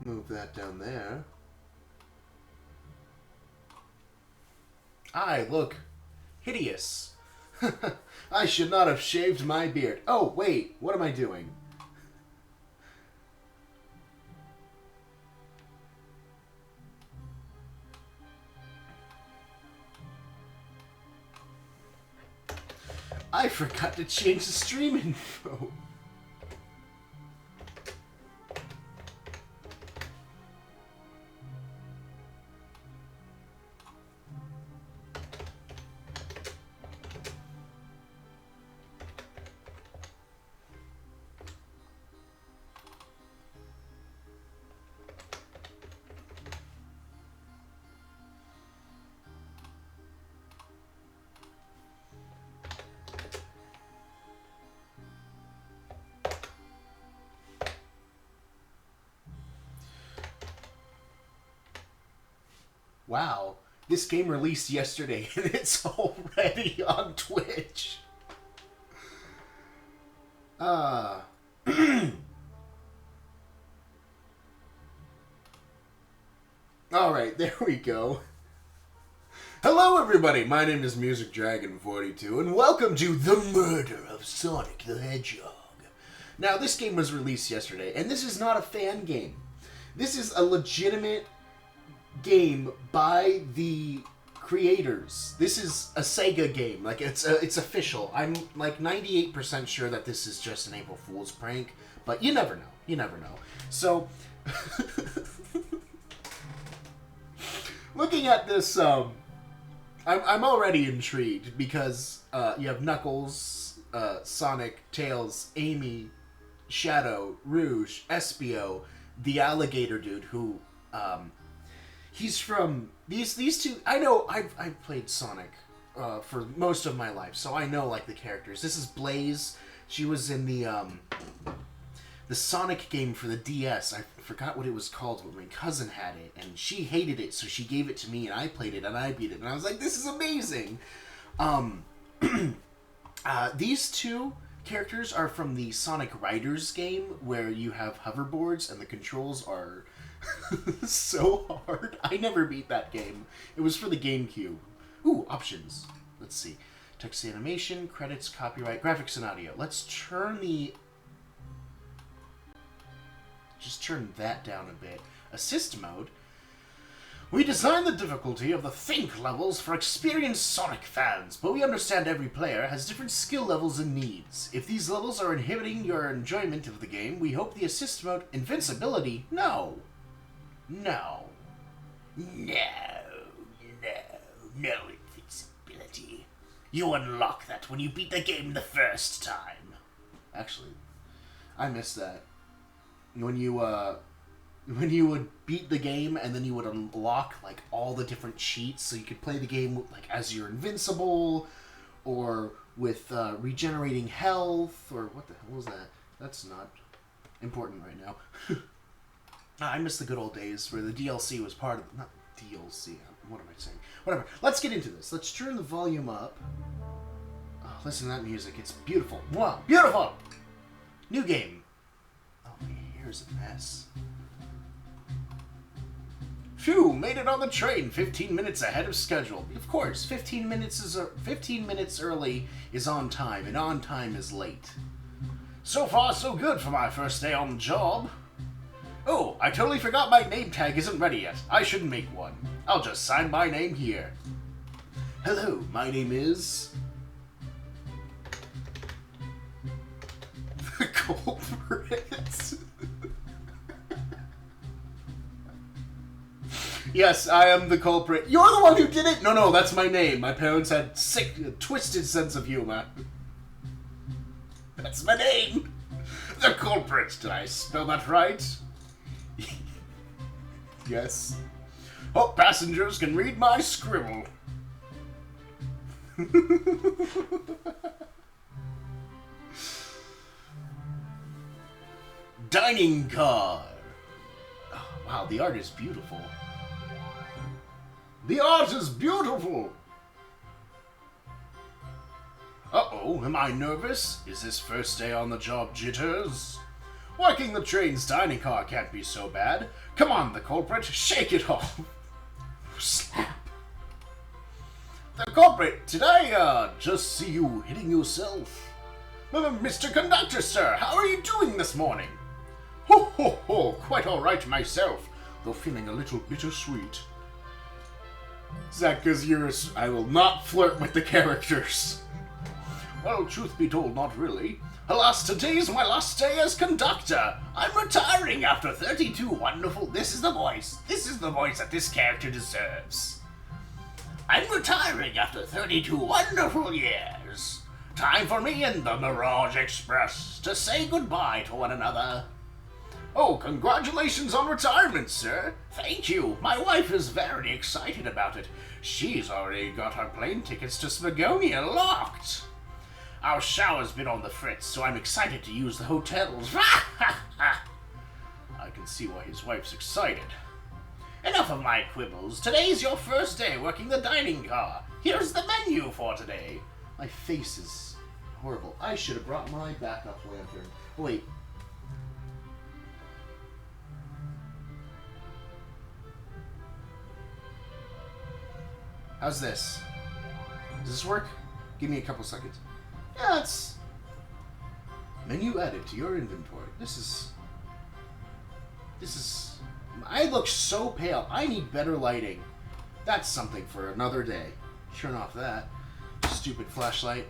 Move that down there. I look hideous. I should not have shaved my beard. Oh, wait, what am I doing? I forgot to change the stream info. Wow, this game released yesterday and it's already on Twitch. Uh. Alright, there we go. Hello everybody, my name is Music Dragon 42 and welcome to The Murder of Sonic the Hedgehog. Now, this game was released yesterday, and this is not a fan game. This is a legitimate game by the creators. This is a Sega game. Like, it's official. I'm like 98% sure that this is just an April Fool's prank, but you never know. You never know. So, looking at this, I'm already intrigued because you have Knuckles, Sonic, Tails, Amy, Shadow, Rouge, Espio, the alligator dude who, he's from these two. I know I've played Sonic for most of my life, so I know like the characters. This is Blaze. She was in the Sonic game for the DS. I forgot what it was called, but my cousin had it, and she hated it, so she gave it to me, and I played it, and I beat it, and I was like, this is amazing. These two characters are from the Sonic Riders game, where you have hoverboards, and the controls are so hard. I never beat that game. It was for the GameCube. Ooh, options. Let's see. Text animation, credits, copyright, graphics, and audio. Let's turn the... Just turn that down a bit. Assist mode. We designed the difficulty of the Think levels for experienced Sonic fans, but we understand every player has different skill levels and needs. If these levels are inhibiting your enjoyment of the game, we hope the assist mode... Invincibility? No. No. No. No invincibility. You unlock that when you beat the game the first time. Actually, I missed that. When you would beat the game and then you would unlock like all the different cheats, so you could play the game like as you're invincible, or with regenerating health, or what the hell was that? That's not important right now. I miss the good old days where the DLC was part of... Not DLC, what am I saying? Whatever. Let's get into this. Let's turn the volume up. Oh, listen to that music. It's beautiful. Wow, beautiful! New game. Oh, here's a mess. Phew, made it on the train 15 minutes ahead of schedule. Of course, 15 minutes early is on time, and on time is late. So far, so good for my first day on the job. Oh, I totally forgot my name tag isn't ready yet. I should make one. I'll just sign my name here. Hello, my name is... The Culprit. Yes, I am the culprit. You're the one who did it? No, that's my name. My parents had sick, twisted sense of humor. That's my name. The Culprit. Did I spell that right? Yes. Hope passengers can read my scribble. Dining car. Oh, wow, the art is beautiful. The art is beautiful! Uh-oh, am I nervous? Is this first day on the job jitters? Working the train's dining car can't be so bad. Come on, the culprit, shake it off. Slap. The culprit, did I, just see you hitting yourself? Mr. Conductor, sir, how are you doing this morning? Ho, ho, ho, quite all right myself, though feeling a little bittersweet. Is that because I will not flirt with the characters. Well, truth be told, not really. Alas, today's my last day as conductor. I'm retiring after 32 wonderful... This is the voice that this character deserves. I'm retiring after 32 wonderful years. Time for me and the Mirage Express to say goodbye to one another. Oh, congratulations on retirement, sir. Thank you. My wife is very excited about it. She's already got her plane tickets to Spagonia locked. Our shower's been on the fritz, so I'm excited to use the hotels. I can see why his wife's excited. Enough of my quibbles. Today's your first day working the dining car. Here's the menu for today. My face is horrible. I should have brought my backup lantern. Wait. How's this? Does this work? Give me a couple seconds. Yeah, it's... Menu added to your inventory. This is... I look so pale. I need better lighting. That's something for another day. Turn off that. Stupid flashlight.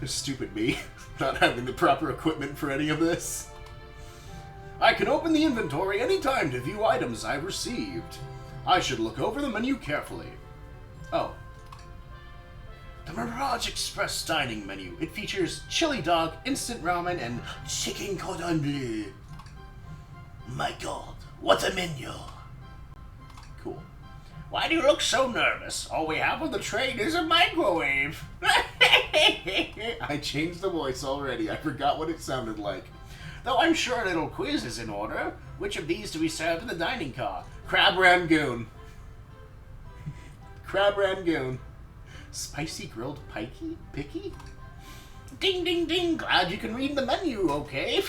Stupid me. Not having the proper equipment for any of this. I can open the inventory anytime to view items I've received. I should look over the menu carefully. Oh. The Mirage Express dining menu. It features chili dog, instant ramen, and chicken cordon bleu. My god, what a menu. Cool. Why do you look so nervous? All we have on the train is a microwave. I changed the voice already. I forgot what it sounded like. Though I'm sure a little quiz is in order. Which of these do we serve in the dining car? Crab rangoon. Crab rangoon. Spicy grilled picky? Ding, ding, ding. Glad you can read the menu, okay?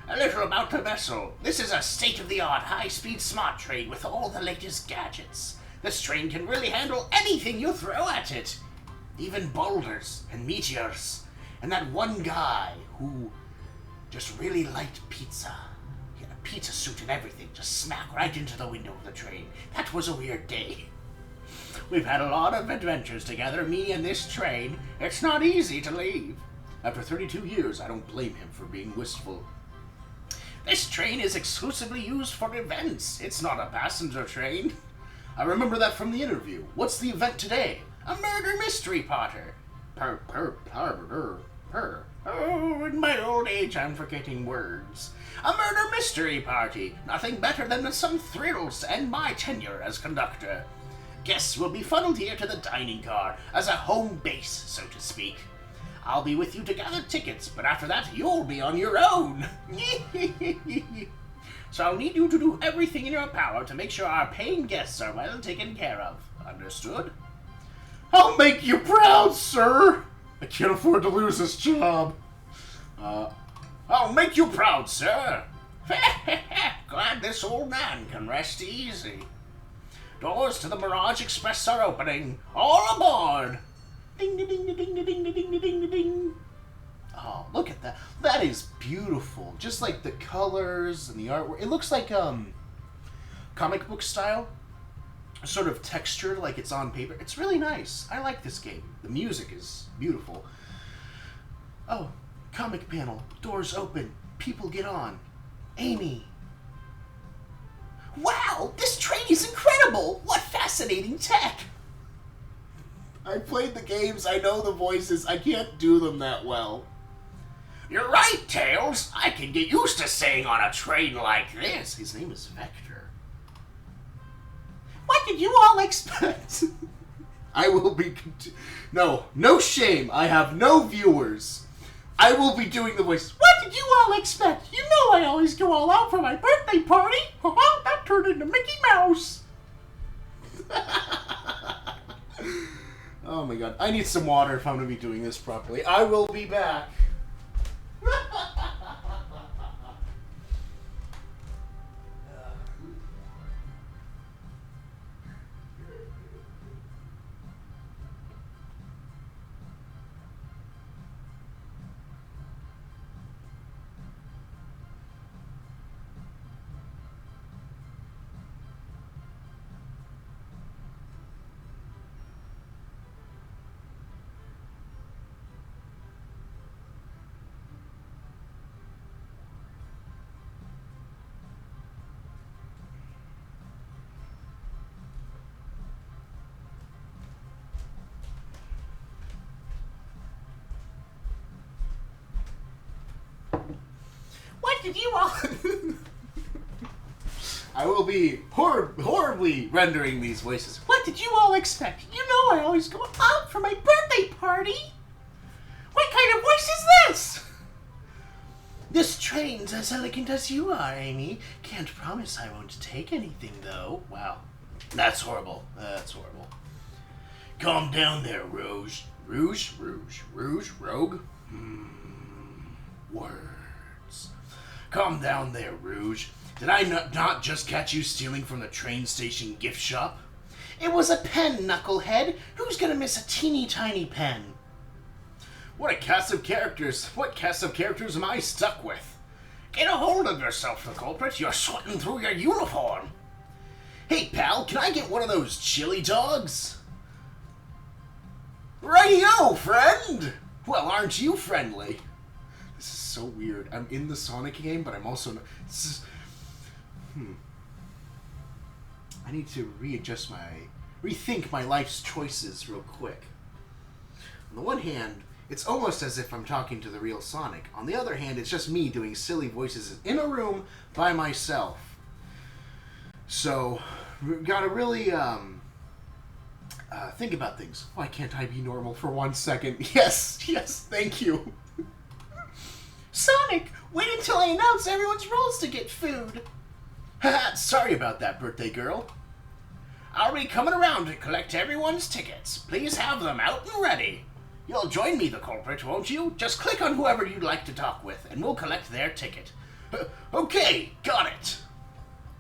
A little about the vessel. This is a state-of-the-art, high-speed smart train with all the latest gadgets. This train can really handle anything you throw at it. Even boulders and meteors. And that one guy who just really liked pizza. He had a pizza suit and everything, just smack right into the window of the train. That was a weird day. We've had a lot of adventures together, me and this train. It's not easy to leave. After 32 years, I don't blame him for being wistful. This train is exclusively used for events. It's not a passenger train. I remember that from the interview. What's the event today? A murder mystery Potter. Oh, in my old age, I'm forgetting words. A murder mystery party. Nothing better than some thrills to end my tenure as conductor. Guests will be funneled here to the dining car as a home base, so to speak. I'll be with you to gather tickets, but after that, you'll be on your own. So I'll need you to do everything in your power to make sure our paying guests are well taken care of. Understood? I'll make you proud, sir. I can't afford to lose this job. I'll make you proud, sir. Glad this old man can rest easy. Doors to the Mirage Express are opening. All aboard! Ding, ding, ding, ding, ding, ding, ding, ding, ding. Oh, look at that. That is beautiful. Just like the colors and the artwork. It looks like comic book style. Sort of textured like it's on paper. It's really nice. I like this game. The music is beautiful. Oh, comic panel. Doors open. People get on. Amy. Wow, this train is incredible! What fascinating tech! I played the games, I know the voices, I can't do them that well. You're right, Tails! I can get used to staying on a train like this. His name is Vector. What did you all expect? I will be... No shame. I have no viewers. I will be doing the voice. What did you all expect? You know I always go all out for my birthday party. That turned into Mickey Mouse. Oh my god. I need some water if I'm going to be doing this properly. I will be back. What did you all... I will be horribly rendering these voices. What did you all expect? You know I always go out for my birthday party. What kind of voice is this? This train's as elegant as you are, Amy. Can't promise I won't take anything, though. Wow. That's horrible. That's horrible. Calm down there, Rouge. Rouge? Rogue? Words. Calm down there, Rouge. Did I not just catch you stealing from the train station gift shop? It was a pen, knucklehead. Who's gonna miss a teeny tiny pen? What a cast of characters. What cast of characters am I stuck with? Get a hold of yourself, the culprit. You're sweating through your uniform. Hey, pal, can I get one of those chili dogs? Righty-o, friend! Well, aren't you friendly? This is so weird. I'm in the Sonic game, but I'm also... I need to rethink my life's choices real quick. On the one hand, it's almost as if I'm talking to the real Sonic. On the other hand, it's just me doing silly voices in a room by myself. So, we've got to really think about things. Why can't I be normal for 1 second? Yes, thank you. Sonic, wait until I announce everyone's roles to get food. Haha, sorry about that, birthday girl. I'll be coming around to collect everyone's tickets. Please have them out and ready. You'll join me, the culprit, won't you? Just click on whoever you'd like to talk with, and we'll collect their ticket. Okay, got it.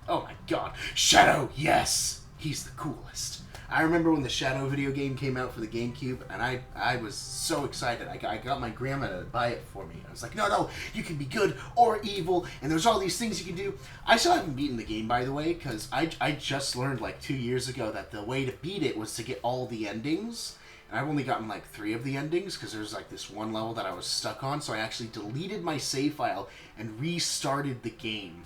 Oh my god. Shadow, yes! He's the coolest. I remember when the Shadow video game came out for the GameCube, and I was so excited. I got my grandma to buy it for me. I was like, no, you can be good or evil, and there's all these things you can do. I still haven't beaten the game, by the way, because I just learned like 2 years ago that the way to beat it was to get all the endings. And I've only gotten like 3 of the endings, because there's like this one level that I was stuck on, so I actually deleted my save file and restarted the game.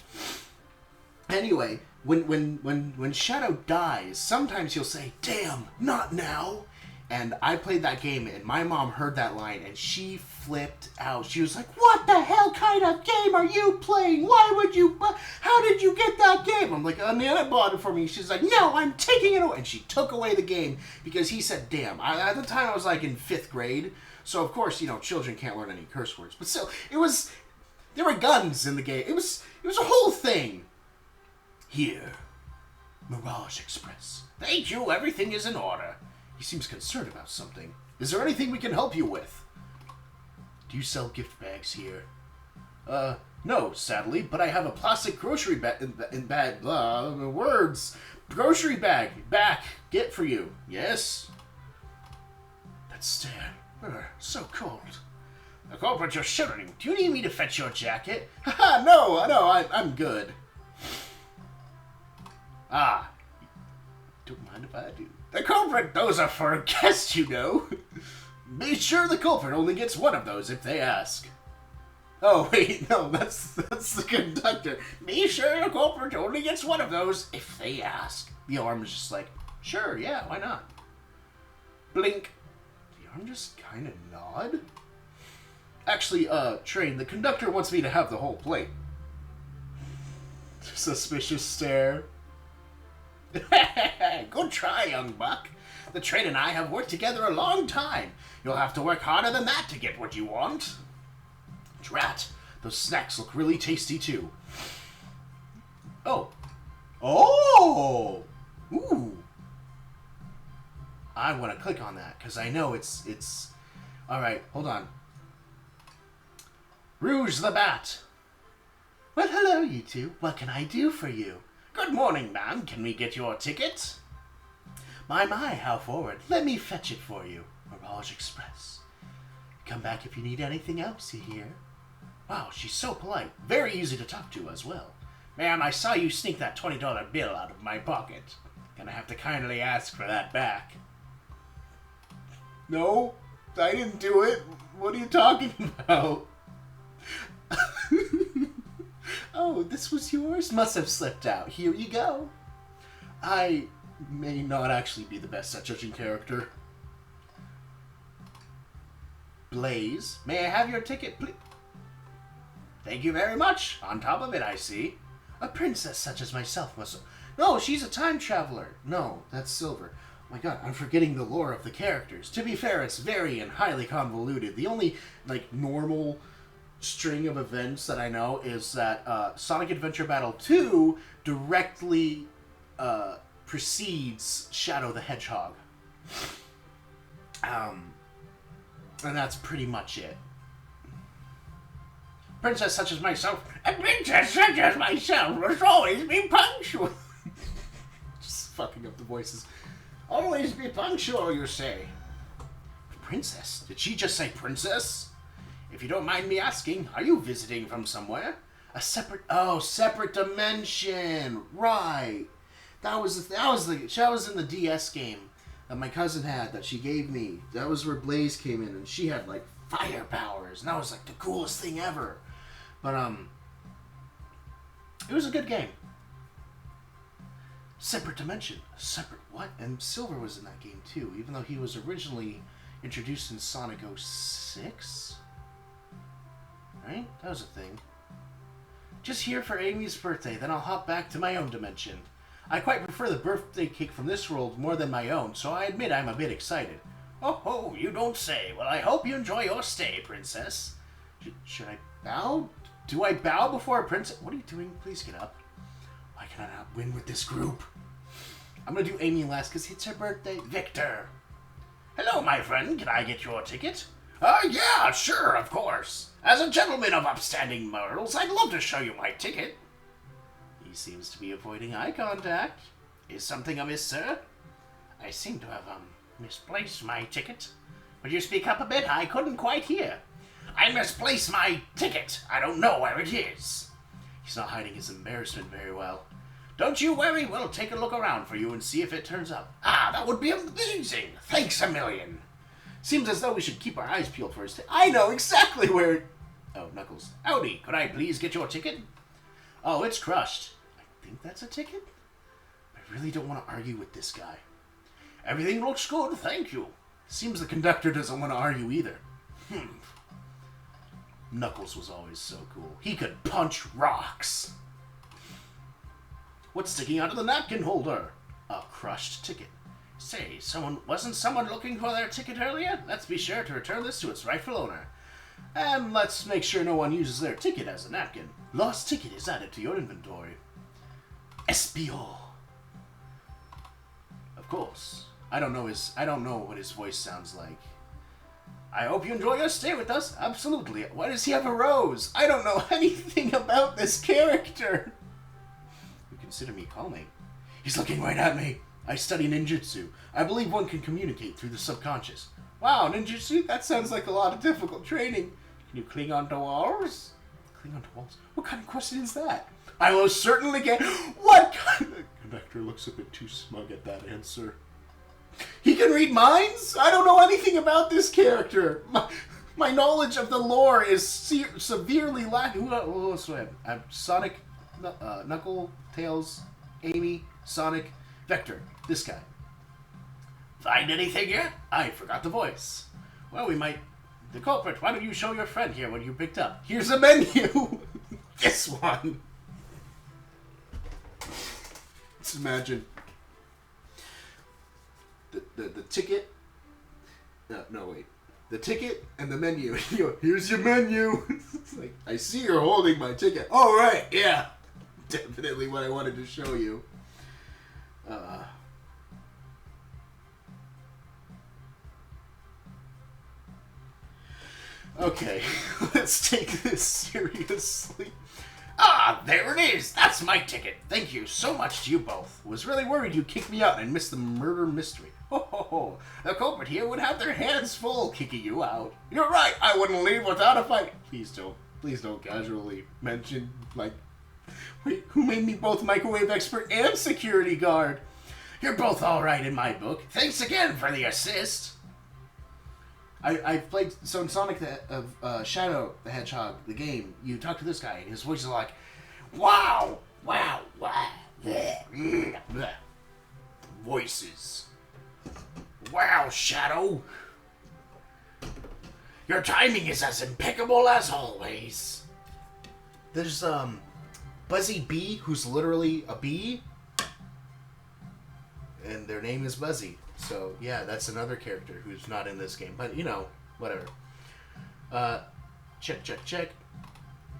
Anyway, when Shadow dies, sometimes he'll say, "Damn, not now." And I played that game, and my mom heard that line, and she flipped out. She was like, "What the hell kind of game are you playing? Why would you... How did you get that game?" I'm like, "Nana bought it for me." She's like, "No, I'm taking it away." And she took away the game because he said, "Damn." At the time, I was like in 5th grade. So, of course, children can't learn any curse words. But still, there were guns in the game. It was a whole thing. Here, Mirage Express. Thank you, everything is in order. He seems concerned about something. Is there anything we can help you with? Do you sell gift bags here? No, sadly, but I have a plastic grocery bag grocery bag back. Get for you. Yes? That stare. So cold. The culprit, you're shivering. Do you need me to fetch your jacket? Haha, no, I'm good. Ah, don't mind if I do. The culprit, those are for a guest, Be sure the culprit only gets one of those if they ask. Oh, wait, no, that's the conductor. Be sure the culprit only gets one of those if they ask. The arm is just like, sure, yeah, why not? Blink. The arm just kind of nod? Actually, train, the conductor wants me to have the whole plate. Suspicious stare. Good try, young buck. The train and I have worked together a long time. You'll have to work harder than that to get what you want. Drat, those snacks look really tasty too. Oh. Ooh. I want to click on that because I know it's... Alright, hold on. Rouge the Bat. Well, hello, you two. What can I do for you? Good morning, ma'am. Can we get your ticket? My, how forward. Let me fetch it for you. Mirage Express. Come back if you need anything else, you hear? Wow, she's so polite. Very easy to talk to as well. Ma'am, I saw you sneak that $20 bill out of my pocket. Gonna have to kindly ask for that back. No, I didn't do it. What are you talking about? Oh, this was yours? Must have slipped out. Here you go. I may not actually be the best at judging character. Blaze, may I have your ticket, please? Thank you very much. On top of it, I see. A princess such as myself must... No, she's a time traveler. No, that's Silver. Oh my god, I'm forgetting the lore of the characters. To be fair, it's very and highly convoluted. The only, normal string of events that I know is that Sonic Adventure Battle 2 directly precedes Shadow the Hedgehog. And that's pretty much it. Princess such as myself, a princess such as myself must always be punctual. Just fucking up the voices. Always be punctual, you say. Princess? Did she just say princess? If you don't mind me asking, are you visiting from somewhere? Separate dimension. Right. That was in the DS game that my cousin had that she gave me. That was where Blaze came in, and she had fire powers, and that was the coolest thing ever. But it was a good game. Separate dimension. Separate what? And Silver was in that game too, even though he was originally introduced in Sonic 06. Right? That was a thing. Just here for Amy's birthday, then I'll hop back to my own dimension. I quite prefer the birthday cake from this world more than my own, so I admit I'm a bit excited. Oh, you don't say. Well, I hope you enjoy your stay, princess. Should I bow? Do I bow before a princess? What are you doing? Please get up. Why can I not win with this group? I'm gonna do Amy last because it's her birthday. Victor. Hello, my friend. Can I get your ticket? Yeah, sure, of course. As a gentleman of upstanding morals, I'd love to show you my ticket. He seems to be avoiding eye contact. Is something amiss, sir? I seem to have, misplaced my ticket. Would you speak up a bit? I couldn't quite hear. I misplaced my ticket. I don't know where it is. He's not hiding his embarrassment very well. Don't you worry. We'll take a look around for you and see if it turns up. That would be amazing. Thanks a million. Seems as though we should keep our eyes peeled for his ticket. I know exactly where... Oh, Knuckles. Howdy. Could I please get your ticket? Oh, it's crushed. I think that's a ticket? I really don't want to argue with this guy. Everything looks good, thank you. Seems the conductor doesn't want to argue either. Knuckles was always so cool. He could punch rocks. What's sticking out of the napkin holder? A crushed ticket. Say, wasn't someone looking for their ticket earlier? Let's be sure to return this to its rightful owner. And let's make sure no one uses their ticket as a napkin. Lost ticket is added to your inventory. Espio. Of course. I don't know what his voice sounds like. I hope you enjoy your stay with us. Absolutely. Why does he have a rose? I don't know anything about this character. You consider me calming. He's looking right at me. I study ninjutsu. I believe one can communicate through the subconscious. Wow, ninjutsu? That sounds like a lot of difficult training. Can you cling onto walls? Cling onto walls? What kind of question is that? I will certainly get... What kind of... The conductor looks a bit too smug at that answer. He can read minds? I don't know anything about this character. My knowledge of the lore is severely lacking. Who else do I have? Sonic, Knuckle, Tails, Amy, Sonic, Vector. This guy. Find anything yet? I forgot the voice. Well, we might... The culprit, why don't you show your friend here what you picked up? Here's a menu! This one! Let's imagine. The ticket... no, wait. The ticket and the menu. Here's your menu! It's like, I see you're holding my ticket. Oh, right, yeah! Definitely what I wanted to show you. Okay, let's take this seriously. Ah, there it is. That's my ticket. Thank you so much to you both. Was really worried you kicked me out and missed the murder mystery. Ho ho ho. The culprit here would have their hands full kicking you out. You're right, I wouldn't leave without a fight. Please don't casually mention, like, wait, who made me both microwave expert and security guard? You're both alright in my book. Thanks again for the assist. I've played, so in Sonic Shadow the Hedgehog, the game, you talk to this guy, and his voice is like, wow, wow, wow, bleh, bleh. voices. Wow, Shadow. Your timing is as impeccable as always. There's, Buzzy Bee, who's literally a bee, and their name is Buzzy. So, yeah, that's another character who's not in this game. But, you know, whatever. Check.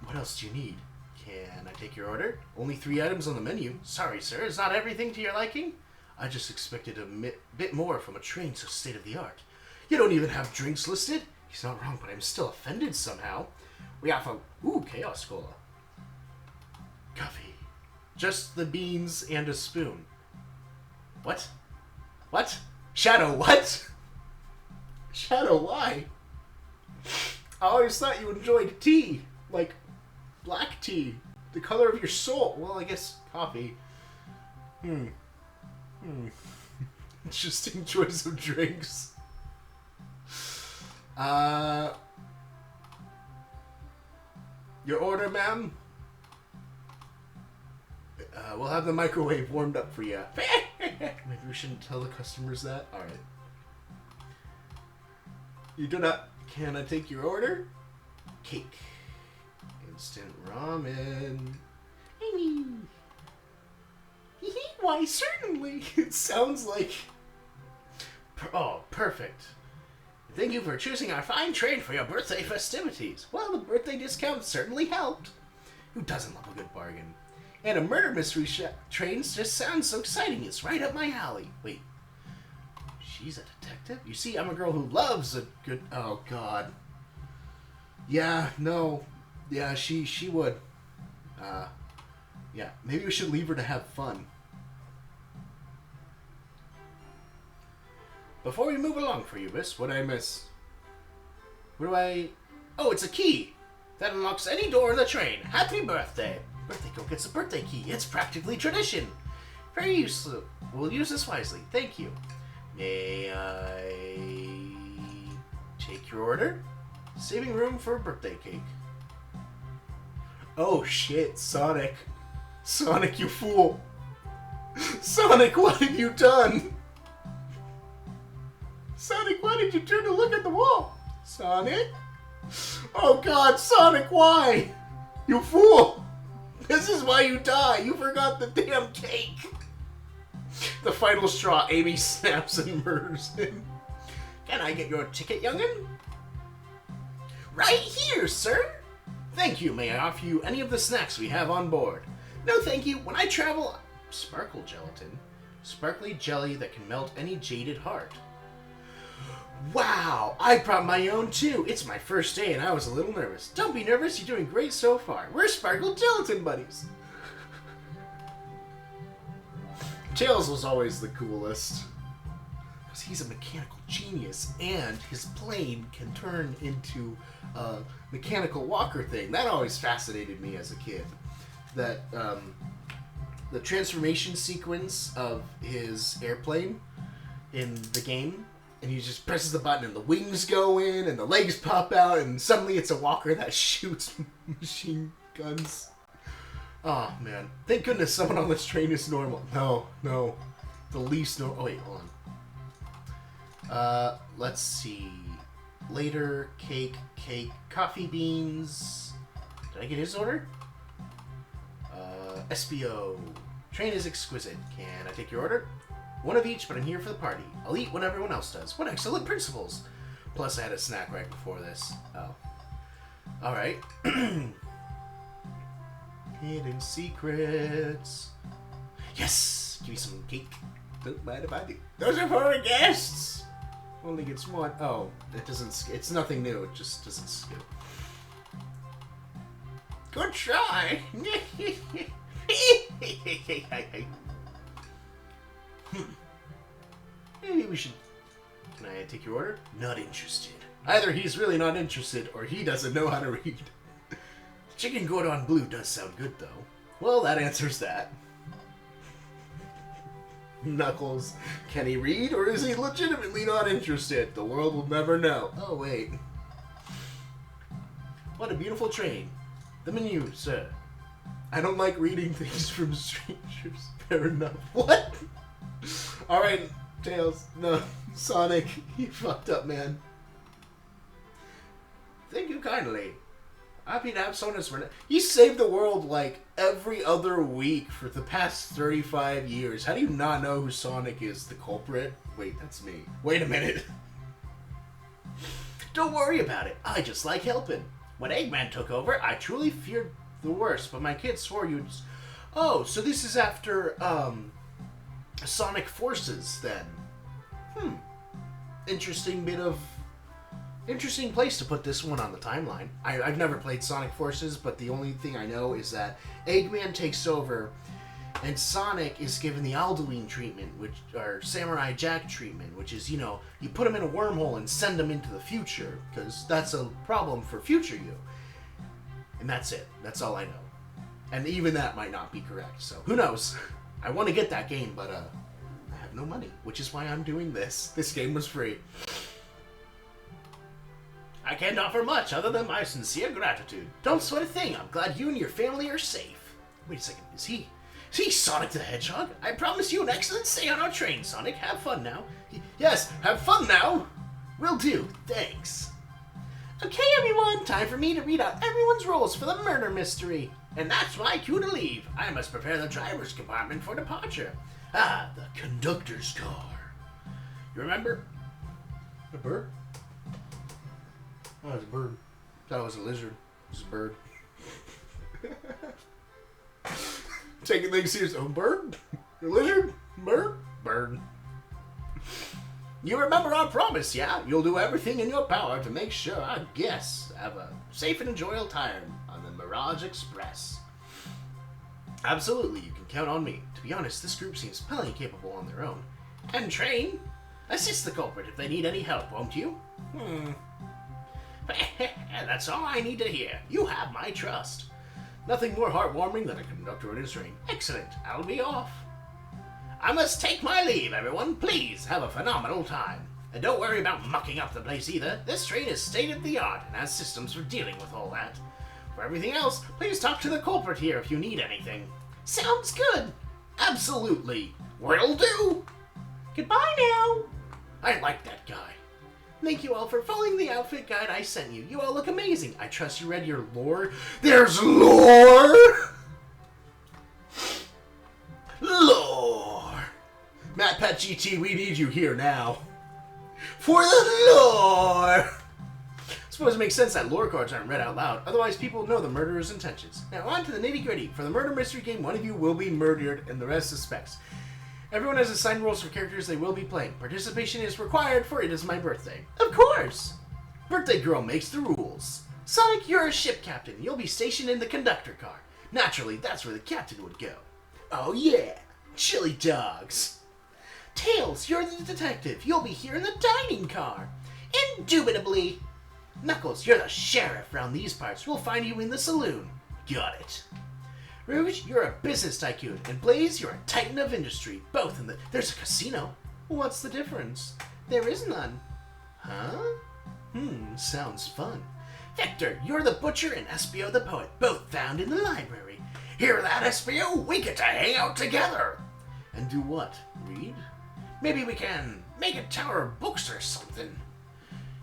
What else do you need? Can I take your order? Only 3 items on the menu. Sorry, sir. Is not everything to your liking? I just expected a bit more from a train so state-of-the-art. You don't even have drinks listed? He's not wrong, but I'm still offended somehow. We have a... Chaos Cola. Coffee. Just the beans and a spoon. What? Shadow, what? Shadow, why? I always thought you enjoyed tea. Like, black tea. The color of your soul. Well, I guess coffee. Interesting choice of drinks. Your order, ma'am? We'll have the microwave warmed up for you. Maybe we shouldn't tell the customers that. All right. You do not. Can I take your order? Cake. Instant ramen. Why, certainly. It sounds like... Oh, perfect. Thank you for choosing our fine train for your birthday festivities. Well, the birthday discount certainly helped. Who doesn't love a good bargain? And a murder mystery trains just sounds so exciting. It's right up my alley. Wait. She's a detective? You see, I'm a girl who loves a good... Oh, God. Yeah, no. Yeah, she would. Yeah, maybe we should leave her to have fun. Before we move along for you, miss, what did I miss? What do I... Oh, it's a key! That unlocks any door in the train. Happy birthday! Birthday girl gets a birthday key. It's practically tradition. Very useful. We'll use this wisely. Thank you. May I take your order? Saving room for a birthday cake. Oh shit, Sonic. Sonic, you fool. Sonic, what have you done? Sonic, why did you turn to look at the wall? Sonic? Oh God, Sonic, why? You fool! This is why you die. You forgot the damn cake. The final straw, Amy snaps and murders him. Can I get your ticket, young'un? Right here, sir. Thank you. May I offer you any of the snacks we have on board? No, thank you. When I travel... Sparkle gelatin. Sparkly jelly that can melt any jaded heart. Wow, I brought my own too. It's my first day and I was a little nervous. Don't be nervous, you're doing great so far. We're Sparkle Gelatin buddies. Tails was always the coolest. Because he's a mechanical genius and his plane can turn into a mechanical walker thing. That always fascinated me as a kid. That, the transformation sequence of his airplane in the game. And he just presses the button and the wings go in and the legs pop out and suddenly it's a walker that shoots machine guns. Oh, man. Thank goodness someone on this train is normal. No. The least normal. Oh, wait, hold on. Let's see. Later, cake, coffee beans. Did I get his order? SBO. Train is exquisite. Can I take your order? One of each, but I'm here for the party. I'll eat when everyone else does. What excellent principles. Plus, I had a snack right before this. Oh. Alright. Hidden secrets. Yes! Give me some cake. Don't mind if I do. Those are for our guests! Only gets one. Oh, it doesn't. It's nothing new. It just doesn't skip. Good try. Maybe we should. Can I take your order? Not interested. Either he's really not interested, or he doesn't know how to read. Chicken cordon bleu does sound good, though. Well, that answers that. Knuckles, can he read, or is he legitimately not interested? The world will never know. Oh, wait. What a beautiful train. The menu, sir. I don't like reading things from strangers. Fair enough. What? Alright, Tails. No. Sonic, you fucked up, man. Thank you kindly. Happy to have Sona's for He saved the world like every other week for the past 35 years. How do you not know who Sonic is, the culprit? Wait, that's me. Wait a minute. Don't worry about it. I just like helping. When Eggman took over, I truly feared the worst, but my kids swore you'd... Oh, so this is after, Sonic Forces, then. Interesting place to put this one on the timeline. I've never played Sonic Forces, but the only thing I know is that Eggman takes over, and Sonic is given the Alduin treatment, or Samurai Jack treatment, which is, you put him in a wormhole and send him into the future, because that's a problem for future you. And that's it. That's all I know. And even that might not be correct, so who knows? I want to get that game, but I have no money, which is why I'm doing this. This game was free. I can't offer much other than my sincere gratitude. Don't sweat a thing. I'm glad you and your family are safe. Wait a second. Is he Sonic the Hedgehog? I promise you an excellent stay on our train, Sonic. Have fun now. Yes, have fun now. Will do. Thanks. Okay, everyone. Time for me to read out everyone's roles for the murder mystery. And that's my cue to leave. I must prepare the driver's compartment for departure. Ah, the conductor's car. You remember? The bird? Oh, it was a bird. I thought it was a lizard. It was a bird. Taking things serious. Oh, bird? A lizard? Bird? Bird. You remember our promise, yeah? You'll do everything in your power to make sure our guests have a safe and enjoyable time on the Mirage Express. Absolutely, you can count on me. To be honest, this group seems plenty capable on their own. And train? Assist the culprit if they need any help, won't you? That's all I need to hear. You have my trust. Nothing more heartwarming than a conductor on his train. Excellent. I'll be off. I must take my leave, everyone. Please have a phenomenal time. And don't worry about mucking up the place either. This train is state-of-the-art and has systems for dealing with all that. For everything else, please talk to the culprit here if you need anything. Sounds good. Absolutely. Will do. Goodbye now. I like that guy. Thank you all for following the outfit guide I sent you. You all look amazing. I trust you read your lore. There's lore! Lore! MatPat GT, we need you here now. For the lore! Suppose it makes sense that lore cards aren't read out loud. Otherwise, people know the murderer's intentions. Now on to the nitty-gritty. For the murder mystery game, one of you will be murdered and the rest suspects. Everyone has assigned roles for characters they will be playing. Participation is required, for it is my birthday. Of course! Birthday girl makes the rules. Sonic, you're a ship captain. You'll be stationed in the conductor car. Naturally, that's where the captain would go. Oh yeah! Chili dogs! Tails, you're the detective. You'll be here in the dining car. Indubitably! Knuckles, you're the sheriff round these parts. We'll find you in the saloon. Got it. Rouge, you're a business tycoon, and Blaze, you're a titan of industry. Both in the... There's a casino. What's the difference? There is none. Huh? Sounds fun. Vector, you're the butcher, and Espio the poet. Both found in the library. Hear that, Espio? We get to hang out together. And do what? Read? Maybe we can make a tower of books or something.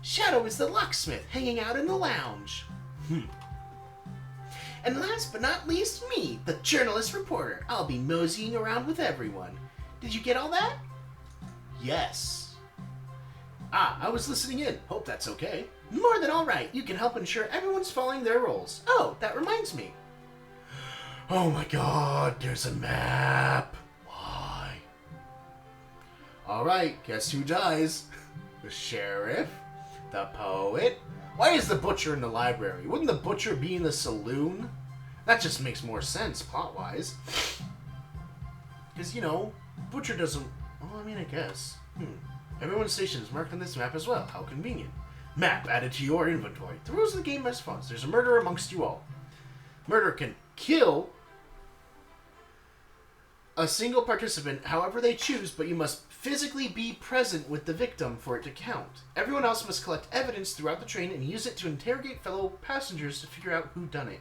Shadow is the locksmith, hanging out in the lounge. And last but not least, me, the journalist reporter. I'll be moseying around with everyone. Did you get all that? Yes. I was listening in. Hope that's okay. More than all right. You can help ensure everyone's following their roles. Oh, that reminds me. Oh my god, there's a map. Why? Alright, guess who dies? the sheriff, the poet. Why is the butcher in the library? Wouldn't the butcher be in the saloon? That just makes more sense plot-wise. Because, you know, butcher doesn't... Well, I mean, I guess. Everyone's station is marked on this map as well. How convenient. Map added to your inventory. The rules of the game as follows. There's a murderer amongst you all. Murder can kill a single participant however they choose, but you must physically be present with the victim for it to count. Everyone else must collect evidence throughout the train and use it to interrogate fellow passengers to figure out who done it.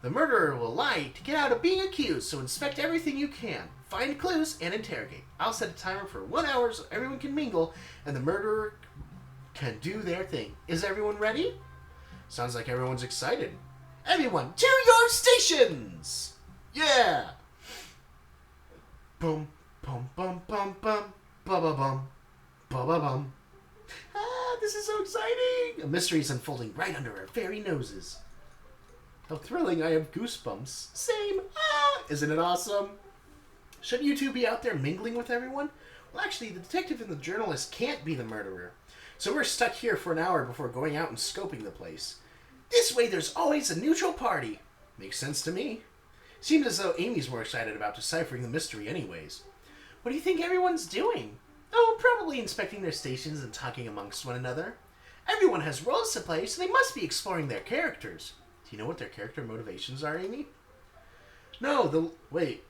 The murderer will lie to get out of being accused, so inspect everything you can. Find clues and interrogate. I'll set a timer for 1 hour so everyone can mingle and the murderer can do their thing. Is everyone ready? Sounds like everyone's excited. Everyone, to your stations! Yeah! Boom, bum, bum, bum, bum, ba ba bum, ba ba bum. Ah, this is so exciting! A mystery is unfolding right under our very noses. How thrilling, I have goosebumps. Same. Ah, isn't it awesome? Shouldn't you two be out there mingling with everyone? Well, actually, the detective and the journalist can't be the murderer. So we're stuck here for an hour before going out and scoping the place. This way there's always a neutral party. Makes sense to me. Seems as though Amy's more excited about deciphering the mystery anyways. What do you think everyone's doing? Oh, probably inspecting their stations and talking amongst one another. Everyone has roles to play, so they must be exploring their characters. Do you know what their character motivations are, Amy? No, wait.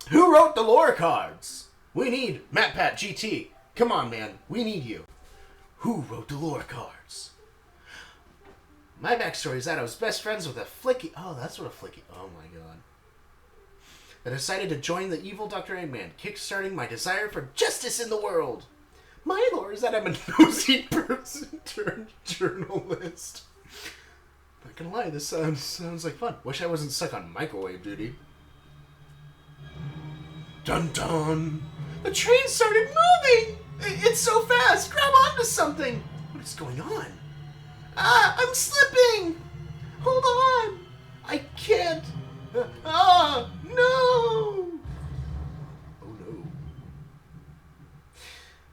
Who wrote the lore cards? We need MatPat GT. Come on, man. We need you. Who wrote the lore cards? My backstory is that I was best friends with a flicky... Oh, that's what a flicky... Oh, my God. I decided to join the evil Dr. Eggman, kickstarting my desire for justice in the world. My lore is that I'm a nosy person turned journalist. Not gonna lie, this sounds like fun. Wish I wasn't stuck on microwave duty. Dun dun! The train started moving! It's so fast! Grab onto something! What is going on? Ah, I'm slipping! Hold on! I can't! No! Oh no.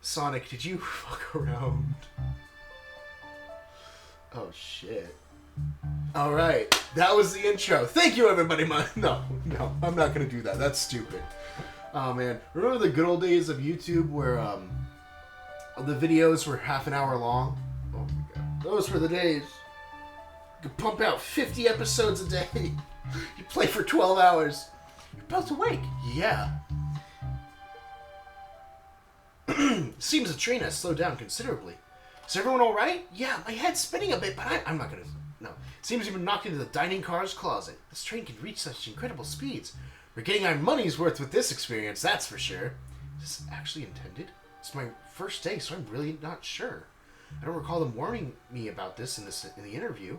Sonic, did you fuck around? Oh shit. Alright, that was the intro. Thank you everybody. No, I'm not gonna do that. That's stupid. Oh man, remember the good old days of YouTube where the videos were half an hour long? Oh my god. Those were the days. You could pump out 50 episodes a day. You play for 12 hours. You're both awake. Yeah. Seems the train has slowed down considerably. Is everyone alright? Yeah, my head's spinning a bit, but I'm not gonna... No. Seems you've been knocked into the dining car's closet. This train can reach such incredible speeds. We're getting our money's worth with this experience, that's for sure. Is this actually intended? It's my first day, so I'm really not sure. I don't recall them warning me about this in the interview.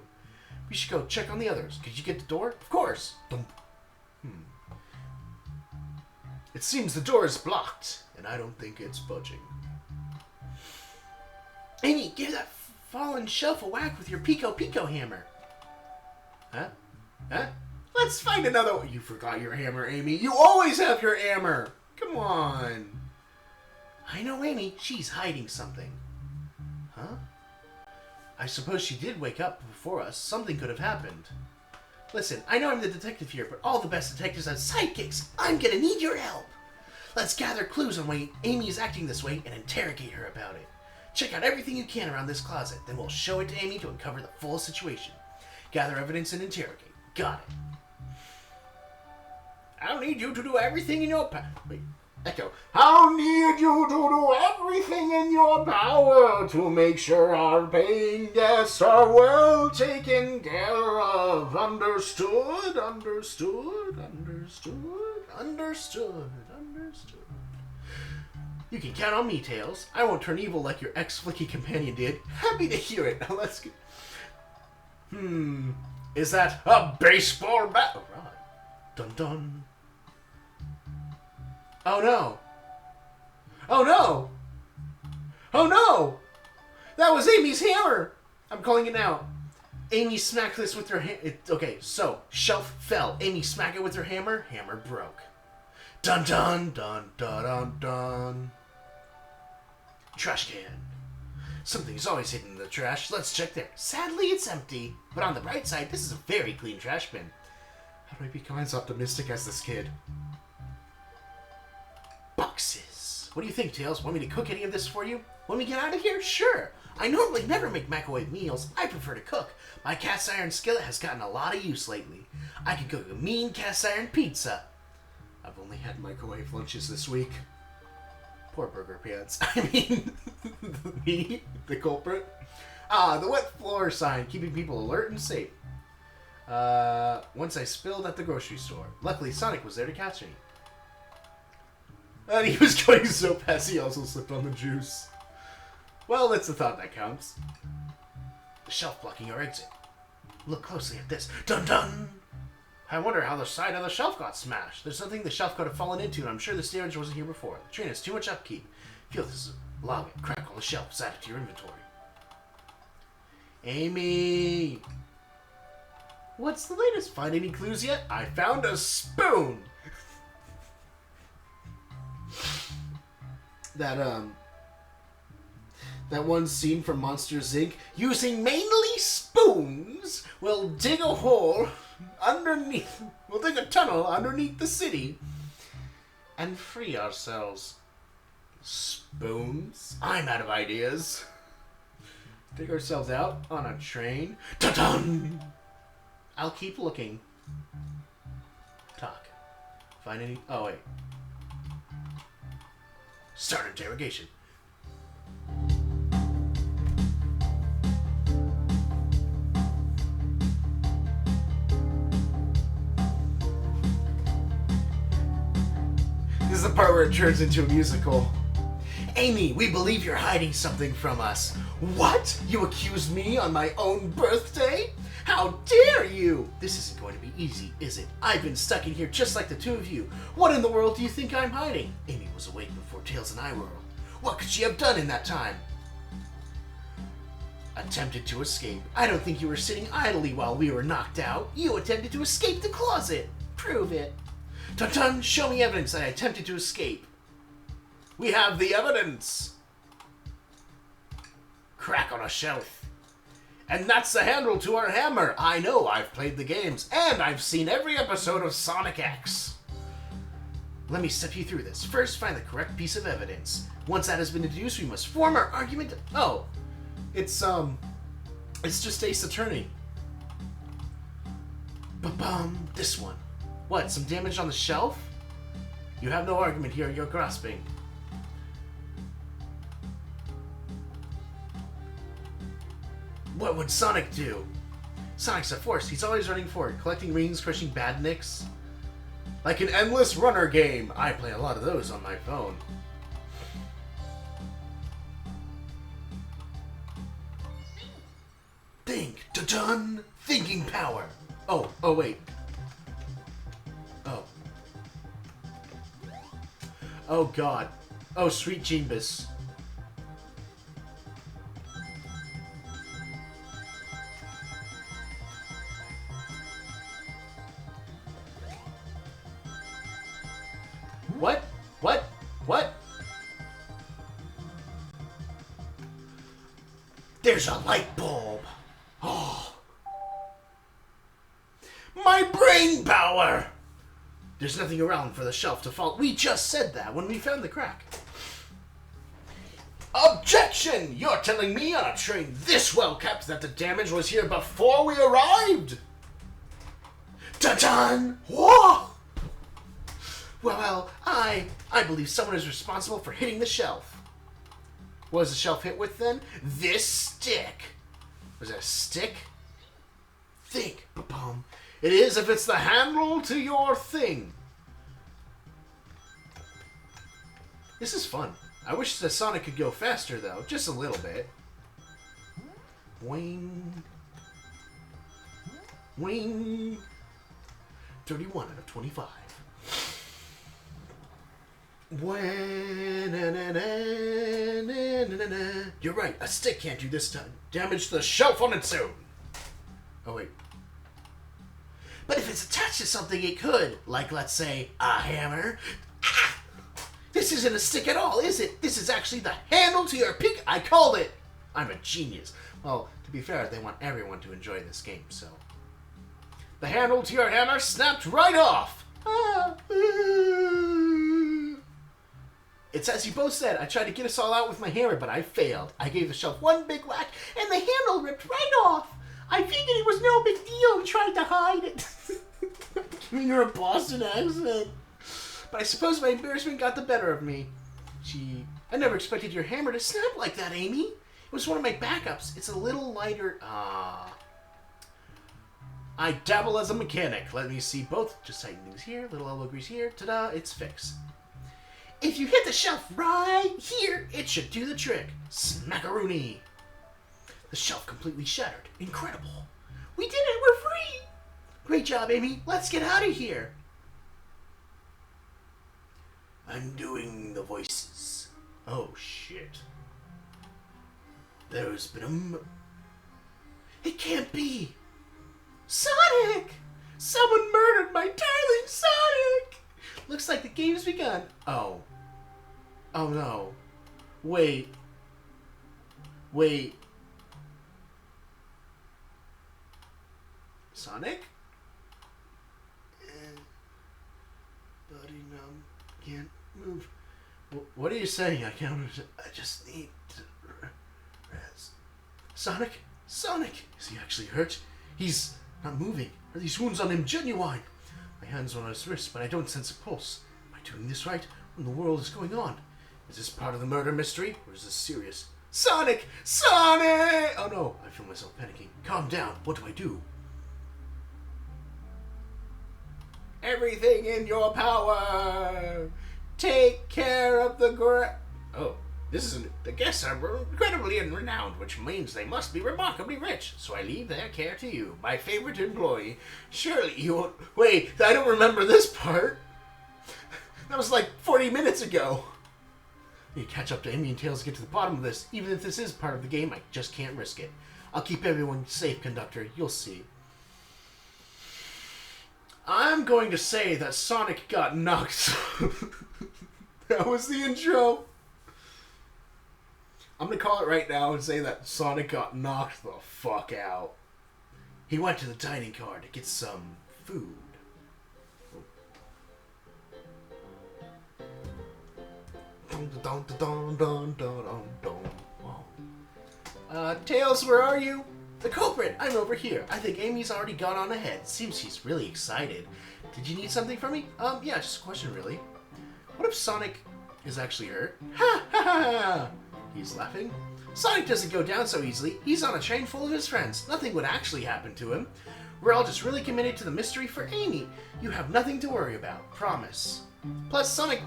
We should go check on the others. Could you get the door? Of course. It seems the door is blocked, and I don't think it's budging. Amy, give that fallen shelf a whack with your Pico hammer. Huh? Let's find another one. You forgot your hammer, Amy. You always have your hammer. Come on. I know Amy. She's hiding something. Huh? I suppose she did wake up before us. Something could have happened. Listen, I know I'm the detective here, but all the best detectives have sidekicks. I'm gonna need your help. Let's gather clues on why Amy is acting this way and interrogate her about it. Check out everything you can around this closet, then we'll show it to Amy to uncover the full situation. Gather evidence and interrogate. Got it. I'll need you to do everything in your power. Wait, echo. I'll need you to do everything in your power to make sure our paying guests are well taken care of. Understood? Understood. You can count on me, Tails. I won't turn evil like your ex-flicky companion did. Happy to hear it. Now let's get... Is that a baseball bat? Oh, right. Dun dun. Oh no. Oh no. Oh no. That was Amy's hammer. I'm calling it now. Amy smacked this with her hammer. Okay, so shelf fell. Amy smacked it with her hammer. Hammer broke. Dun dun dun dun dun dun. trash can. Something's always hidden in the trash. Let's check there. Sadly, it's empty. But on the bright side, this is a very clean trash bin. How do I become as optimistic as this kid? Boxes. What do you think, Tails? Want me to cook any of this for you? When we get out of here? Sure. I normally never make microwave meals. I prefer to cook. My cast iron skillet has gotten a lot of use lately. I can cook a mean cast iron pizza. I've only had microwave lunches this week. Poor burger pants. I mean, me, the culprit. Ah, the wet floor sign, keeping people alert and safe. Once I spilled at the grocery store. Luckily, Sonic was there to catch me. And he was going so fast, he also slipped on the juice. Well, it's the thought that counts. The shelf blocking your exit. Look closely at this. Dun dun! I wonder how the side of the shelf got smashed. There's something the shelf could have fallen into, and I'm sure this damage wasn't here before. The train has too much upkeep. Feel this log and crack on the shelf is added to your inventory. Amy! What's the latest? Find any clues yet? I found a spoon! That one scene from Monsters, Inc. Using mainly spoons, we'll dig a hole underneath. We'll dig a tunnel underneath the city and free ourselves. Spoons? I'm out of ideas. Dig ourselves out on a train. Ta-dun! I'll keep looking. Talk. Find any... Oh, wait. Start interrogation. This is the part where it turns into a musical. Amy, we believe you're hiding something from us. What? You accuse me on my own birthday? How dare you! This isn't going to be easy, is it? I've been stuck in here just like the two of you. What in the world do you think I'm hiding? Amy was awake before Tails and I were. What could she have done in that time? Attempted to escape. I don't think you were sitting idly while we were knocked out. You attempted to escape the closet. Prove it. Dun-dun, show me evidence that I attempted to escape. We have the evidence. Crack on a shelf. And that's the handle to our hammer. I know, I've played the games, and I've seen every episode of Sonic X. Let me step you through this. First, find the correct piece of evidence. Once that has been deduced, we must form our argument. Oh, it's just Ace Attorney. Ba-bum, this one. What, some damage on the shelf? You have no argument here, you're grasping. What would Sonic do? Sonic's a force. He's always running forward, collecting rings, crushing badniks. Like an endless runner game. I play a lot of those on my phone. Think. Dun-dun. Thinking power. Oh, wait. Oh. Oh, God. Oh, sweet Jeebus. What? What? What? There's a light bulb. Oh. My brain power! There's nothing around for the shelf to fall. We just said that when we found the crack. Objection! You're telling me on a train this well kept that the damage was here before we arrived? Dun-dun! Whoa! Well, I believe someone is responsible for hitting the shelf. What was the shelf hit with then? This stick. Was it a stick? Think, ba-bum. It is if it's the handle to your thing. This is fun. I wish the Sonic could go faster though, just a little bit. Wing. Wing. 31 out of 25. You're right, a stick can't do this time. Damage the shelf on its own. Oh wait. But if it's attached to something, it could. Like, let's say, a hammer. Ah! This This isn't a stick at all, is it? This is actually the handle to your pick. I called it. I'm a genius. Well, to be fair, they want everyone to enjoy this game, so. The handle to your hammer snapped right off. It's as you both said, I tried to get us all out with my hammer, but I failed. I gave the shelf one big whack, and the handle ripped right off. I figured it was no big deal and tried to hide it. Giving her a Boston accent. But I suppose my embarrassment got the better of me. Gee, I never expected your hammer to snap like that, Amy. It was one of my backups. It's a little lighter. I dabble as a mechanic. Let me see both. Just tighten things here, little elbow grease here. Ta-da, it's fixed. If you hit the shelf right here, it should do the trick. Smackaroony. The shelf completely shattered. Incredible. We did it. We're free. Great job, Amy. Let's get out of here. I'm doing the voices. Oh, shit. There's been It can't be. Sonic! Someone murdered my darling Sonic! Looks like the game's begun. Oh. Oh no. Wait. Sonic? Buddy, no. Can't move. What are you saying? I just need to rest. Sonic? Is he actually hurt? He's not moving. Are these wounds on him genuine? My hand's on his wrist, but I don't sense a pulse. Am I doing this right? What in the world is going on? Is this part of the murder mystery, or is this serious? Sonic! Oh no, I feel myself panicking. Calm down. What do I do? Everything in your power. Take care of the Oh, the guests are incredibly renowned, which means they must be remarkably rich. So I leave their care to you, my favorite employee. Surely you won't... Wait, I don't remember this part. That was like 40 minutes ago. You catch up to Amy and Tails to get to the bottom of this. Even if this is part of the game, I just can't risk it. I'll keep everyone safe, Conductor. You'll see. I'm going to say that Sonic got knocked. That was the intro. I'm going to call it right now and say that Sonic got knocked the fuck out. He went to the dining car to get some food. Tails, where are you? The culprit! I'm over here. I think Amy's already gone on ahead. Seems she's really excited. Did you need something from me? Yeah, just a question, really. What if Sonic is actually hurt? Ha ha ha! He's laughing. Sonic doesn't go down so easily. He's on a train full of his friends. Nothing would actually happen to him. We're all just really committed to the mystery for Amy. You have nothing to worry about. Promise. Plus, Sonic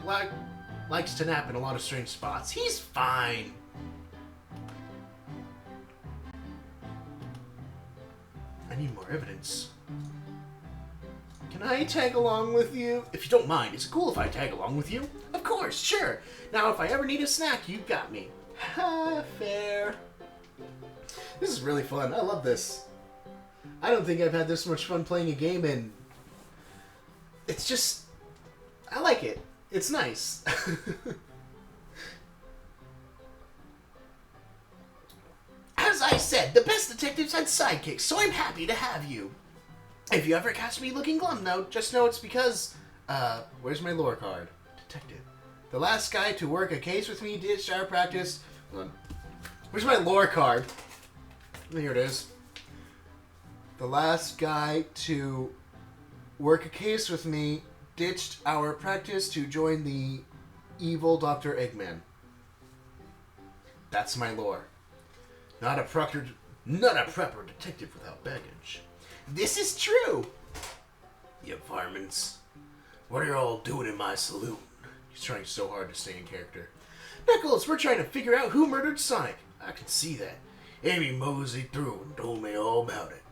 likes to nap in a lot of strange spots. He's fine. I need more evidence. Can I tag along with you? If you don't mind, is it cool if I tag along with you? Of course, sure. Now, if I ever need a snack, you've got me. Ha, fair. This is really fun. I love this. I don't think I've had this much fun playing a game, and it's just... I like it. It's nice. As I said, the best detectives had sidekicks, so I'm happy to have you. If you ever catch me looking glum, though, just know it's because... where's my lore card? Detective. The last guy to work a case with me did sharp practice... Hold on. Where's my lore card? Here it is. The last guy to work a case with me ditched our practice to join the evil Dr. Eggman. That's my lore. Not a prepper detective without baggage. This is true! You varmints. What are you all doing in my saloon? He's trying so hard to stay in character. Knuckles, we're trying to figure out who murdered Sonic. I can see that. Amy moseyed through and told me all about it.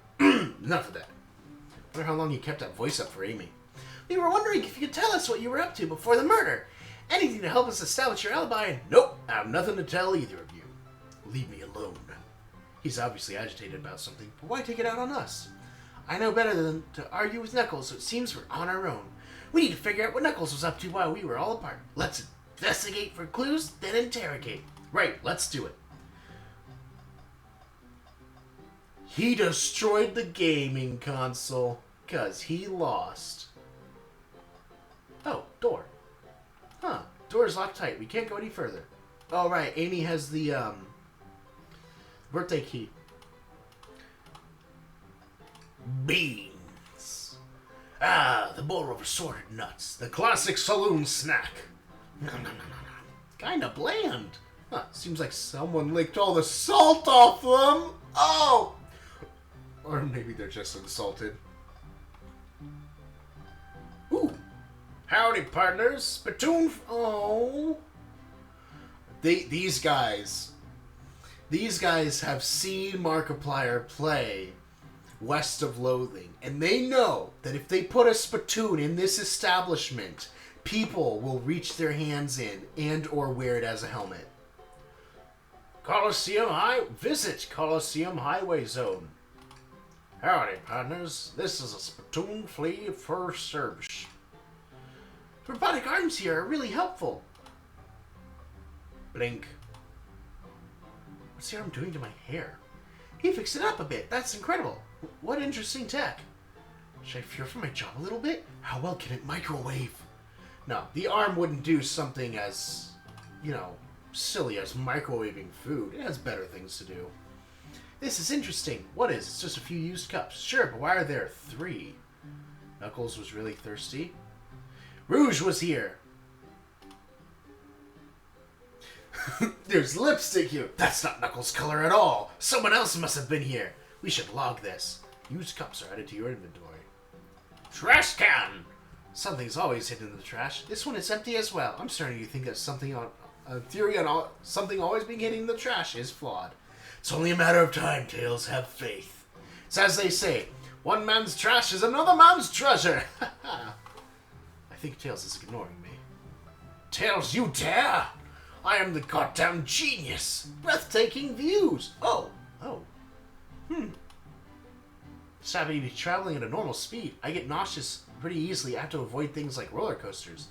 Enough of that. I wonder how long you kept that voice up for Amy. We were wondering if you could tell us what you were up to before the murder. Anything to help us establish your alibi, and nope, I have nothing to tell either of you. Leave me alone. He's obviously agitated about something, but why take it out on us? I know better than to argue with Knuckles, so it seems we're on our own. We need to figure out what Knuckles was up to while we were all apart. Let's Investigate for clues, then interrogate. Right, let's do it. He destroyed the gaming console because he lost. Oh, door. Huh, door's locked tight. We can't go any further. Oh, right, Amy has the, birthday key. Beans. Ah, the bowl of assorted nuts. The classic saloon snack. Nom, nom, nom, nom, nom. Kinda bland. Huh, seems like someone licked all the salt off them. Oh! Or maybe they're just insulted. Ooh. Howdy, partners. Spittoon. Oh. These guys have seen Markiplier play West of Loathing, and they know that if they put a spittoon in this establishment, people will reach their hands in and or wear it as a helmet. Visit Coliseum Highway Zone. Howdy, partners. This is a spittoon flea for service. Robotic arms here are really helpful. Blink. What's the arm doing to my hair? He fixed it up a bit. That's incredible. What interesting tech. Should I fear for my job a little bit? How well can it microwave? No, the arm wouldn't do something as, silly as microwaving food. It has better things to do. This is interesting. What is? It's just a few used cups. Sure, but why are there 3? Knuckles was really thirsty. Rouge was here. There's lipstick here. That's not Knuckles' color at all. Someone else must have been here. We should log this. Used cups are added to your inventory. Trash can! Something's always hidden in the trash. This one is empty as well. I'm starting to think that something something always being hidden in the trash is flawed. It's only a matter of time, Tails. Have faith. It's as they say, one man's trash is another man's treasure. I think Tails is ignoring me. Tails, you dare! I am the goddamn genius! Breathtaking views! Oh. Just happy to be traveling at a normal speed. I get nauseous pretty easily. I have to avoid things like roller coasters.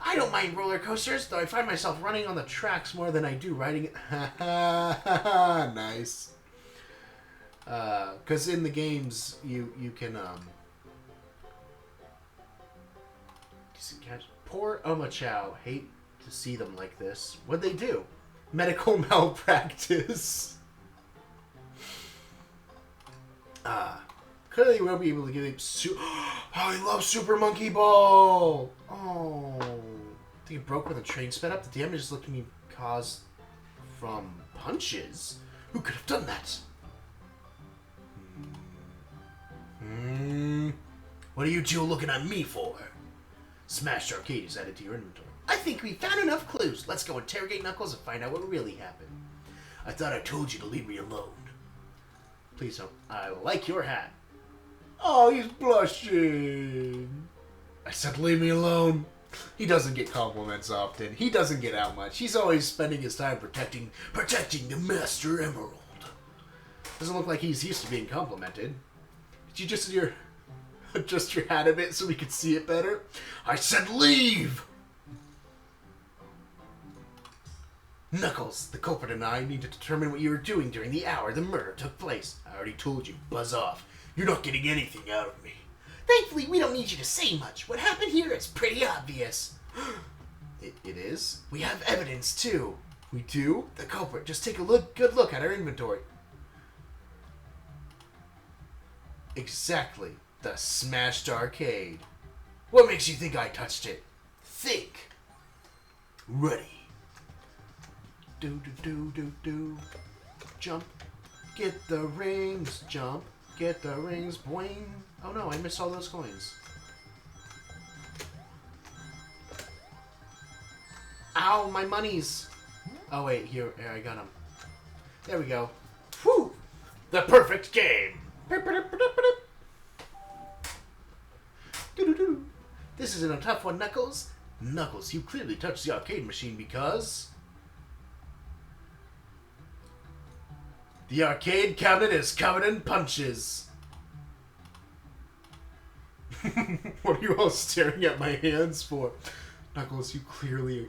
I don't mind roller coasters, though I find myself running on the tracks more than I do riding it. Nice. Because in the games, you can, Poor Omochao. Hate to see them like this. What'd they do? Medical malpractice. Clearly we won't be able to give him I love Super Monkey Ball! Oh. I think it broke when the train sped up. The damage is looking to be caused from punches. Who could have done that? What are you two looking at me for? Smashed Arcade is added to your inventory. I think we found enough clues. Let's go interrogate Knuckles and find out what really happened. I thought I told you to leave me alone. Please don't. I like your hat. Oh, he's blushing. I said leave me alone. He doesn't get compliments often. He doesn't get out much. He's always spending his time protecting the Master Emerald. Doesn't look like he's used to being complimented. Did you just adjust your hat a bit so we could see it better? I said leave! Knuckles, the culprit and I need to determine what you were doing during the hour the murder took place. I already told you, buzz off. You're not getting anything out of me. Thankfully, we don't need you to say much. What happened here is pretty obvious. It is? We have evidence, too. We do? The culprit. Just take a good look at our inventory. Exactly. The smashed arcade. What makes you think I touched it? Think. Ready. Do do do do do. Jump. Get the rings. Jump. Get the rings. Boing. Oh no, I missed all those coins. Ow, my monies. Oh wait, here I got them. There we go. Whew. The perfect game. This isn't a tough one, Knuckles. Knuckles, you clearly touched the arcade machine because... the arcade cabinet is covered in punches. What are you all staring at my hands for? Knuckles, you clearly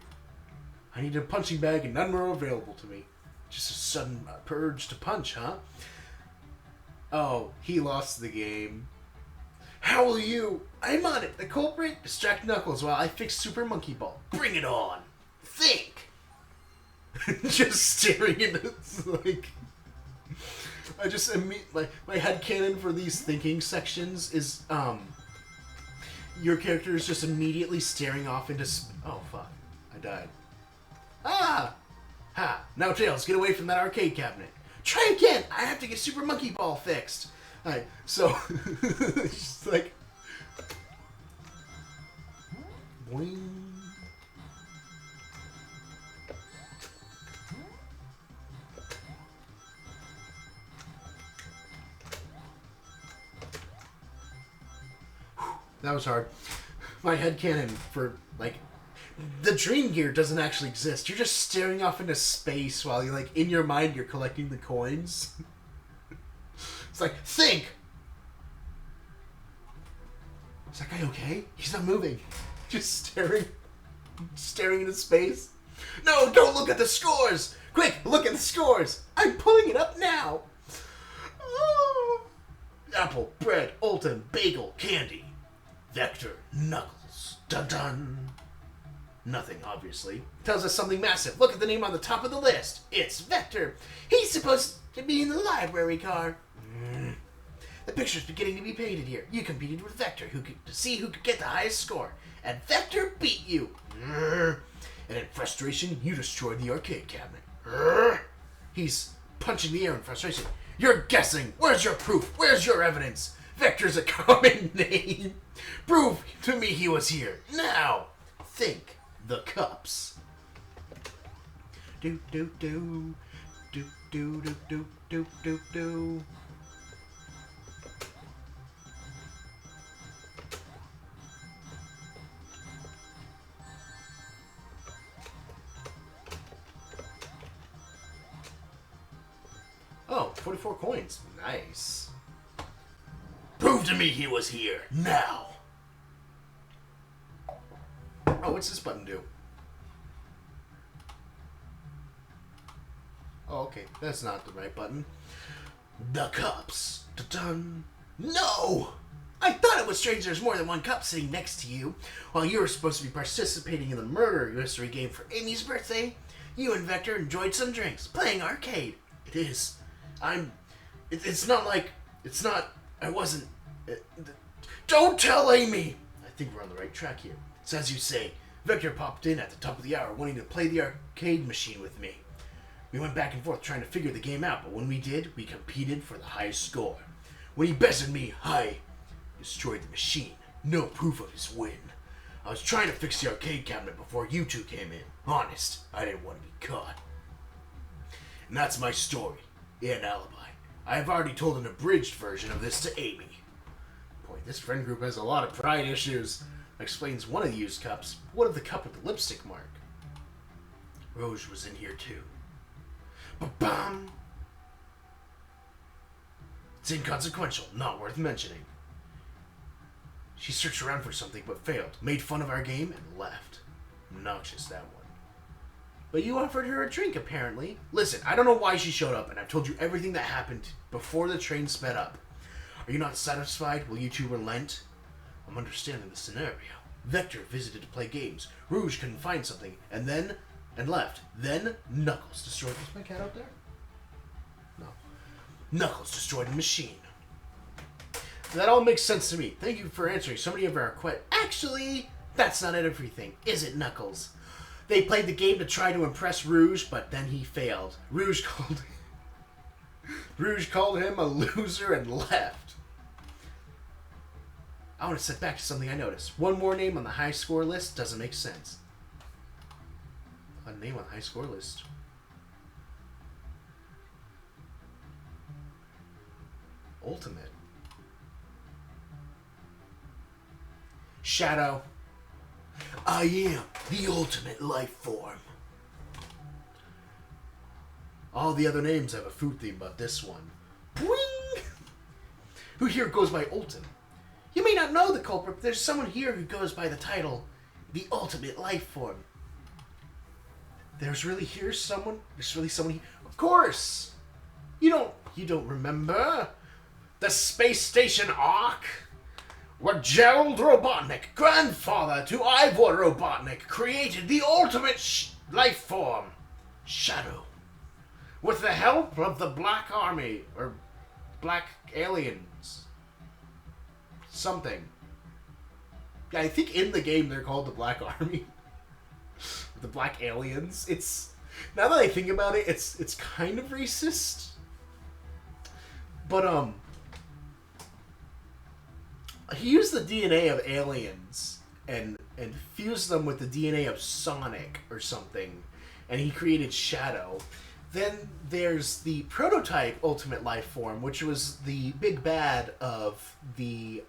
I need a punching bag and none were available to me. Just a sudden urge to punch, huh? Oh, he lost the game. How will you? I'm on it. The culprit? Distract Knuckles while I fix Super Monkey Ball. Bring it on. Think. Just staring into like. I just my headcanon for these thinking sections is your character is just immediately staring off into. Oh fuck! I died. Ah! Ha! Now Tails, get away from that arcade cabinet. Try again! I have to get Super Monkey Ball fixed! Alright, so... it's just like... Boing. That was hard. My headcanon for, like... The Dream Gear doesn't actually exist. You're just staring off into space while you're like in your mind you're collecting the coins. It's like, think! Is that guy okay? He's not moving. Just staring into space. No, don't look at the scores! Quick, look at the scores! I'm pulling it up now! Oh. Apple, bread, Ultim, bagel, candy. Vector, Knuckles. Dun dun. Nothing, obviously. Tells us something massive. Look at the name on the top of the list. It's Vector. He's supposed to be in the library car. The picture's beginning to be painted here. You competed with Vector to see who could get the highest score. And Vector beat you. And in frustration, you destroyed the arcade cabinet. He's punching the air in frustration. You're guessing. Where's your proof? Where's your evidence? Vector's a common name. Prove to me he was here. Now, think. The cups. Do do do do do do do do do do. Oh, 44 coins. Nice. Prove to me he was here. Now. Oh, what's this button do? Oh, okay. That's not the right button. The cups. Dun-dun. No! I thought it was strange there's more than one cup sitting next to you. While you were supposed to be participating in the murder mystery game for Amy's birthday, you and Vector enjoyed some drinks, playing arcade. It is. It's not like... It's not... I wasn't... Don't tell Amy! I think we're on the right track here. It's as you say, Vector popped in at the top of the hour wanting to play the arcade machine with me. We went back and forth trying to figure the game out, but when we did, we competed for the highest score. When he bested me, I destroyed the machine. No proof of his win. I was trying to fix the arcade cabinet before you two came in. Honest, I didn't want to be caught. And that's my story. An alibi. I have already told an abridged version of this to Amy. Boy, this friend group has a lot of pride issues. Explains one of the used cups. What of the cup with the lipstick mark? Rouge was in here too. Ba-bam! It's inconsequential, not worth mentioning. She searched around for something but failed, made fun of our game, and left. Obnoxious, that one. But you offered her a drink, apparently. Listen, I don't know why she showed up, and I've told you everything that happened before the train sped up. Are you not satisfied? Will you two relent? I'm understanding the scenario. Vector visited to play games. Rouge couldn't find something, and left. Then Knuckles destroyed... Is my cat out there? No. Knuckles destroyed the machine. That all makes sense to me. Thank you for answering so many of our questions. Actually, that's not everything, is it, Knuckles? They played the game to try to impress Rouge, but then he failed. Rouge called him a loser and left. I want to set back to something I noticed. One more name on the high score list doesn't make sense. A name on the high score list. Ultimate. Shadow. I am the ultimate life form. All the other names have a food theme, but this one. Boing! Who here goes by Ultim? You may not know the culprit, but there's someone here who goes by the title, the ultimate life form. There's really someone here. Of course! You don't remember? The space station Ark? Where Gerald Robotnik, grandfather to Ivor Robotnik, created the ultimate life form, Shadow. With the help of the Black Army, or Black Aliens. Something. Yeah, I think in the game they're called the Black Army. The Black Aliens. Now that I think about it, it's kind of racist. But, he used the DNA of aliens and fused them with the DNA of Sonic or something, and he created Shadow. Then there's the prototype Ultimate Life Form, which was the big bad of the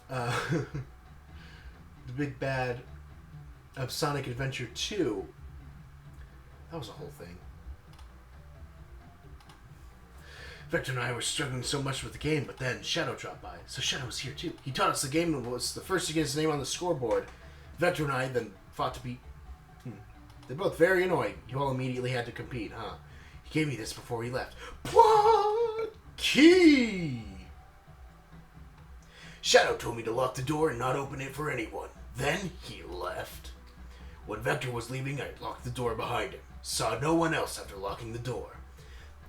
the big bad of Sonic Adventure 2. That was a whole thing. Vector and I were struggling so much with the game, but then Shadow dropped by. So Shadow was here too. He taught us the game and was the first to get his name on the scoreboard. Vector and I then fought to beat... They're both very annoying. You all immediately had to compete, huh? He gave me this before he left. Key! Shadow told me to lock the door and not open it for anyone. Then he left. When Vector was leaving, I locked the door behind him. Saw no one else after locking the door.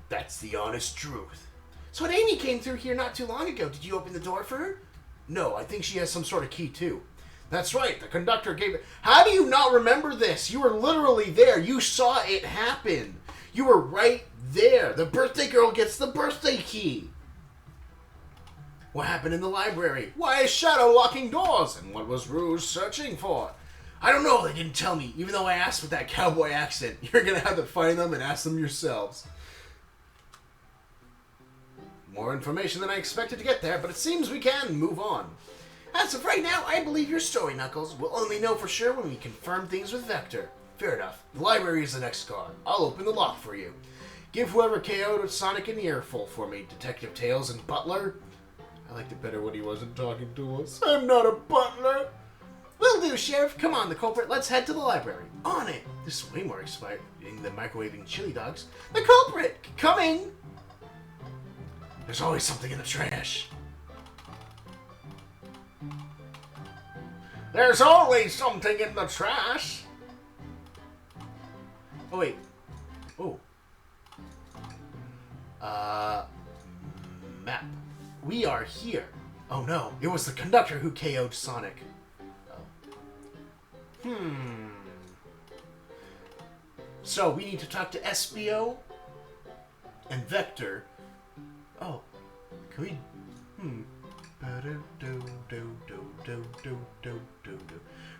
That's the honest truth. So when Amy came through here not too long ago, did you open the door for her? No, I think she has some sort of key too. That's right, the conductor gave it... How do you not remember this? You were literally there. You saw it happen. You were right there. The birthday girl gets the birthday key. What happened in the library? Why is Shadow locking doors? And what was Rouge searching for? I don't know, they didn't tell me. Even though I asked with that cowboy accent, you're gonna have to find them and ask them yourselves. More information than I expected to get there, but it seems we can move on. As of right now, I believe your story, Knuckles. We'll only know for sure when we confirm things with Vector. Fair enough. The library is the next car. I'll open the lock for you. Give whoever KO'd Sonic an earful for me, Detective Tails and Butler. I liked it better when he wasn't talking to us. I'm not a butler. Will do, Sheriff. Come on, the culprit. Let's head to the library. On it. This is way more exciting than microwaving chili dogs. The culprit! Coming! There's always something in the trash. There's always something in the trash. Oh, wait. Oh. Map. We are here. Oh no, it was the conductor who KO'd Sonic. Oh. So, we need to talk to SBO and Vector. Oh. Can we...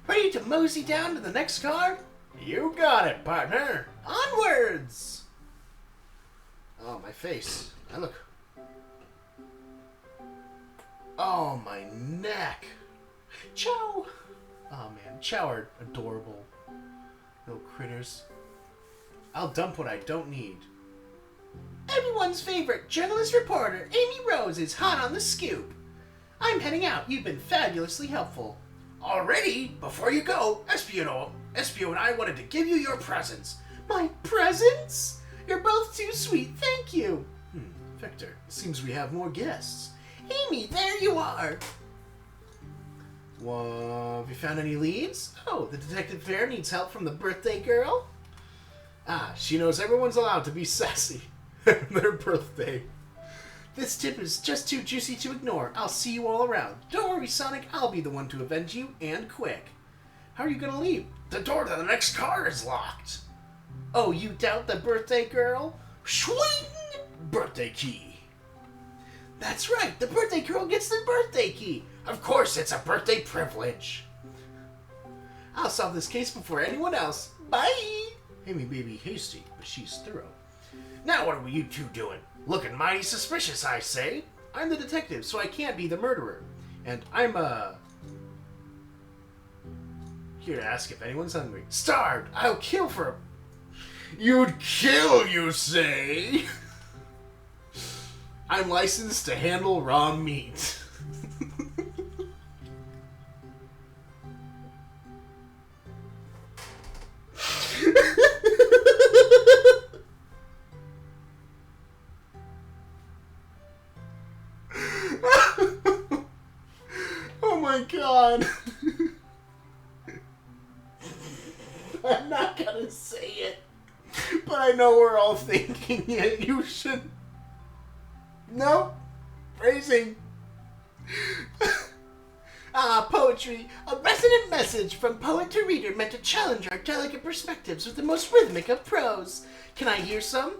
Ready to mosey down to the next car? You got it, partner. Onwards! Oh, my face. I look... Oh, my neck. Chow! Oh, man. Chow are adorable. Little critters. I'll dump what I don't need. Everyone's favorite journalist reporter, Amy Rose, is hot on the scoop. I'm heading out. You've been fabulously helpful. Already? Before you go, Espio and I wanted to give you your presents. My presents? You're both too sweet, thank you. Victor, it seems we have more guests. Amy, there you are. Well, have you found any leads? Oh, the detective fair needs help from the birthday girl? Ah, she knows everyone's allowed to be sassy. Their birthday. This tip is just too juicy to ignore. I'll see you all around. Don't worry, Sonic. I'll be the one to avenge you, and quick. How are you gonna leave? The door to the next car is locked. Oh, you doubt the birthday girl? Swing! Birthday key. That's right. The birthday girl gets the birthday key. Of course, it's a birthday privilege. I'll solve this case before anyone else. Bye! Amy may be hasty, but she's thorough. Now what are you two doing? Looking mighty suspicious, I say. I'm the detective, so I can't be the murderer. And I'm, here to ask if anyone's hungry. Starved! I'll kill for a... You'd kill, you say? I'm licensed to handle raw meat. Oh my god. I'm not gonna say it, but I know we're all thinking it. You should. No. Phrasing. Poetry. A resonant message from poet to reader meant to challenge our delicate perspectives with the most rhythmic of prose. Can I hear some?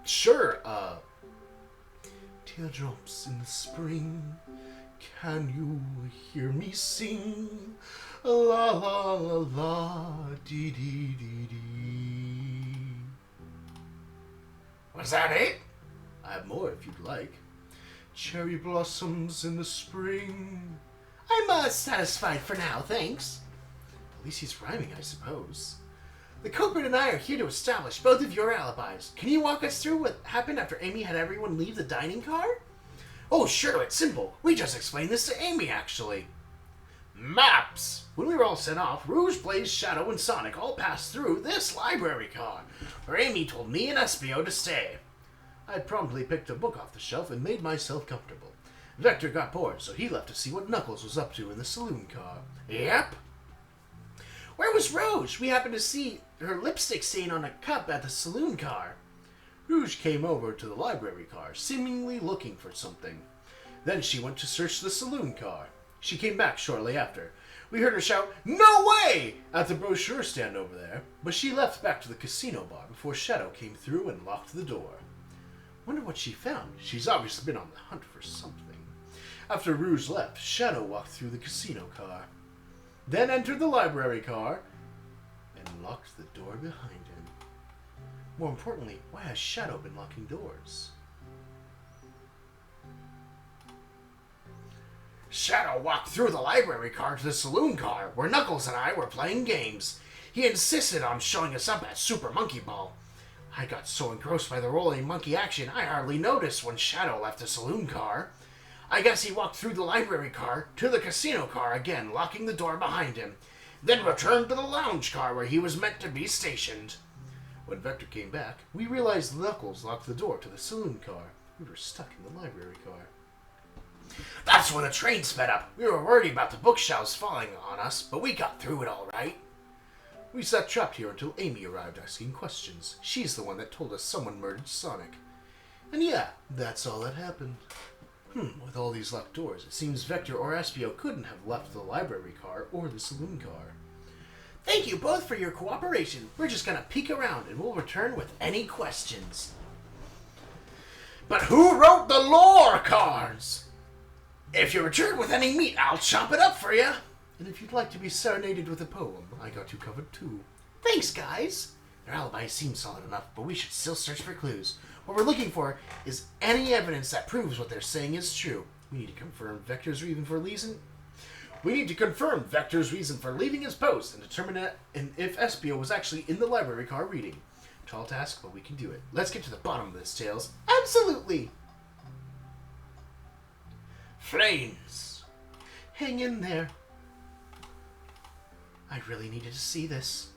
Sure, Teardrops in the spring, can you hear me sing? La la la la, dee dee dee dee. Was that it? I have more if you'd like. Cherry blossoms in the spring. I'm satisfied for now, thanks. At least he's rhyming, I suppose. The culprit and I are here to establish both of your alibis. Can you walk us through what happened after Amy had everyone leave the dining car? Oh, sure, it's simple. We just explained this to Amy, actually. Maps! When we were all sent off, Rouge, Blaze, Shadow, and Sonic all passed through this library car, where Amy told me and Espio to stay. I promptly picked a book off the shelf and made myself comfortable. Vector got bored, so he left to see what Knuckles was up to in the saloon car. Yep. Where was Rouge? We happened to see her lipstick stain on a cup at the saloon car. Rouge came over to the library car, seemingly looking for something. Then she went to search the saloon car. She came back shortly after. We heard her shout, "No way!" at the brochure stand over there, but she left back to the casino bar before Shadow came through and locked the door. Wonder what she found. She's obviously been on the hunt for something. After Rouge left, Shadow walked through the casino car, then entered the library car, and locked the door behind him. More importantly, why has Shadow been locking doors? Shadow walked through the library car to the saloon car, where Knuckles and I were playing games. He insisted on showing us up at Super Monkey Ball. I got so engrossed by the rolling monkey action, I hardly noticed when Shadow left the saloon car. I guess he walked through the library car to the casino car again, locking the door behind him, then returned to the lounge car where he was meant to be stationed. When Vector came back, we realized Knuckles locked the door to the saloon car. We were stuck in the library car. That's when the train sped up. We were worried about the bookshelves falling on us, but we got through it all right. We sat trapped here until Amy arrived asking questions. She's the one that told us someone murdered Sonic. And yeah, that's all that happened. With all these locked doors, it seems Vector or Espio couldn't have left the library car or the saloon car. Thank you both for your cooperation. We're just gonna peek around and we'll return with any questions. But who wrote the lore cards? If you return with any meat, I'll chop it up for you. And if you'd like to be serenaded with a poem, I got you covered too. Thanks, guys. Their alibi seems solid enough, but we should still search for clues. What we're looking for is any evidence that proves what they're saying is true. We need to confirm Vector's reason for leaving. We need to confirm Vector's reason for leaving his post and determine if Espio was actually in the library car reading. Tall task, but we can do it. Let's get to the bottom of this, Tails. Absolutely. Flames. Hang in there. I really needed to see this.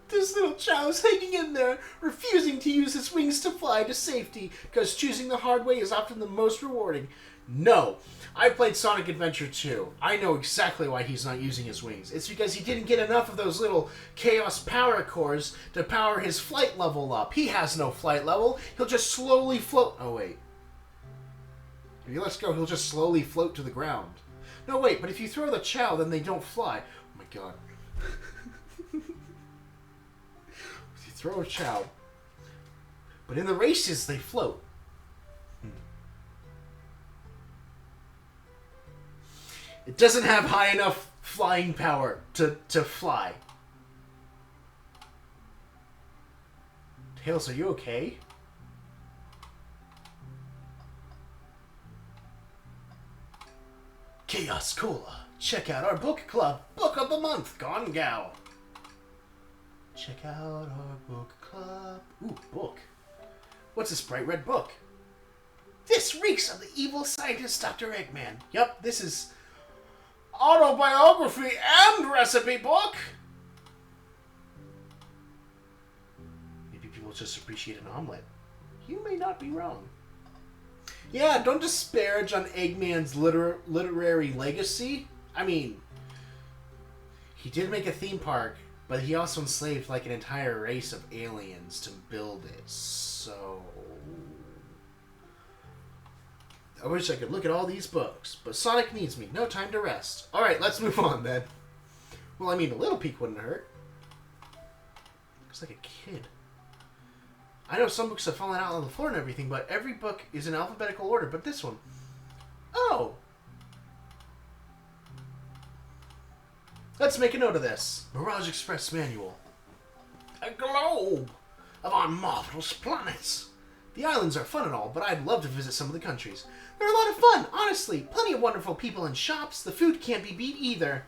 This little child's hanging in there, refusing to use his wings to fly to safety, because choosing the hard way is often the most rewarding. No, I played Sonic Adventure 2. I know exactly why he's not using his wings. It's because he didn't get enough of those little Chaos Power Cores to power his flight level up. He has no flight level. He'll just slowly float. Oh, wait. If he lets go, he'll just slowly float to the ground. No, wait, but if you throw the Chow, then they don't fly. Oh, my God. If you throw a Chow. But in the races, they float. It doesn't have high enough flying power to fly. Tails, are you okay? Chaos Cola. Check out our book club. Book of the month. Gone Gal. Check out our book club. Ooh, book. What's this bright red book? This reeks of the evil scientist Dr. Eggman. Yup, this is autobiography and recipe book. Maybe people just appreciate an omelet. You may not be wrong. Yeah, don't disparage on Eggman's literary legacy. I mean, he did make a theme park, but he also enslaved like an entire race of aliens to build it. So I wish I could look at all these books, but Sonic needs me. No time to rest. Alright, let's move on then. Well, I mean, a little peek wouldn't hurt. Looks like a kid. I know some books have fallen out on the floor and everything, but every book is in alphabetical order, but this one... Oh! Let's make a note of this. Mirage Express Manual. A globe of our marvelous planets. The islands are fun and all, but I'd love to visit some of the countries. They're a lot of fun, honestly. Plenty of wonderful people and shops. The food can't be beat either.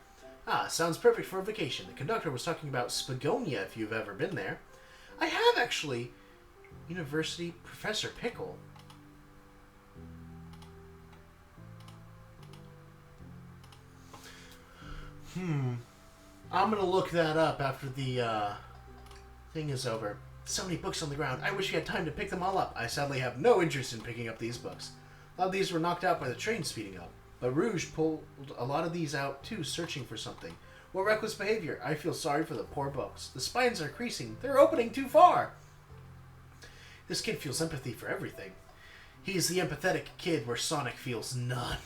Ah, sounds perfect for a vacation. The conductor was talking about Spagonia, if you've ever been there. I have, actually. University Professor Pickle. I'm gonna look that up after the thing is over. So many books on the ground. I wish we had time to pick them all up. I sadly have no interest in picking up these books. A lot of these were knocked out by the train speeding up. But Rouge pulled a lot of these out too, searching for something. What reckless behavior. I feel sorry for the poor books. The spines are creasing. They're opening too far. This kid feels empathy for everything. He's the empathetic kid where Sonic feels none.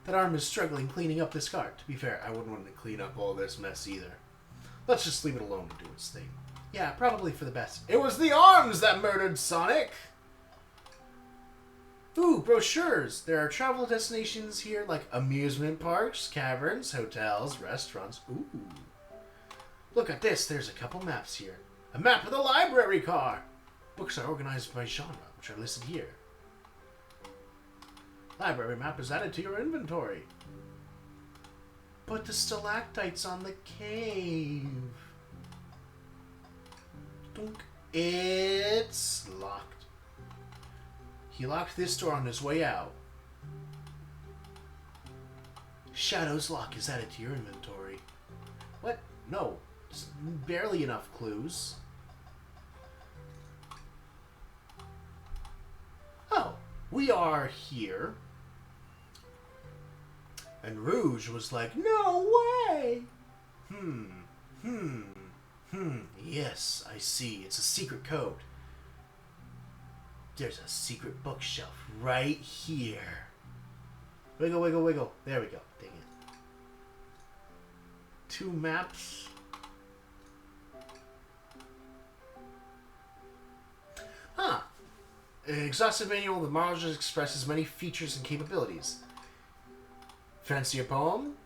That arm is struggling cleaning up this cart. To be fair, I wouldn't want to clean up all this mess either. Let's just leave it alone to do its thing. Yeah, probably for the best. It was the arms that murdered Sonic! Ooh, brochures. There are travel destinations here like amusement parks, caverns, hotels, restaurants. Ooh. Look at this. There's a couple maps here. A map of the library car. Books are organized by genre, which are listed here. Library map is added to your inventory. Put the stalactites on the cave. Dunk. It's locked. He locked this door on his way out. Shadow's lock is added to your inventory. What? No. Just barely enough clues. Oh, we are here. And Rouge was like, no way! Yes, I see. It's a secret code. There's a secret bookshelf right here. Wiggle, wiggle, wiggle. There we go. Dang it. 2 maps. Huh. An exhaustive manual of the Mirage expresses many features and capabilities. Fancy a poem?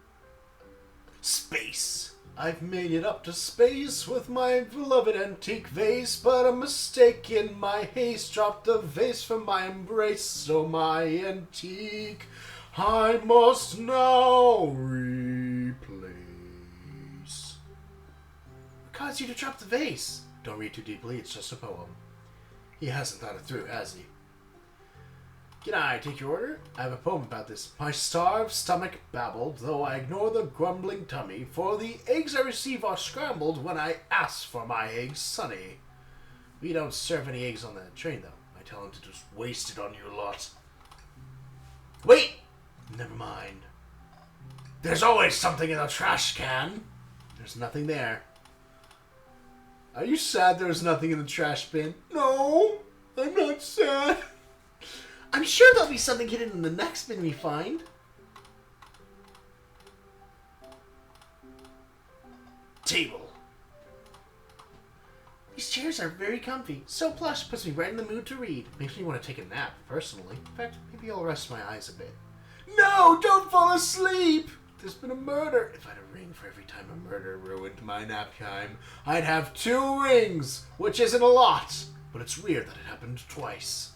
Space. I've made it up to space with my beloved antique vase, but a mistake in my haste dropped the vase from my embrace, so my antique I must now replace. What caused you to drop the vase? Don't read too deeply, it's just a poem. He hasn't thought it through, has he? Can I take your order? I have a poem about this. My starved stomach babbled, though I ignore the grumbling tummy, for the eggs I receive are scrambled when I ask for my eggs sunny. We don't serve any eggs on the train, though. I tell him to just waste it on you lot. Wait! Never mind. There's always something in the trash can. There's nothing there. Are you sad there's nothing in the trash bin? No, I'm not sad. I'm sure there'll be something hidden in the next bin we find. Table. These chairs are very comfy. So plush, puts me right in the mood to read. Makes me want to take a nap, personally. In fact, maybe I'll rest my eyes a bit. No, don't fall asleep! There's been a murder. If I had a ring for every time a murder ruined my nap time, I'd have 2 rings, which isn't a lot. But it's weird that it happened twice.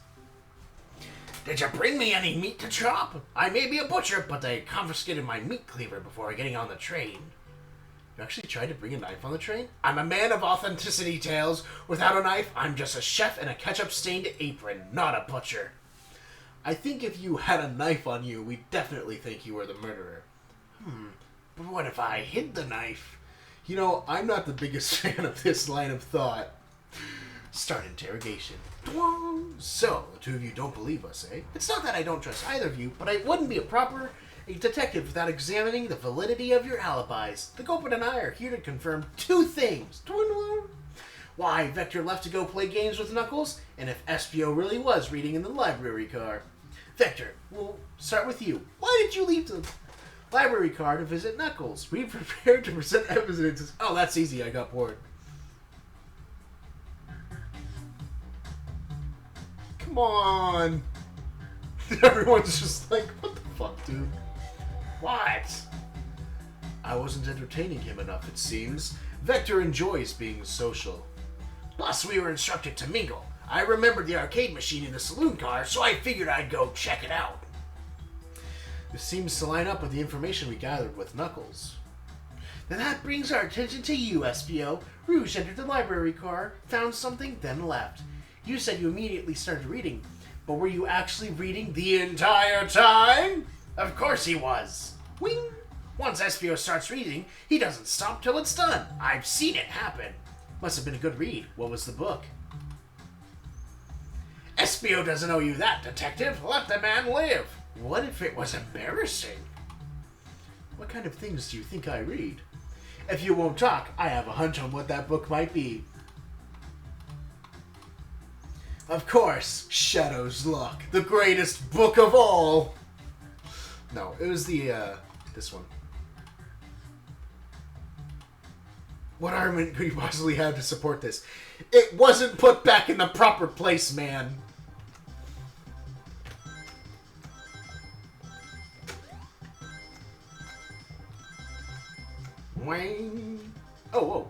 Did you bring me any meat to chop? I may be a butcher, but they confiscated my meat cleaver before getting on the train. You actually tried to bring a knife on the train? I'm a man of authenticity, Tails. Without a knife, I'm just a chef in a ketchup-stained apron, not a butcher. I think if you had a knife on you, we'd definitely think you were the murderer. But what if I hid the knife? You know, I'm not the biggest fan of this line of thought. Start interrogation. So, the two of you don't believe us, eh? It's not that I don't trust either of you, but I wouldn't be a detective without examining the validity of your alibis. The culprit and I are here to confirm two things. Why Vector left to go play games with Knuckles, and if Espio really was reading in the library car. Vector, we'll start with you. Why did you leave the library car to visit Knuckles? We prepared to present evidence. Oh, that's easy. I got bored. Come on. Everyone's just like, what the fuck, dude? What? I wasn't entertaining him enough, it seems. Vector enjoys being social. Plus, we were instructed to mingle. I remembered the arcade machine in the saloon car, so I figured I'd go check it out. This seems to line up with the information we gathered with Knuckles. Then that brings our attention to you, Espio. Rouge entered the library car, found something, then left. You said you immediately started reading, but were you actually reading the entire time? Of course he was. Wing! Once Espio starts reading, he doesn't stop till it's done. I've seen it happen. Must have been a good read. What was the book? Espio doesn't owe you that, detective. Let the man live. What if it was embarrassing? What kind of things do you think I read? If you won't talk, I have a hunch on what that book might be. Of course, Shadow's Luck, the greatest book of all. No, it was this one. What argument could you possibly have to support this? It wasn't put back in the proper place, man. Wang. Oh, whoa.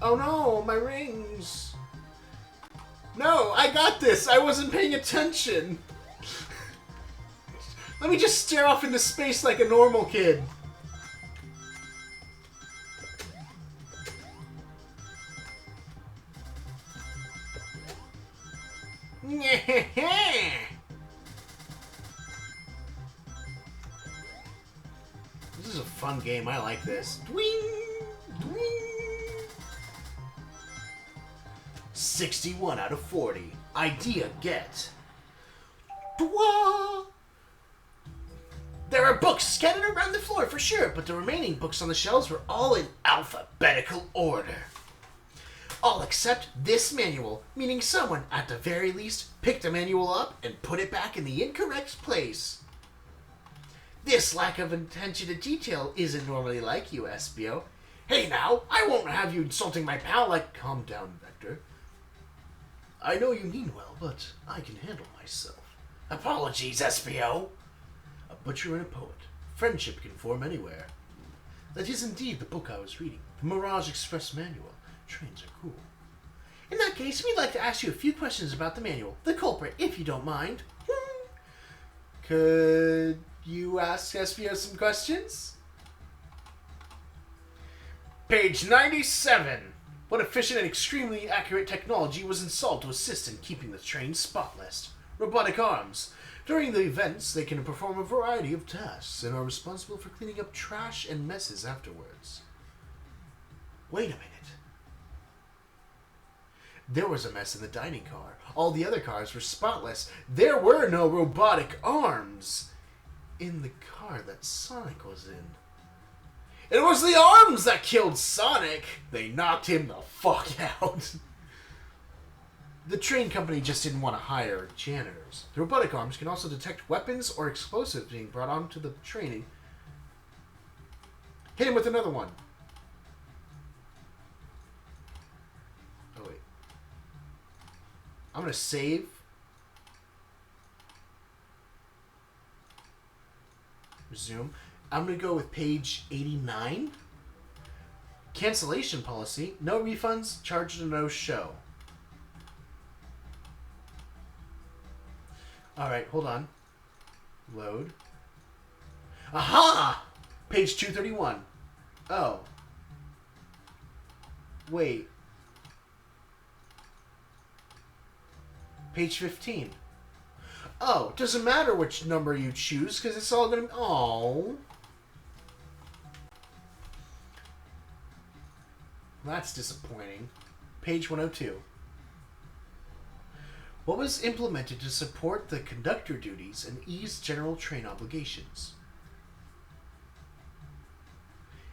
Oh no, my rings. No, I got this. I wasn't paying attention. Let me just stare off into space like a normal kid. This is a fun game. I like this. Dwing, dwing. 61 out of 40. Idea get. Dwa. There are books scattered around the floor for sure, but the remaining books on the shelves were all in alphabetical order. All except this manual, meaning someone, at the very least, picked the manual up and put it back in the incorrect place. This lack of attention to detail isn't normally like you, Espio. Hey now, I won't have you insulting my pal like... Calm down, Vector. I know you mean well, but I can handle myself. Apologies, Espio. A butcher and a poet. Friendship can form anywhere. That is indeed the book I was reading. The Mirage Express Manual. Trains are cool. In that case, we'd like to ask you a few questions about the manual. The culprit, if you don't mind. Could you ask Espio some questions? Page 97. What efficient and extremely accurate technology was installed to assist in keeping the train spotless? Robotic arms. During the events, they can perform a variety of tasks and are responsible for cleaning up trash and messes afterwards. Wait a minute. There was a mess in the dining car. All the other cars were spotless. There were no robotic arms in the car that Sonic was in. It was the arms that killed Sonic. They knocked him the fuck out. The train company just didn't want to hire janitors. The robotic arms can also detect weapons or explosives being brought onto the train. Hit him with another one. Oh, wait. I'm going to save. Resume. I'm going to go with page 89. Cancellation policy. No refunds, charged or no show. Alright, hold on. Load. Aha! Page 231. Oh. Wait. Page 15. Oh, doesn't matter which number you choose, because it's all going to be... Oh. That's disappointing. Page 102. What was implemented to support the conductor duties and ease general train obligations?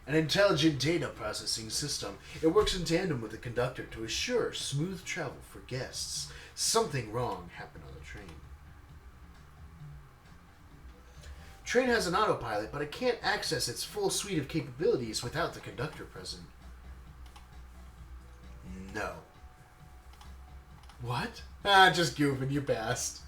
An intelligent data processing system. It works in tandem with the conductor to assure smooth travel for guests. Something wrong happened on the train. Train has an autopilot, but it can't access its full suite of capabilities without the conductor present. No. What? Just goofing, you passed.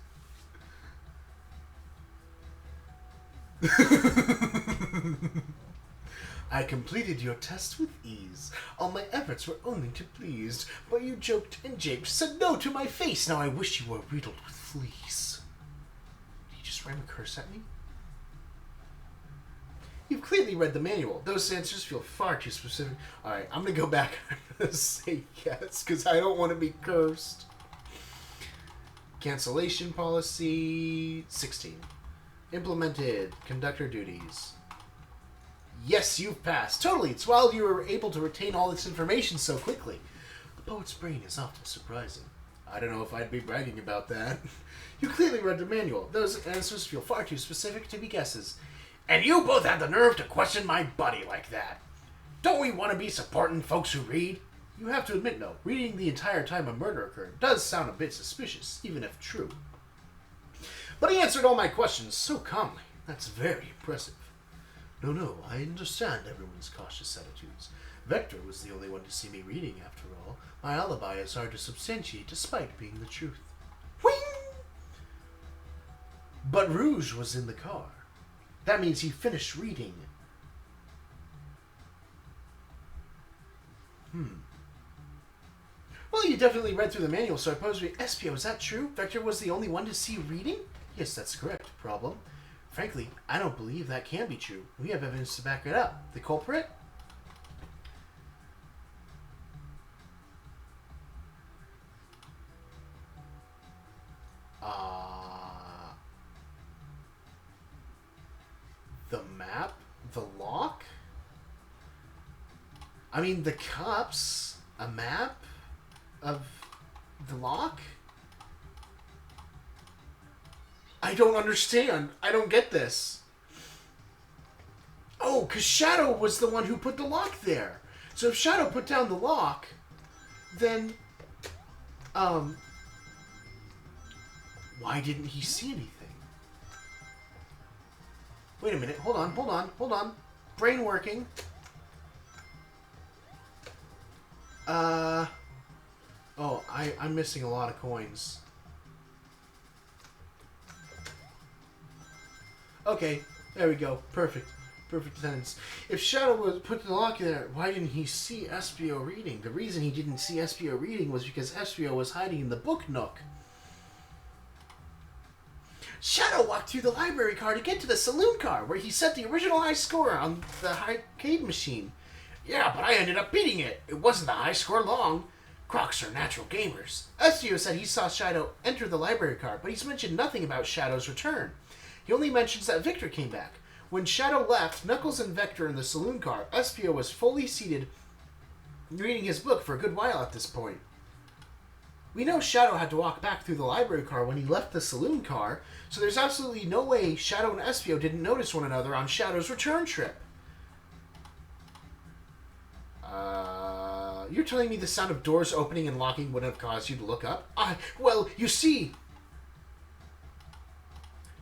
I completed your test with ease. All my efforts were only to please, but you joked and japed, said no to my face. Now I wish you were riddled with fleas. Did you just rhyme a curse at me? You've clearly read the manual. Those answers feel far too specific. Alright, I'm going to go back and say yes, because I don't want to be cursed. Cancellation policy 16. Implemented conductor duties. Yes, you've passed. Totally. It's while you were able to retain all this information so quickly. The poet's brain is often surprising. I don't know if I'd be bragging about that. You clearly read the manual. Those answers feel far too specific to be guesses. And you both had the nerve to question my buddy like that. Don't we want to be supporting folks who read? You have to admit, though, reading the entire time a murder occurred does sound a bit suspicious, even if true. But he answered all my questions so calmly. That's very impressive. No, I understand everyone's cautious attitudes. Vector was the only one to see me reading, after all. My alibi is hard to substantiate, despite being the truth. Whing! But Rouge was in the car. That means he finished reading. Well, you definitely read through the manual, so I pose Espio, is that true? Vector was the only one to see reading? Yes, that's correct. Problem? Frankly, I don't believe that can be true. We have evidence to back it up. The culprit? The map? The lock? I mean, the cops? A map of the lock? I don't understand. I don't get this. Oh, because Shadow was the one who put the lock there. So if Shadow put down the lock, then, why didn't he see anything? Wait a minute. Hold on. Brain working. Oh, I'm missing a lot of coins. Okay, there we go. Perfect attendance. If Shadow was put the lock there, why didn't he see Espio reading? The reason he didn't see Espio reading was because Espio was hiding in the book nook. Shadow walked through the library car to get to the saloon car, where he set the original high score on the arcade machine. Yeah, but I ended up beating it. It wasn't the high score long. Crocs are natural gamers. Espio said he saw Shadow enter the library car, but he's mentioned nothing about Shadow's return. He only mentions that Victor came back. When Shadow left, Knuckles and Vector in the saloon car, Espio was fully seated, reading his book for a good while at this point. We know Shadow had to walk back through the library car when he left the saloon car, so there's absolutely no way Shadow and Espio didn't notice one another on Shadow's return trip. You're telling me the sound of doors opening and locking wouldn't have caused you to look up? Well, you see...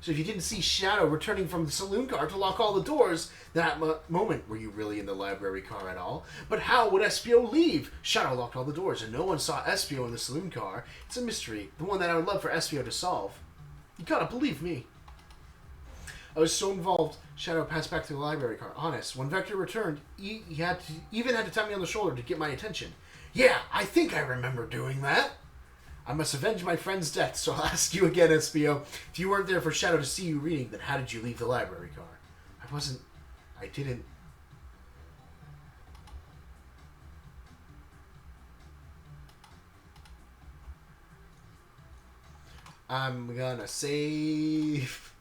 So if you didn't see Shadow returning from the saloon car to lock all the doors, that moment, were you really in the library car at all? But how would Espio leave? Shadow locked all the doors, and no one saw Espio in the saloon car. It's a mystery, the one that I would love for Espio to solve. You gotta believe me. I was so involved, Shadow passed back through the library car. Honest, when Vector returned, he even had to tap me on the shoulder to get my attention. Yeah, I think I remember doing that. I must avenge my friend's death, so I'll ask you again, Espio. If you weren't there for Shadow to see you reading, then how did you leave the library car? I wasn't I didn't. I'm gonna save.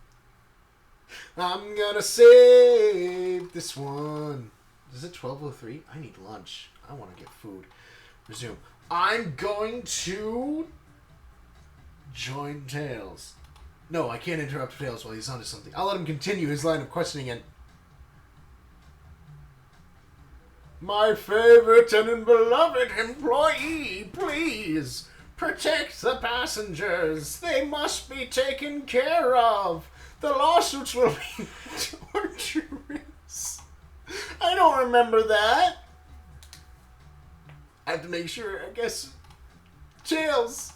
I'm gonna save this one. Is it 12:03? I need lunch. I want to get food. Resume. I'm going to join Tails. No, I can't interrupt Tails while he's onto something. I'll let him continue his line of questioning and... My favorite and beloved employee, please protect the passengers. They must be taken care of. The lawsuits will be torturous. I don't remember that. I have to make sure, I guess. Tails,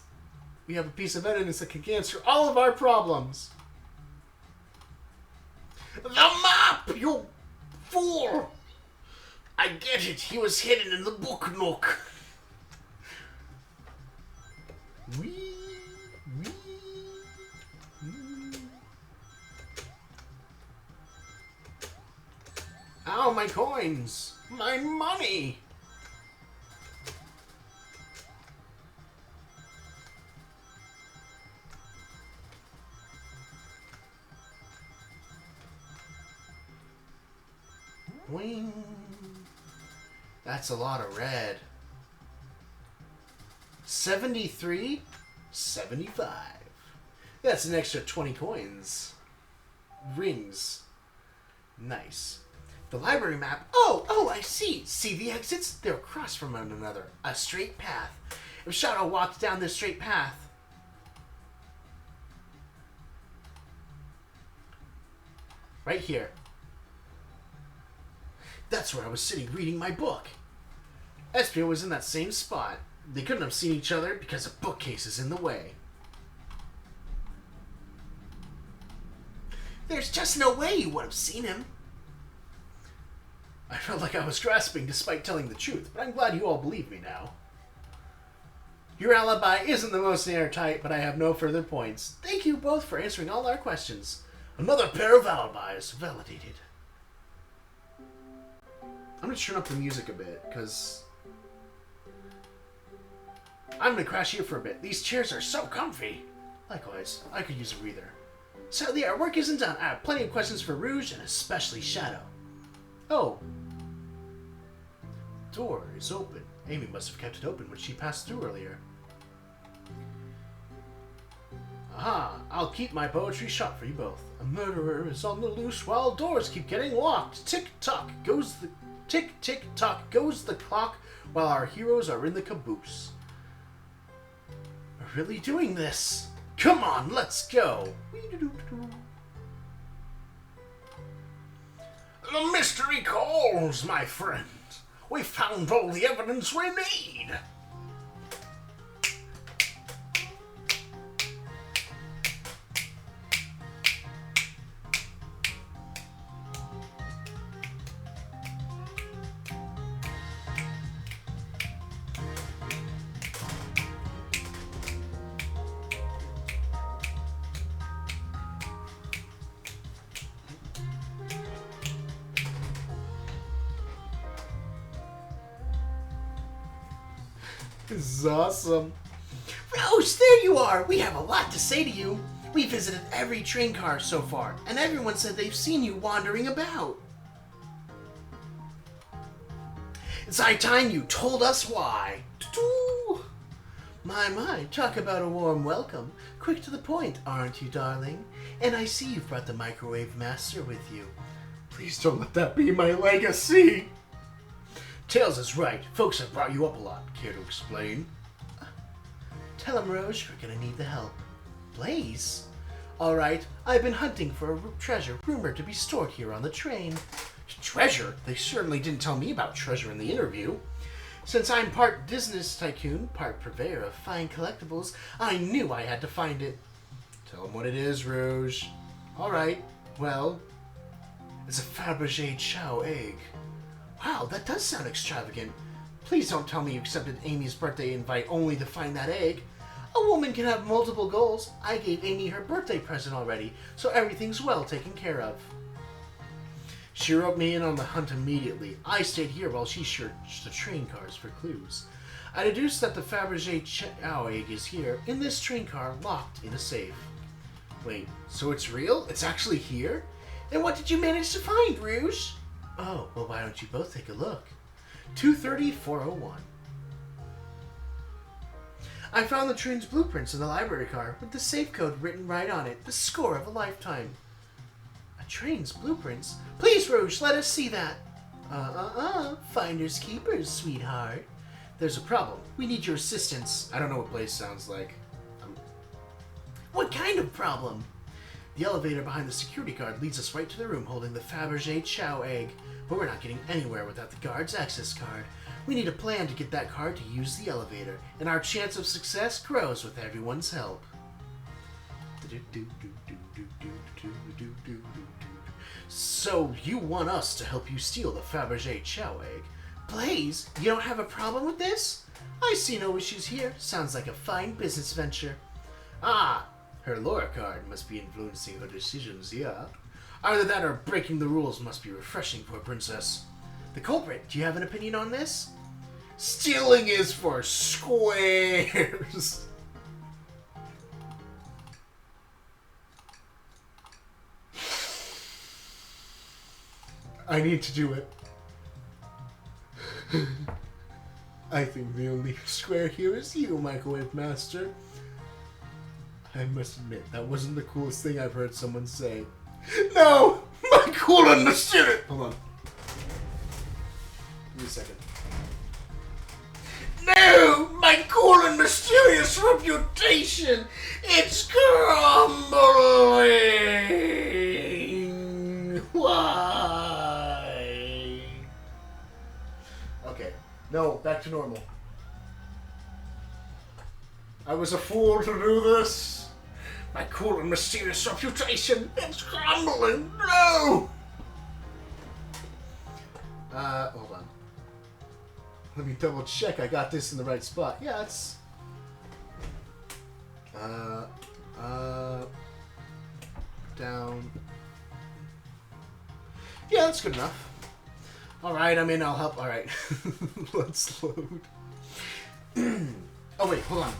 we have a piece of evidence that can answer all of our problems. The map, you fool! I get it. He was hidden in the book nook. Wee, wee, wee. Ow, my coins! My money! Wing. That's a lot of red. 73? 75. That's an extra 20 coins. Rings. Nice. The library map. Oh, I see. See the exits? They're across from one another. A straight path. If Shadow walked down this straight path... Right here. That's where I was sitting reading my book. Espio was in that same spot. They couldn't have seen each other because a bookcase is in the way. There's just no way you would have seen him. I felt like I was grasping despite telling the truth, but I'm glad you all believe me now. Your alibi isn't the most airtight, but I have no further points. Thank you both for answering all our questions. Another pair of alibis validated. I'm going to turn up the music a bit, because... I'm going to crash here for a bit. These chairs are so comfy. Likewise, I could use a breather. Sadly, our work isn't done. I have plenty of questions for Rouge, and especially Shadow. Oh. Door is open. Amy must have kept it open when she passed through earlier. Aha, I'll keep my poetry shut for you both. A murderer is on the loose while doors keep getting locked. Tick-tock goes the... Tick-tick-tock goes the clock while our heroes are in the caboose. We're really doing this. Come on, let's go. The mystery calls, my friend. We found all the evidence we need. This is awesome. Rose, there you are. We have a lot to say to you. We visited every train car so far, and everyone said they've seen you wandering about. It's high time you told us why. My, talk about a warm welcome. Quick to the point, aren't you, darling? And I see you've brought the Microwave Master with you. Please don't let that be my legacy. Tails is right. Folks have brought you up a lot. Care to explain? Tell him, Rouge, we're gonna need the help. Blaze? Alright, I've been hunting for a treasure rumored to be stored here on the train. Treasure? They certainly didn't tell me about treasure in the interview. Since I'm part business tycoon, part purveyor of fine collectibles, I knew I had to find it. Tell him what it is, Rouge. Alright, well, it's a Fabergé Chow egg. Wow, that does sound extravagant. Please don't tell me you accepted Amy's birthday invite only to find that egg. A woman can have multiple goals. I gave Amy her birthday present already, so everything's well taken care of. She wrote me in on the hunt immediately. I stayed here while she searched the train cars for clues. I deduced that the Fabergé Chow egg is here, in this train car, locked in a safe. Wait, so it's real? It's actually here? And what did you manage to find, Rouge? Oh, well, why don't you both take a look? 230-401. I found the train's blueprints in the library car, with the safe code written right on it, the score of a lifetime. A train's blueprints? Please, Rouge, let us see that. Finders keepers, sweetheart. There's a problem. We need your assistance. I don't know what Blaze sounds like. What kind of problem? The elevator behind the security guard leads us right to the room holding the Fabergé Chow egg, but we're not getting anywhere without the guard's access card. We need a plan to get that card to use the elevator, and our chance of success grows with everyone's help. So, you want us to help you steal the Fabergé Chow egg? Blaze, you don't have a problem with this? I see no issues here. Sounds like a fine business venture. Ah, her lore card must be influencing her decisions, yeah? Either that or breaking the rules must be refreshing for a princess. The culprit, do you have an opinion on this? Stealing is for squares! I need to do it. I think the only square here is you, Microwave Master. I must admit, that wasn't the coolest thing I've heard someone say. No! My cool and mysterious... Hold on. Give me a second. No! My cool and mysterious reputation! It's crumbling! Why? Okay. No, back to normal. I was a fool to do this. My cool and mysterious reputation, it's crumbling. No! Hold on. Let me double check I got this in the right spot. Yeah, it's... down. Yeah, that's good enough. Alright, I'm in, I'll help. Alright. Let's load. Oh, wait, hold on.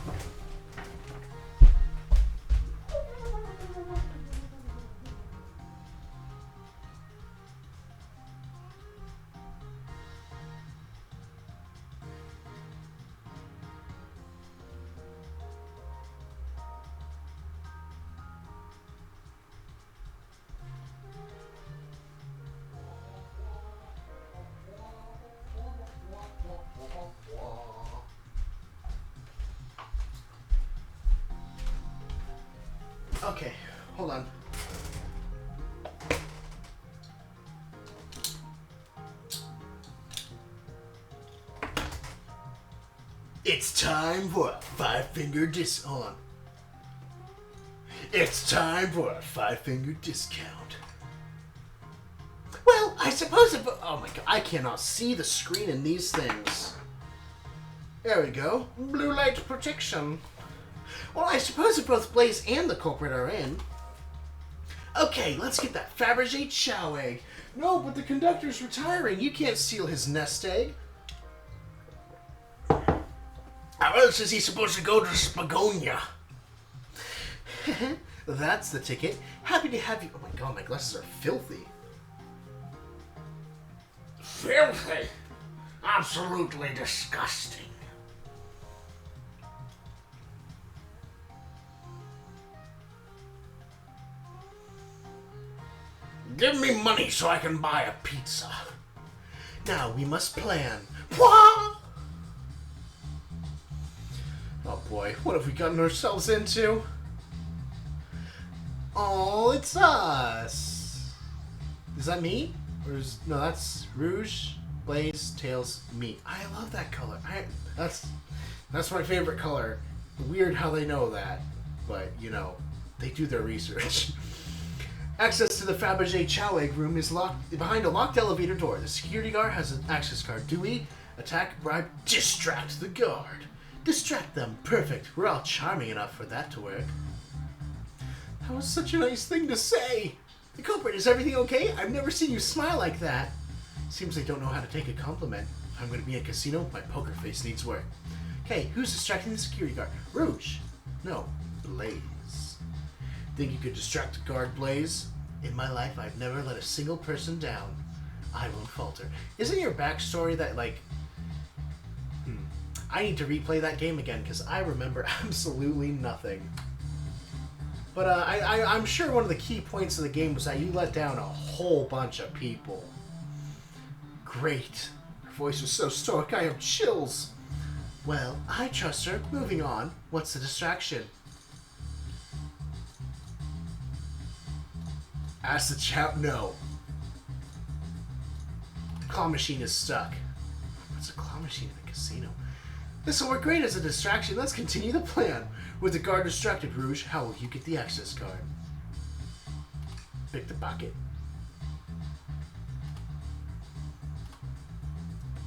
Okay, hold on. It's time for a 5-finger hold on. It's time for a 5-finger discount. Well, I suppose if... Oh my god, I cannot see the screen in these things. There we go. Blue light protection. Well, I suppose if both Blaze and the culprit are in. Okay, let's get that Fabergé Chow egg. No, but the conductor's retiring. You can't steal his nest egg. How else is he supposed to go to Spagonia? That's the ticket. Happy to have you. Oh my god, my glasses are filthy. Filthy? Absolutely disgusting. Give me money so I can buy a pizza. Now we must plan. Wah! Oh boy, what have we gotten ourselves into? Oh, it's us. Is that me? Or is... No, that's Rouge, Blaze, Tails, me. I love that color. That's my favorite color. Weird how they know that. But, you know, they do their research. Access to the Fabergé Chow egg room is locked behind a locked elevator door. The security guard has an access card. Do we attack, bribe, distract the guard? Distract them. Perfect. We're all charming enough for that to work. That was such a nice thing to say. The culprit, is everything okay? I've never seen you smile like that. Seems they don't know how to take a compliment. If I'm going to be in a casino, my poker face needs work. Okay, who's distracting the security guard? Rouge. No, Blaze. Think you could distract the guard, Blaze? In my life, I've never let a single person down. I won't falter. Isn't your backstory that, like... I need to replay that game again, because I remember absolutely nothing. But I'm sure one of the key points of the game was that you let down a whole bunch of people. Great. Her voice was so stoic, I have chills. Well, I trust her. Moving on. What's the distraction? Ask the chap no. Claw machine is stuck. What's a claw machine in a casino? This will work great as a distraction. Let's continue the plan. With the guard distracted, Rouge, how will you get the access card? Pick the bucket.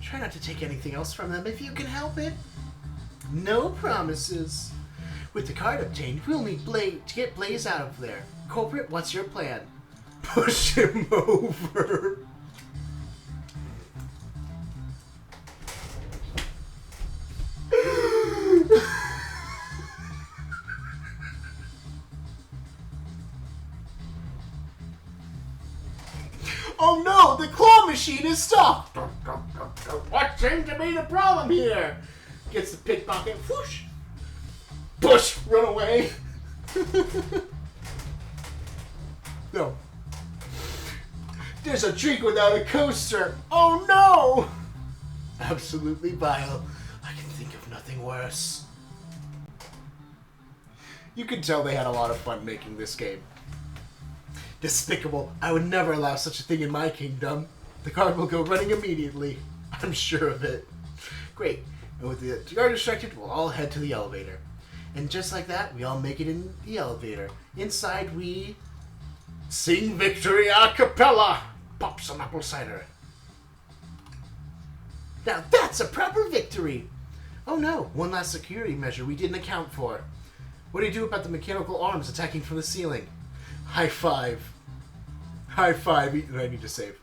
Try not to take anything else from them if you can help it. No promises. With the card obtained, we'll need Blaze to get Blaze out of there. Culprit, what's your plan? Push him over. Oh no, the claw machine is stuck! What seems to be the problem here? Gets the pickpocket, whoosh! Push, run away! No. There's a drink without a coaster! Oh no! Absolutely vile. I can think of nothing worse. You can tell they had a lot of fun making this game. Despicable. I would never allow such a thing in my kingdom. The guard will go running immediately. I'm sure of it. Great. And with the guard distracted, we'll all head to the elevator. And just like that, we all make it in the elevator. Inside, we sing victory a cappella. Pop some apple cider. Now that's a proper victory. Oh no, one last security measure we didn't account for. What do you do about the mechanical arms attacking from the ceiling? High five. High five. I need to save.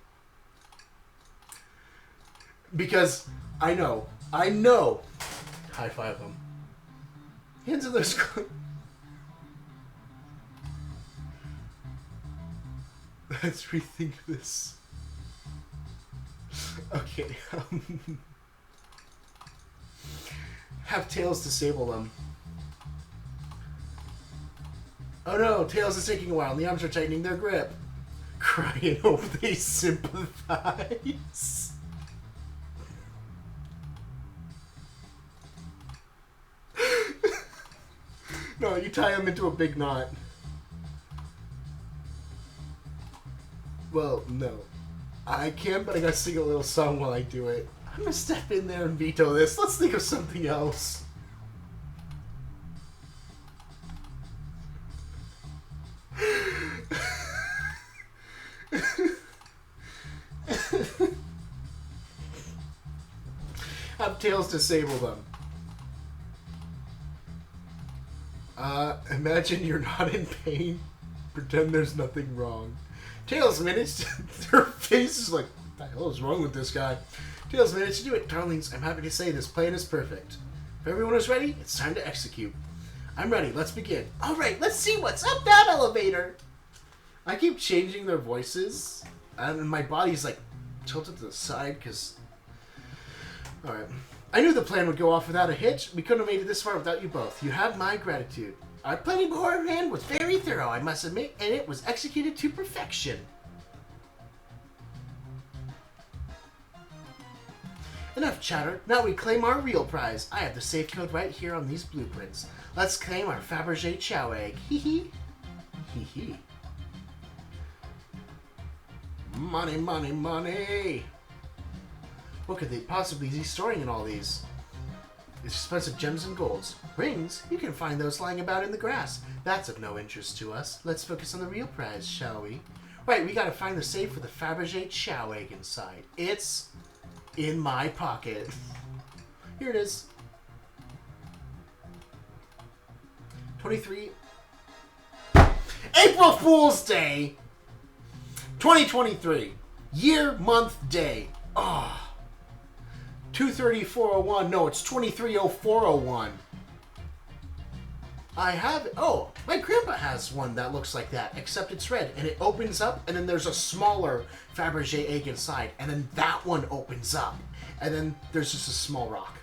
Because I know. High five them. Hands of those. Let's rethink this. Okay. Have Tails disable them. Oh no, Tails is taking a while and the arms are tightening their grip. Cry and hope they sympathize. No, you tie them into a big knot. Well, no. I can, but I gotta sing a little song while I do it. I'm gonna step in there and veto this. Let's think of something else. Have Tails disable them. Imagine you're not in pain. Pretend there's nothing wrong. Tails managed to... Her face is like, what the hell is wrong with this guy? Tails managed to do it. Darlings, I'm happy to say this plan is perfect. If everyone is ready, it's time to execute. I'm ready. Let's begin. All right, let's see what's up that elevator. I keep changing their voices, and my body's like tilted to the side because... All right. I knew the plan would go off without a hitch. We couldn't have made it this far without you both. You have my gratitude. Our planning beforehand was very thorough, I must admit, and it was executed to perfection. Enough chatter. Now we claim our real prize. I have the safe code right here on these blueprints. Let's claim our Fabergé Chow egg. Hee hee. Hee hee. Money, money, money. What could they possibly be storing in all these? Expensive gems and golds. Rings? You can find those lying about in the grass. That's of no interest to us. Let's focus on the real prize, shall we? Right, we gotta find the safe with the Fabergé Chow egg inside. It's in my pocket. Here it is. 23. April Fool's Day! 2023. Year, month, day. Ah. 23401. No, it's 230401. I have... Oh, my grandpa has one that looks like that, except it's red. And it opens up, and then there's a smaller Fabergé egg inside. And then that one opens up. And then there's just a small rock.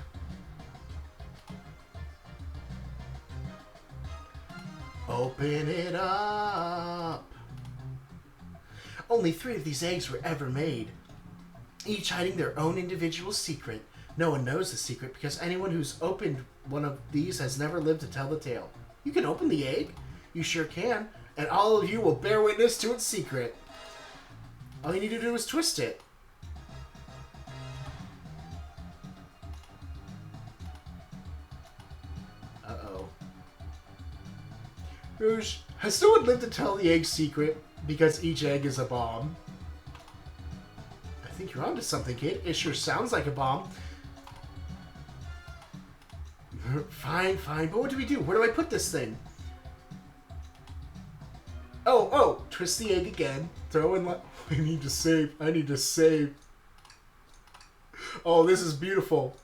Open it up. Only 3 of these eggs were ever made, each hiding their own individual secret. No one knows the secret because anyone who's opened one of these has never lived to tell the tale. You can open the egg. You sure can. And all of you will bear witness to its secret. All you need to do is twist it. Uh-oh. Rouge, has no one lived to tell the egg's secret? Because each egg is a bomb. I think you're onto something, kid. It sure sounds like a bomb. Fine, fine. But what do we do? Where do I put this thing? Oh. Twist the egg again. Throw in... I need to save. I need to save. Oh, this is beautiful.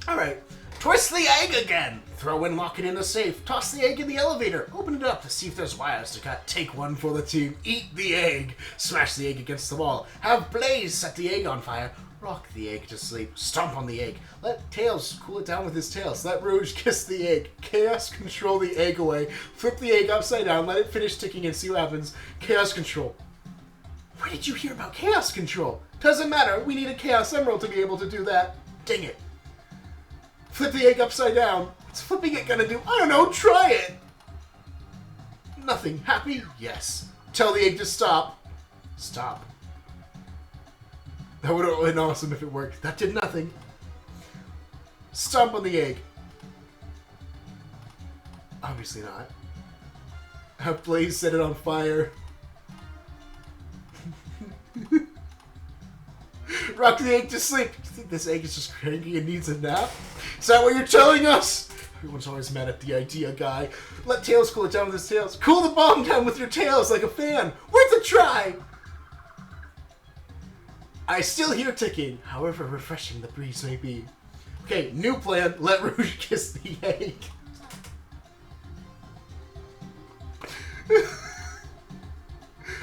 Alright. Twist the egg again! Throw and lock it in the safe. Toss the egg in the elevator. Open it up to see if there's wires to cut. Take one for the team. Eat the egg. Smash the egg against the wall. Have Blaze set the egg on fire. Rock the egg to sleep. Stomp on the egg. Let Tails cool it down with his tails. Let Rouge kiss the egg. Chaos control the egg away. Flip the egg upside down. Let it finish ticking and see what happens. Chaos control. Where did you hear about chaos control? Doesn't matter. We need a Chaos Emerald to be able to do that. Dang it. Flip the egg upside down. What's flipping it gonna do? I don't know. Try it. Nothing. Happy? Yes. Tell the egg to stop. Stop. That would have been awesome if it worked. That did nothing. Stomp on the egg. Obviously not. Have Blaze set it on fire. Rock the egg to sleep. Do you think this egg is just cranky and needs a nap? Is that what you're telling us? Everyone's always mad at the idea, guy. Let Tails cool it down with his tails. Cool the bomb down with your tails like a fan. Worth a try. I still hear ticking, however refreshing the breeze may be. Okay, new plan. Let Rouge kiss the egg.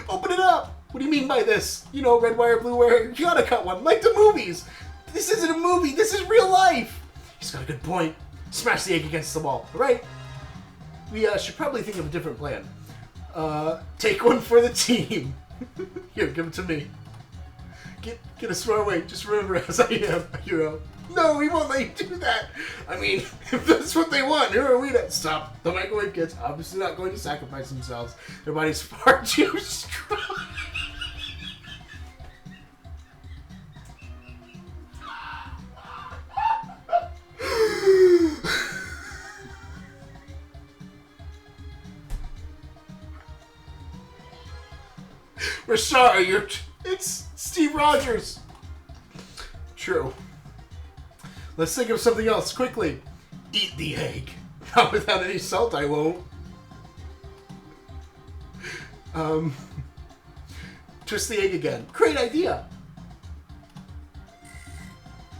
Open it up. What do you mean by this? You know, red wire, blue wire. You gotta cut one, like the movies. This isn't a movie. This is real life. He's got a good point. Smash the egg against the wall. All right. We should probably think of a different plan. Take one for the team. Here, give it to me. Get a smart way. Just remember, as I am a hero. No, we won't let you do that. I mean, if that's what they want, who are we to stop? The microwave kids obviously not going to sacrifice themselves. Their body's far too strong. We're sorry, it's Steve Rogers. True. Let's think of something else, quickly. Eat the egg. Not without any salt, I won't. Twist the egg again. Great idea.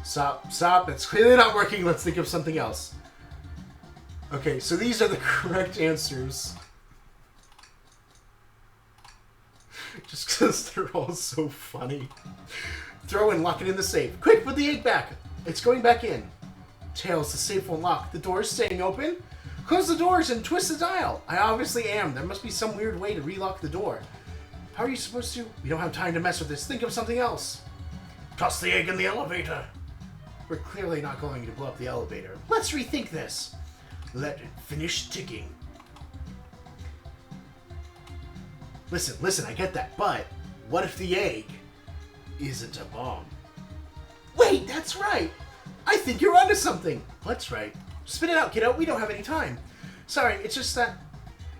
Stop. It's clearly not working. Let's think of something else. Okay, so these are the correct answers. Just because they're all so funny. Throw and lock it in the safe. Quick, put the egg back. It's going back in. Tails, the safe won't lock. The door's staying open. Close the doors and twist the dial. I obviously am. There must be some weird way to relock the door. How are you supposed to? We don't have time to mess with this. Think of something else. Toss the egg in the elevator. We're clearly not going to blow up the elevator. Let's rethink this. Let it finish ticking. Listen, I get that, but what if the egg isn't a bomb? Wait, that's right! I think you're onto something! What's right? Spit it out, kiddo, we don't have any time. Sorry, it's just that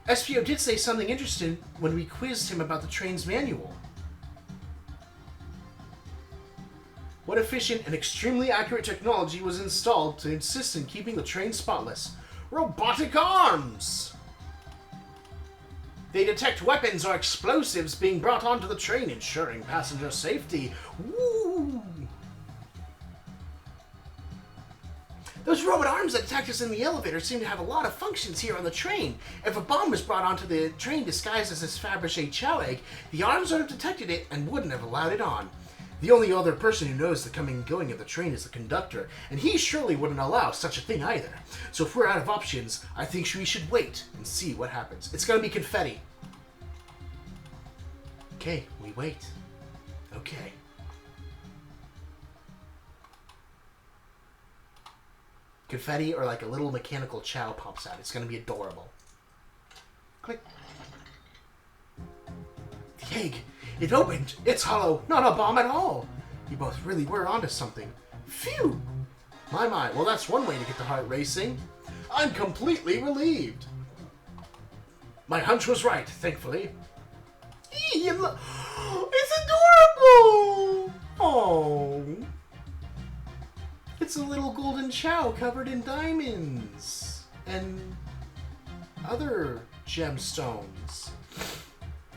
SPO did say something interesting when we quizzed him about the train's manual. What efficient and extremely accurate technology was installed to insist in keeping the train spotless? Robotic arms! They detect weapons or explosives being brought onto the train, ensuring passenger safety. Woo! Those robot arms that attacked us in the elevator seem to have a lot of functions here on the train. If a bomb was brought onto the train disguised as this Fabergé chow egg, the arms would have detected it and wouldn't have allowed it on. The only other person who knows the coming and going of the train is the conductor, and he surely wouldn't allow such a thing either. So if we're out of options, I think we should wait and see what happens. It's gonna be confetti. Okay, we wait. Okay. Confetti or like a little mechanical chow pops out. It's gonna be adorable. Click. The egg. It opened. It's hollow. Not a bomb at all. You both really were onto something. Phew. My. Well, that's one way to get the heart racing. I'm completely relieved. My hunch was right, thankfully. It's adorable. Oh. It's a little golden chow covered in diamonds and other gemstones.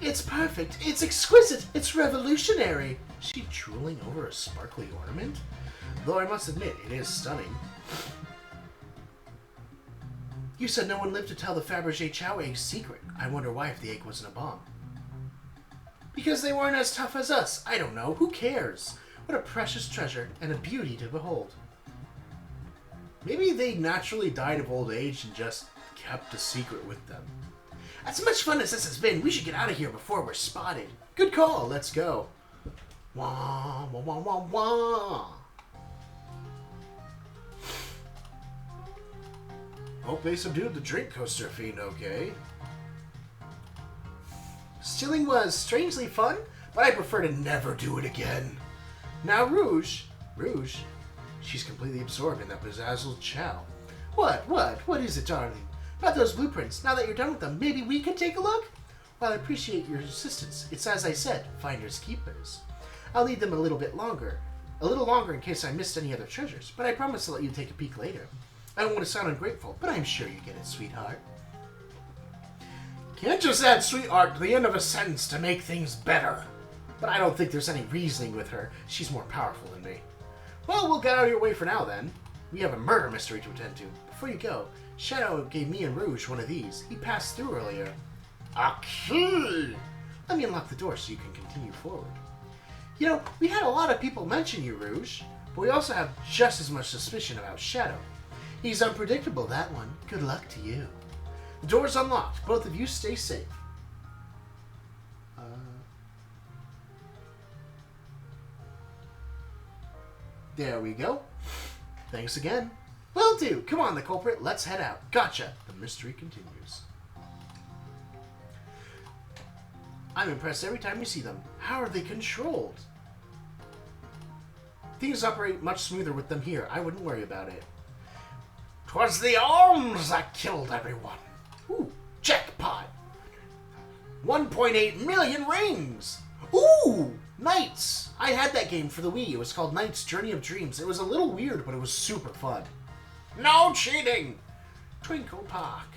It's perfect. It's exquisite. It's revolutionary. Is she drooling over a sparkly ornament? Though I must admit, it is stunning. You said no one lived to tell the Fabergé chow egg's secret. I wonder why if the egg wasn't a bomb. Because they weren't as tough as us. I don't know. Who cares? What a precious treasure and a beauty to behold. Maybe they naturally died of old age and just kept a secret with them. As much fun as this has been, we should get out of here before we're spotted. Good call, let's go. Wah, wah, wah, wah, wah. Hope they subdued the drink coaster fiend okay. Stealing was strangely fun, but I prefer to never do it again. Now Rouge, she's completely absorbed in that bezazzled chow. What is it, darling? About those blueprints. Now that you're done with them, maybe we could take a look? Well, I appreciate your assistance. It's as I said, finders keepers. I'll need them a little longer in case I missed any other treasures, but I promise to let you take a peek later. I don't want to sound ungrateful, but I'm sure you get it, sweetheart. Can't just add sweetheart to the end of a sentence to make things better. But I don't think there's any reasoning with her. She's more powerful than me. Well, we'll get out of your way for now, then. We have a murder mystery to attend to. Before you go, Shadow gave me and Rouge one of these. He passed through earlier. A key! Let me unlock the door so you can continue forward. You know, we had a lot of people mention you, Rouge, but we also have just as much suspicion about Shadow. He's unpredictable, that one. Good luck to you. The door's unlocked. Both of you stay safe. There we go. Thanks again. Will do. Come on, the culprit. Let's head out. Gotcha. The mystery continues. I'm impressed every time we see them. How are they controlled? Things operate much smoother with them here. I wouldn't worry about it. 'Twas the arms that killed everyone. Ooh, jackpot. 1.8 million rings. Ooh, Knights. I had that game for the Wii. It was called Knight's Journey of Dreams. It was a little weird, but it was super fun. No cheating. Twinkle Park.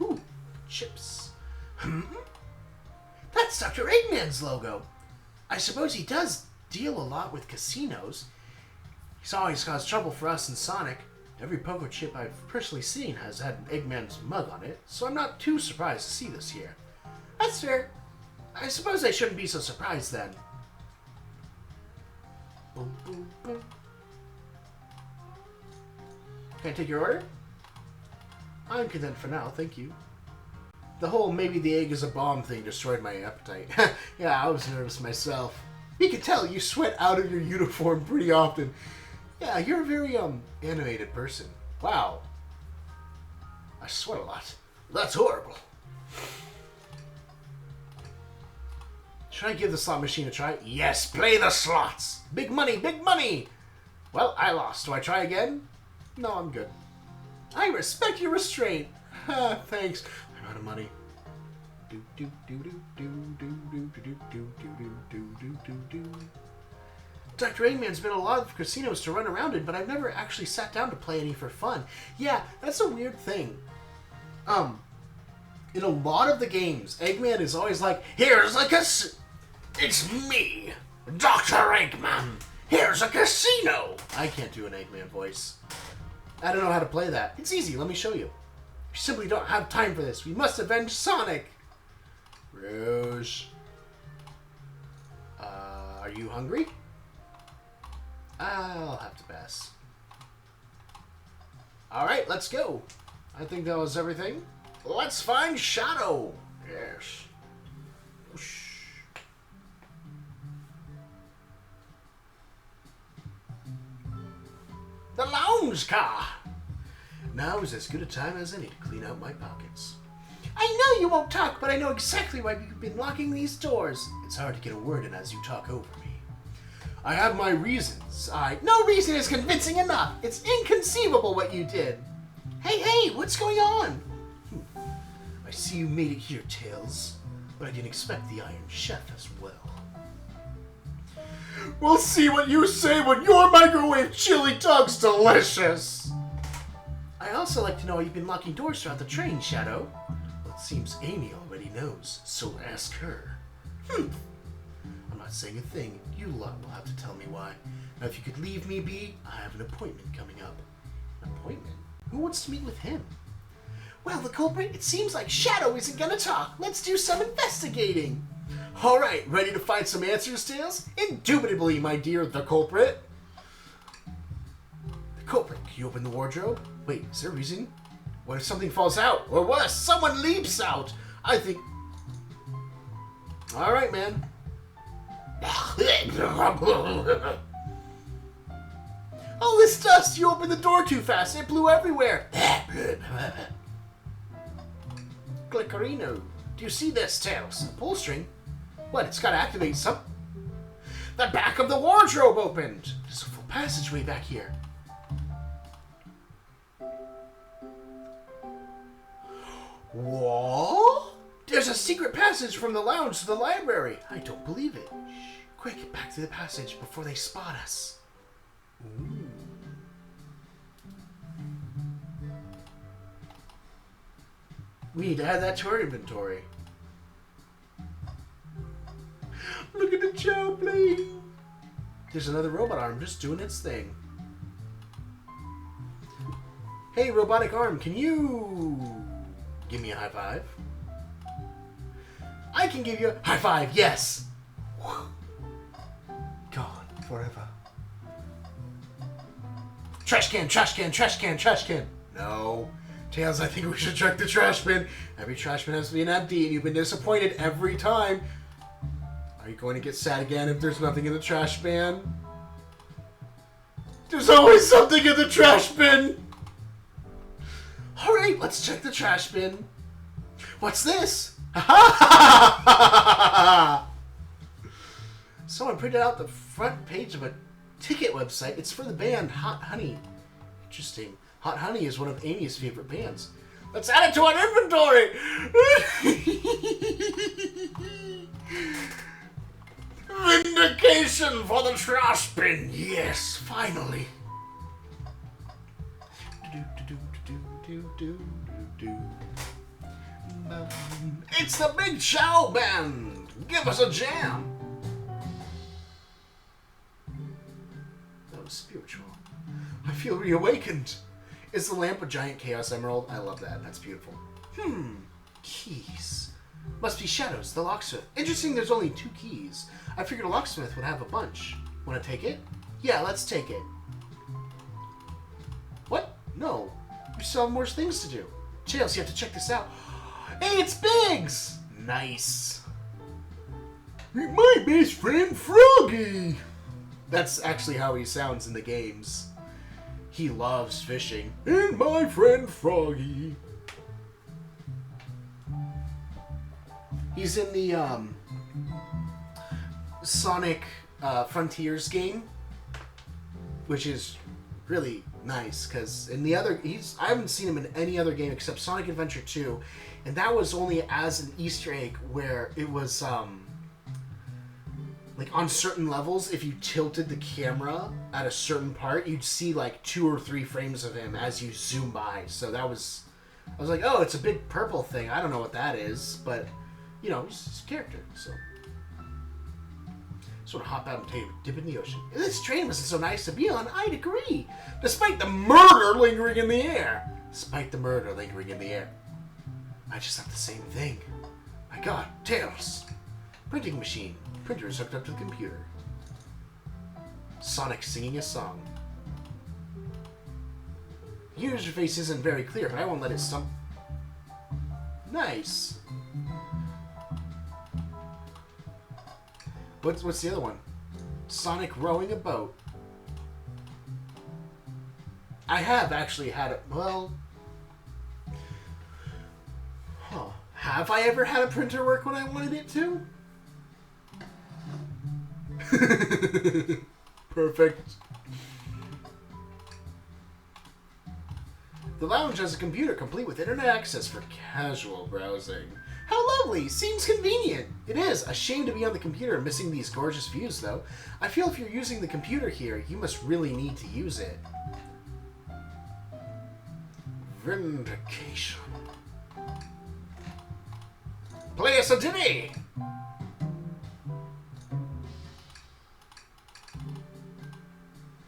Ooh, chips. That's Dr. Eggman's logo. I suppose he does deal a lot with casinos. He's always caused trouble for us and Sonic. Every poker chip I've personally seen has had Eggman's mug on it, so I'm not too surprised to see this here. That's fair. I suppose I shouldn't be so surprised then. Boom, boom, boom. Can I take your order? I'm content for now, thank you. The whole maybe the egg is a bomb thing destroyed my appetite. Yeah, I was nervous myself. You can tell you sweat out of your uniform pretty often. Yeah, you're a very, animated person. Wow. I sweat a lot. That's horrible. Should I give the slot machine a try? Yes, play the slots. Big money, big money. Well, I lost. Do I try again? No, I'm good. I respect your restraint. Thanks. I'm out of money. Do do do do do do do do do do do do do do do. Dr. Eggman's been a lot of casinos to run around in, but I've never actually sat down to play any for fun. Yeah, that's a weird thing. In a lot of the games, Eggman is always like, here's a It's me, Dr. Eggman. Here's a casino. I can't do an Eggman voice. I don't know how to play that. It's easy, let me show you. We simply don't have time for this. We must avenge Sonic. Rouge. Are you hungry? I'll have to pass. Alright, let's go. I think that was everything. Let's find Shadow. Yes. Whoosh. The lounge car. Now is as good a time as any to clean out my pockets. I know you won't talk, but I know exactly why you've been locking these doors. It's hard to get a word in as you talk over me. I have my reasons. No reason is convincing enough. It's inconceivable what you did. Hey, what's going on? I see you made it here, Tails, but I didn't expect the Iron Chef as well. We'll see what you say when your microwave chili dog's delicious. I also like to know how you've been locking doors throughout the train, Shadow. Well, it seems Amy already knows, so ask her. I'm not saying a thing. You lot will have to tell me why. Now, if you could leave me be, I have an appointment coming up. An appointment? Who wants to meet with him? Well, the culprit, it seems like Shadow isn't gonna talk. Let's do some investigating. All right, ready to find some answers, Tails? Indubitably, my dear, the culprit. The culprit, can you open the wardrobe? Wait, is there a reason? What if something falls out? Or worse, someone leaps out? I think... All right, man. Oh, this dust! You opened the door too fast. It blew everywhere. Glickerino. Do you see this, Tails? A pull string? What, it's got to activate some... The back of the wardrobe opened! There's a full passageway back here. What? There's a secret passage from the lounge to the library. I don't believe it. Shh. Quick, back to the passage before they spot us. Ooh. We need to add that to our inventory. Look at the chow plane. There's another robot arm just doing its thing. Hey, robotic arm, can you give me a high five? I can give you a high five, yes. Gone forever. Trash can, trash can, trash can, trash can. No. Tails, I think we should check the trash bin. Every trash bin has to be empty, and you've been disappointed every time. Are you going to get sad again if there's nothing in the trash bin? There's always something in the trash bin! Alright, let's check the trash bin. What's this? Someone printed out the front page of a ticket website. It's for the band Hot Honey. Interesting. Hot Honey is one of Amy's favorite bands. Let's add it to our inventory! Vindication for the trash bin! Yes, finally! It's the Big Chow Band! Give us a jam! That was spiritual. I feel reawakened. Is the lamp a giant chaos emerald? I love that. That's beautiful. Keys. Must be Shadows, the locksmith. Interesting there's only 2 keys. I figured a locksmith would have a bunch. Want to take it? Yeah, let's take it. What? No. We still have more things to do. Tails, you have to check this out. Hey, it's Biggs! Nice. Meet my best friend, Froggy! That's actually how he sounds in the games. He loves fishing. And my friend Froggy. He's in the Sonic Frontiers game, which is really nice because in the other I haven't seen him in any other game except Sonic Adventure 2, and that was only as an Easter egg where it was like on certain levels, if you tilted the camera at a certain part, you'd see like 2 or 3 frames of him as you zoom by. So that was, I was like, oh, it's a big purple thing. I don't know what that is, but you know, it's a character. So just want to hop out and take a dip in the ocean. If this train wasn't so nice to be on, I'd agree. Despite the murder lingering in the air. I just thought the same thing. My God, Tails. Printing machine. Printer is hooked up to the computer. Sonic singing a song. User face isn't very clear, but I won't let it stump. Nice. What's the other one? Sonic rowing a boat. I have actually had it. Well, have I ever had a printer work when I wanted it to? Perfect. The lounge has a computer complete with internet access for casual browsing. How lovely! Seems convenient. It is. A shame to be on the computer and missing these gorgeous views, though. I feel if you're using the computer here, you must really need to use it. Vindication. Play us a ditty!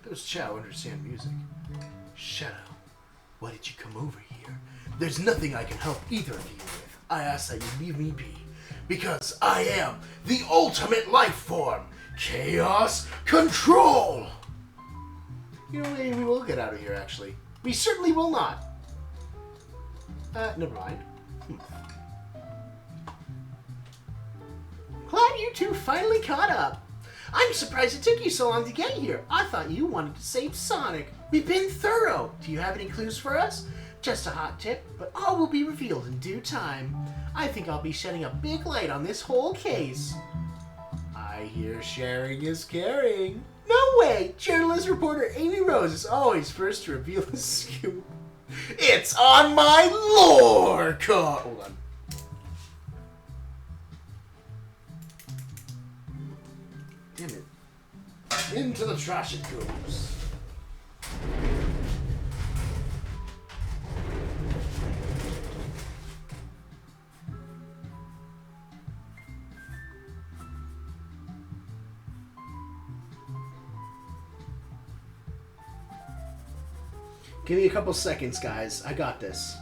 Those Chow understand music. Shadow, why did you come over here? There's nothing I can help either of you with. I ask that you leave me be. Because I am the ultimate life form. Chaos Control! You know, maybe we will get out of here, actually. We certainly will not. Never mind. Glad you two finally caught up. I'm surprised it took you so long to get here. I thought you wanted to save Sonic. We've been thorough. Do you have any clues for us? Just a hot tip, but all will be revealed in due time. I think I'll be shedding a big light on this whole case. I hear sharing is caring. No way! Journalist reporter Amy Rose is always first to reveal the scoop. It's on my lore card! Hold on. Damn it. Into the trash it goes. Give me a couple seconds, guys. I got this.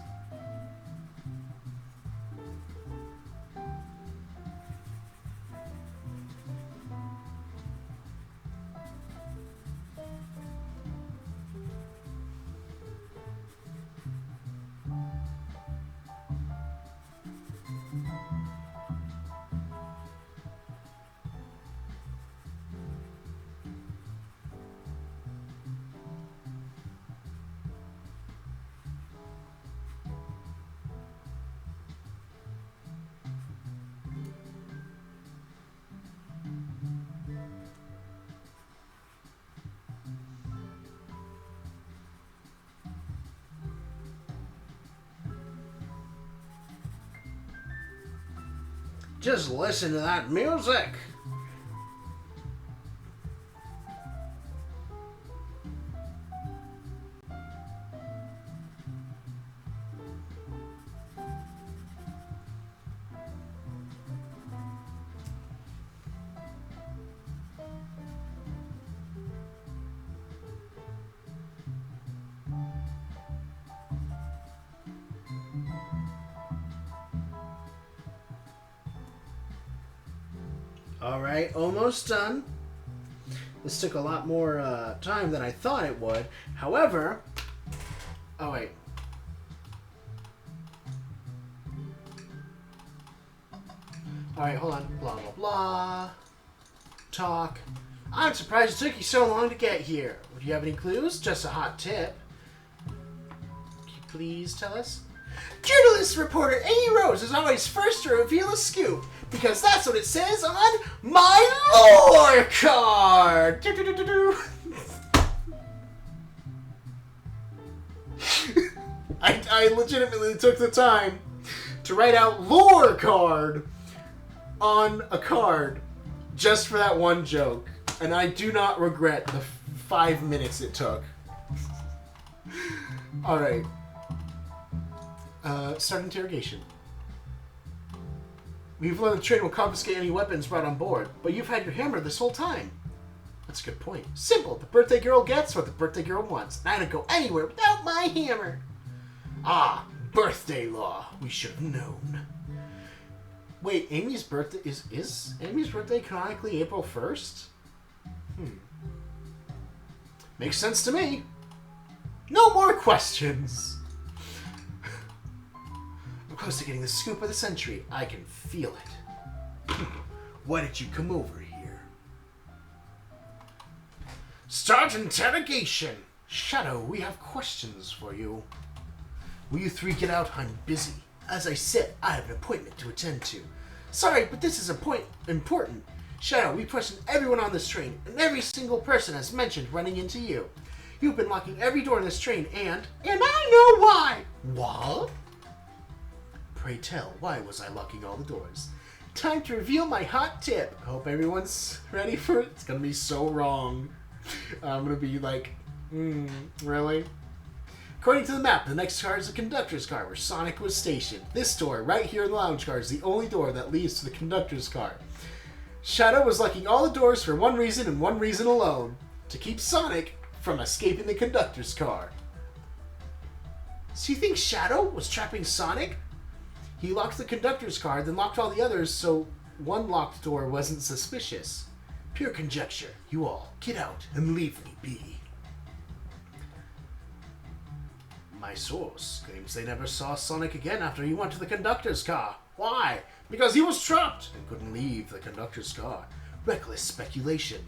Just listen to that music. Alright, almost done. This took a lot more time than I thought it would. However... Oh, wait. Alright, hold on. Blah, blah, blah. Talk. I'm surprised it took you so long to get here. Do you have any clues? Just a hot tip. Can you please tell us? Journalist reporter Amy Rose is always first to reveal a scoop, because that's what it says on my lore card! I legitimately took the time to write out lore card on a card just for that one joke. And I do not regret the 5 minutes it took. Alright. Start interrogation. We've learned the train will confiscate any weapons brought on board, but you've had your hammer this whole time. That's a good point. Simple. The birthday girl gets what the birthday girl wants. I don't go anywhere without my hammer. Ah, birthday law. We should have known. Wait, Amy's birthday is Amy's birthday canonically April 1st? Makes sense to me. No more questions. I'm close to getting the scoop of the century. I can feel it. Why did you come over here? Start interrogation. Shadow, we have questions for you. Will you three get out? I'm busy. As I said, I have an appointment to attend to. Sorry, but this is important. Shadow, we questioned everyone on this train, and every single person has mentioned running into you. You've been locking every door in this train, and I know why! What? Pray tell, why was I locking all the doors? Time to reveal my hot tip. I hope everyone's ready for it. It's gonna be so wrong. I'm gonna be like, really? According to the map, the next car is the conductor's car, where Sonic was stationed. This door, right here in the lounge car, is the only door that leads to the conductor's car. Shadow was locking all the doors for one reason and one reason alone. To keep Sonic from escaping the conductor's car. So you think Shadow was trapping Sonic? He locked the conductor's car, then locked all the others so one locked door wasn't suspicious. Pure conjecture. You all, get out and leave me be. My source claims they never saw Sonic again after he went to the conductor's car. Why? Because he was trapped and couldn't leave the conductor's car. Reckless speculation.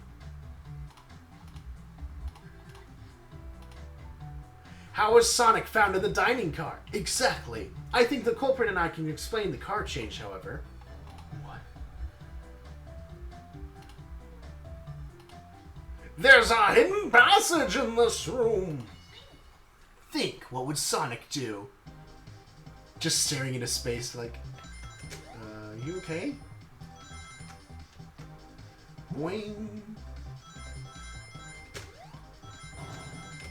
How was Sonic found in the dining car? Exactly. I think the culprit and I can explain the car change, however. What? There's a hidden passage in this room. Think, what would Sonic do? Just staring into space like, you okay? Wing.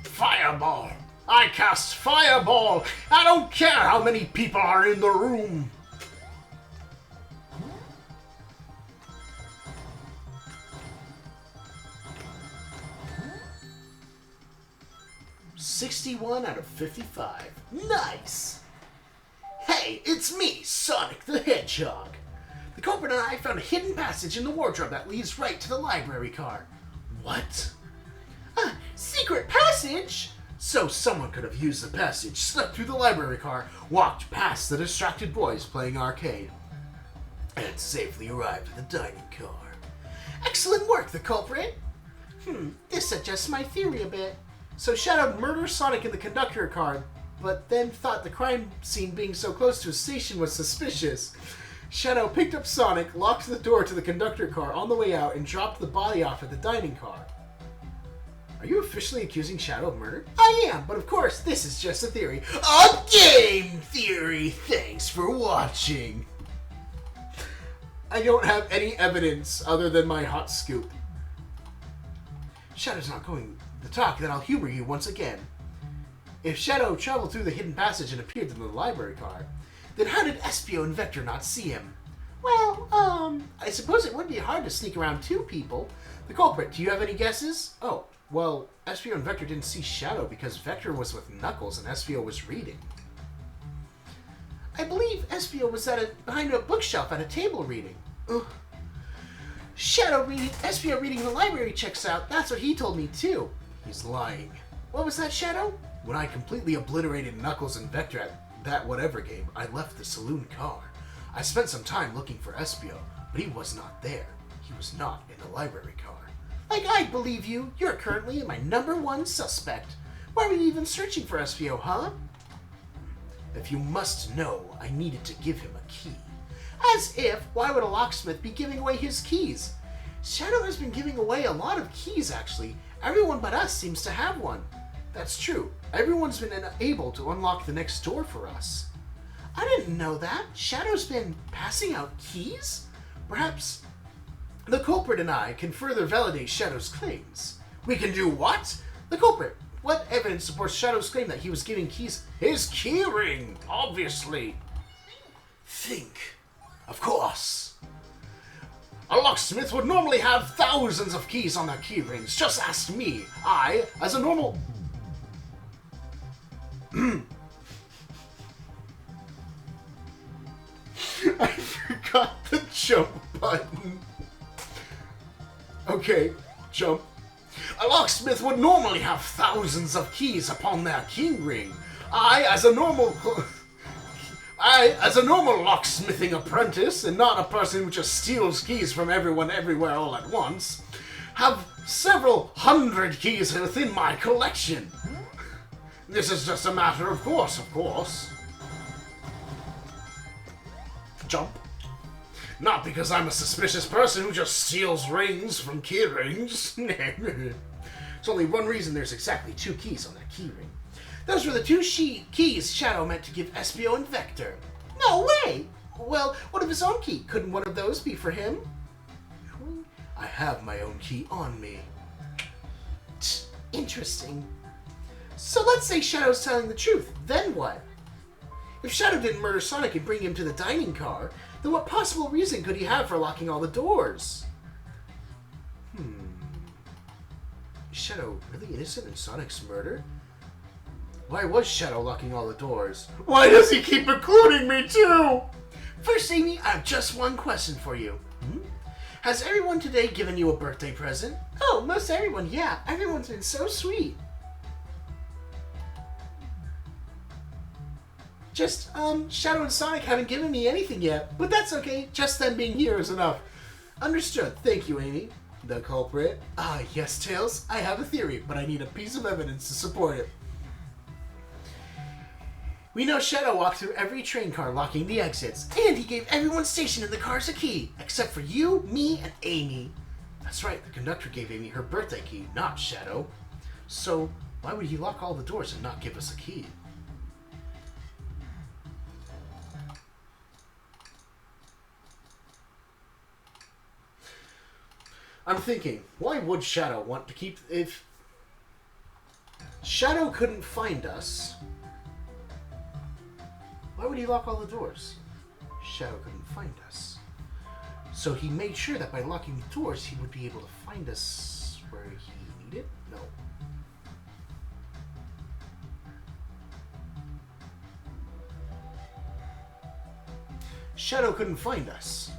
Fireball! I cast Fireball! I don't care how many people are in the room! $61 out of 55. Nice! Hey, it's me, Sonic the Hedgehog. The culprit and I found a hidden passage in the wardrobe that leads right to the library car. What? A secret passage? So someone could have used the passage, slipped through the library car, walked past the distracted boys playing arcade, and safely arrived at the dining car. Excellent work, the culprit! This adjusts my theory a bit. So Shadow murdered Sonic in the conductor car, but then thought the crime scene being so close to his station was suspicious. Shadow picked up Sonic, locked the door to the conductor car on the way out, and dropped the body off at the dining car. Are you officially accusing Shadow of murder? I am, but of course, this is just a theory. A game theory! Thanks for watching! I don't have any evidence other than my hot scoop. Shadow's not going to talk, then I'll humor you once again. If Shadow traveled through the hidden passage and appeared in the library car, then how did Espio and Vector not see him? Well, I suppose it would be hard to sneak around two people. The culprit, do you have any guesses? Oh, well, Espio and Vector didn't see Shadow because Vector was with Knuckles and Espio was reading. I believe Espio was behind a bookshelf at a table reading. Ugh. Espio reading the library checks out. That's what he told me too. He's lying. What was that, Shadow? When I completely obliterated Knuckles and Vector at that whatever game, I left the saloon car. I spent some time looking for Espio, but he was not there. He was not in the library car. Like, I believe you. You're currently my #1 suspect. Why were you even searching for Espio, huh? If you must know, I needed to give him a key. As if, why would a locksmith be giving away his keys? Shadow has been giving away a lot of keys, actually. Everyone but us seems to have one. That's true. Everyone's been able to unlock the next door for us. I didn't know that. Shadow's been passing out keys? Perhaps The culprit and I can further validate Shadow's claims. We can do what? The culprit. What evidence supports Shadow's claim that he was giving keys? His key ring, obviously. Think. Of course. A locksmith would normally have thousands of keys on their key rings. Just ask me. I, as a normal... I forgot the jump button. Okay, jump. A locksmith would normally have thousands of keys upon their key ring. I, as a normal locksmithing apprentice, and not a person who just steals keys from everyone everywhere all at once, have several hundred keys within my collection. This is just a matter of course, Jump. Not because I'm a suspicious person who just steals rings from key rings. There's only one reason there's exactly 2 keys on that key ring. Those were the 2 keys Shadow meant to give Espio and Vector. No way! Well, what of his own key? Couldn't one of those be for him? I have my own key on me. Interesting. So let's say Shadow's telling the truth. Then what? If Shadow didn't murder Sonic and bring him to the dining car, then what possible reason could he have for locking all the doors? Is Shadow really innocent in Sonic's murder? Why was Shadow locking all the doors? Why does he keep including me too? First, Amy, I have just one question for you. Has everyone today given you a birthday present? Oh, most everyone, yeah. Everyone's been so sweet. Just, Shadow and Sonic haven't given me anything yet, but that's okay. Just them being here is enough. Understood. Thank you, Amy. The culprit. Ah, yes, Tails. I have a theory, but I need a piece of evidence to support it. We know Shadow walked through every train car locking the exits, and he gave everyone stationed in the cars a key, except for you, me, and Amy. That's right, the conductor gave Amy her birthday key, not Shadow. So, why would he lock all the doors and not give us a key? I'm thinking, why would Shadow want to keep... If Shadow couldn't find us, why would he lock all the doors? Shadow couldn't find us. So he made sure that by locking the doors, he would be able to find us where he needed? No. Shadow couldn't find us.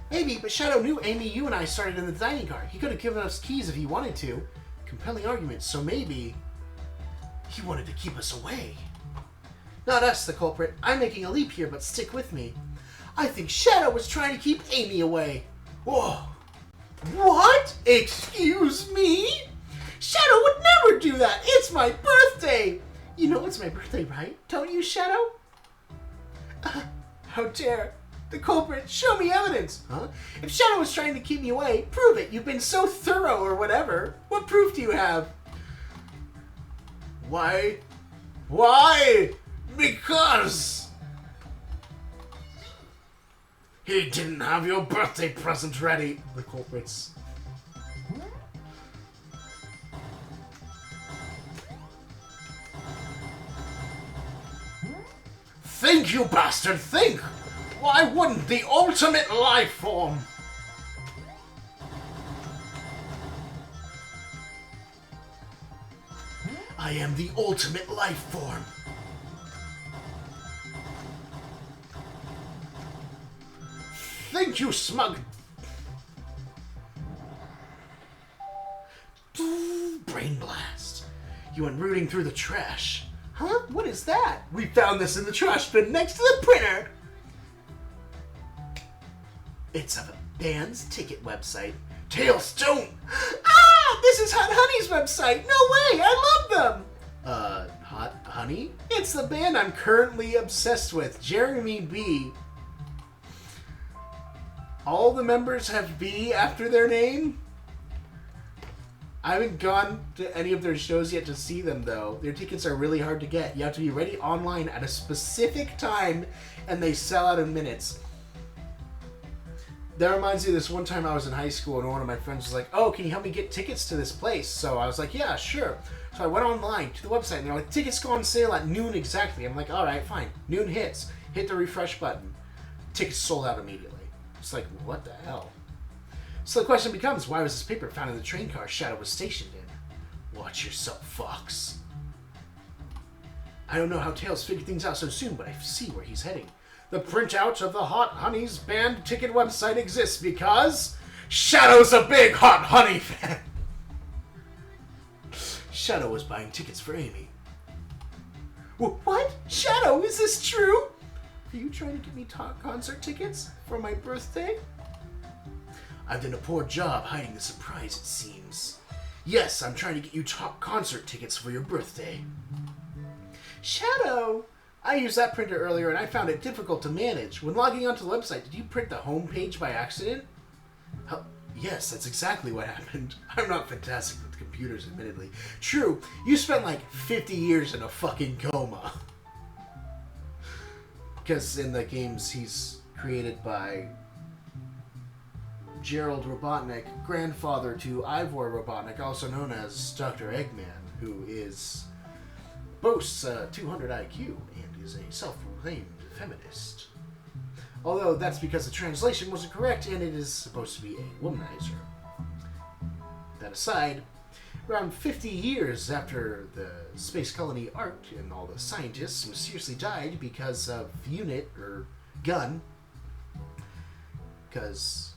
Maybe, but Shadow knew Amy, you, and I started in the dining car. He could have given us keys if he wanted to. Compelling argument, so maybe he wanted to keep us away. Not us, the culprit. I'm making a leap here, but stick with me. I think Shadow was trying to keep Amy away. Whoa. What? Excuse me? Shadow would never do that. It's my birthday. You know it's my birthday, right? Don't you, Shadow? How dare. The culprit, show me evidence. Huh? If Shadow was trying to keep me away, prove it. You've been so thorough or whatever. What proof do you have? Why? Why? Because he didn't have your birthday present ready. The culprits. Think, you bastard, think! Why wouldn't the ultimate life form? I am the ultimate life form. Think, you smug... Brain blast. You went rooting through the trash. Huh? What is that? We found this in the trash bin next to the printer. It's a band's ticket website. Tails, don't! Ah! This is Hot Honey's website! No way! I love them! Hot Honey? It's the band I'm currently obsessed with. Jeremy B. All the members have B after their name? I haven't gone to any of their shows yet to see them, though. Their tickets are really hard to get. You have to be ready online at a specific time, and they sell out in minutes. That reminds me of this one time I was in high school and one of my friends was like, oh, can you help me get tickets to this place? So I was like, yeah, sure. So I went online to the website and they're like, tickets go on sale at noon exactly. I'm like, all right, fine. Noon hits. Hit the refresh button. Tickets sold out immediately. It's like, what the hell? So the question becomes, why was this paper found in the train car Shadow was stationed in? Watch yourself, Fox. I don't know how Tails figured things out so soon, but I see where he's heading. The printout of the Hot Honey's band ticket website exists because Shadow's a big Hot Honey fan. Shadow was buying tickets for Amy. What? Shadow, is this true? Are you trying to get me concert tickets for my birthday? I've done a poor job hiding the surprise, it seems. Yes, I'm trying to get you concert tickets for your birthday. Shadow! I used that printer earlier and I found it difficult to manage. When logging onto the website, did you print the home page by accident? Yes, that's exactly what happened. I'm not fantastic with computers, admittedly. True, you spent like 50 years in a fucking coma. Because in the games, he's created by Gerald Robotnik, grandfather to Ivor Robotnik, also known as Dr. Eggman, who boasts a 200 IQ and is a self-proclaimed feminist. Although that's because the translation wasn't correct and it is supposed to be a womanizer. That aside, around 50 years after the space colony arc and all the scientists mysteriously died because of unit or gun, because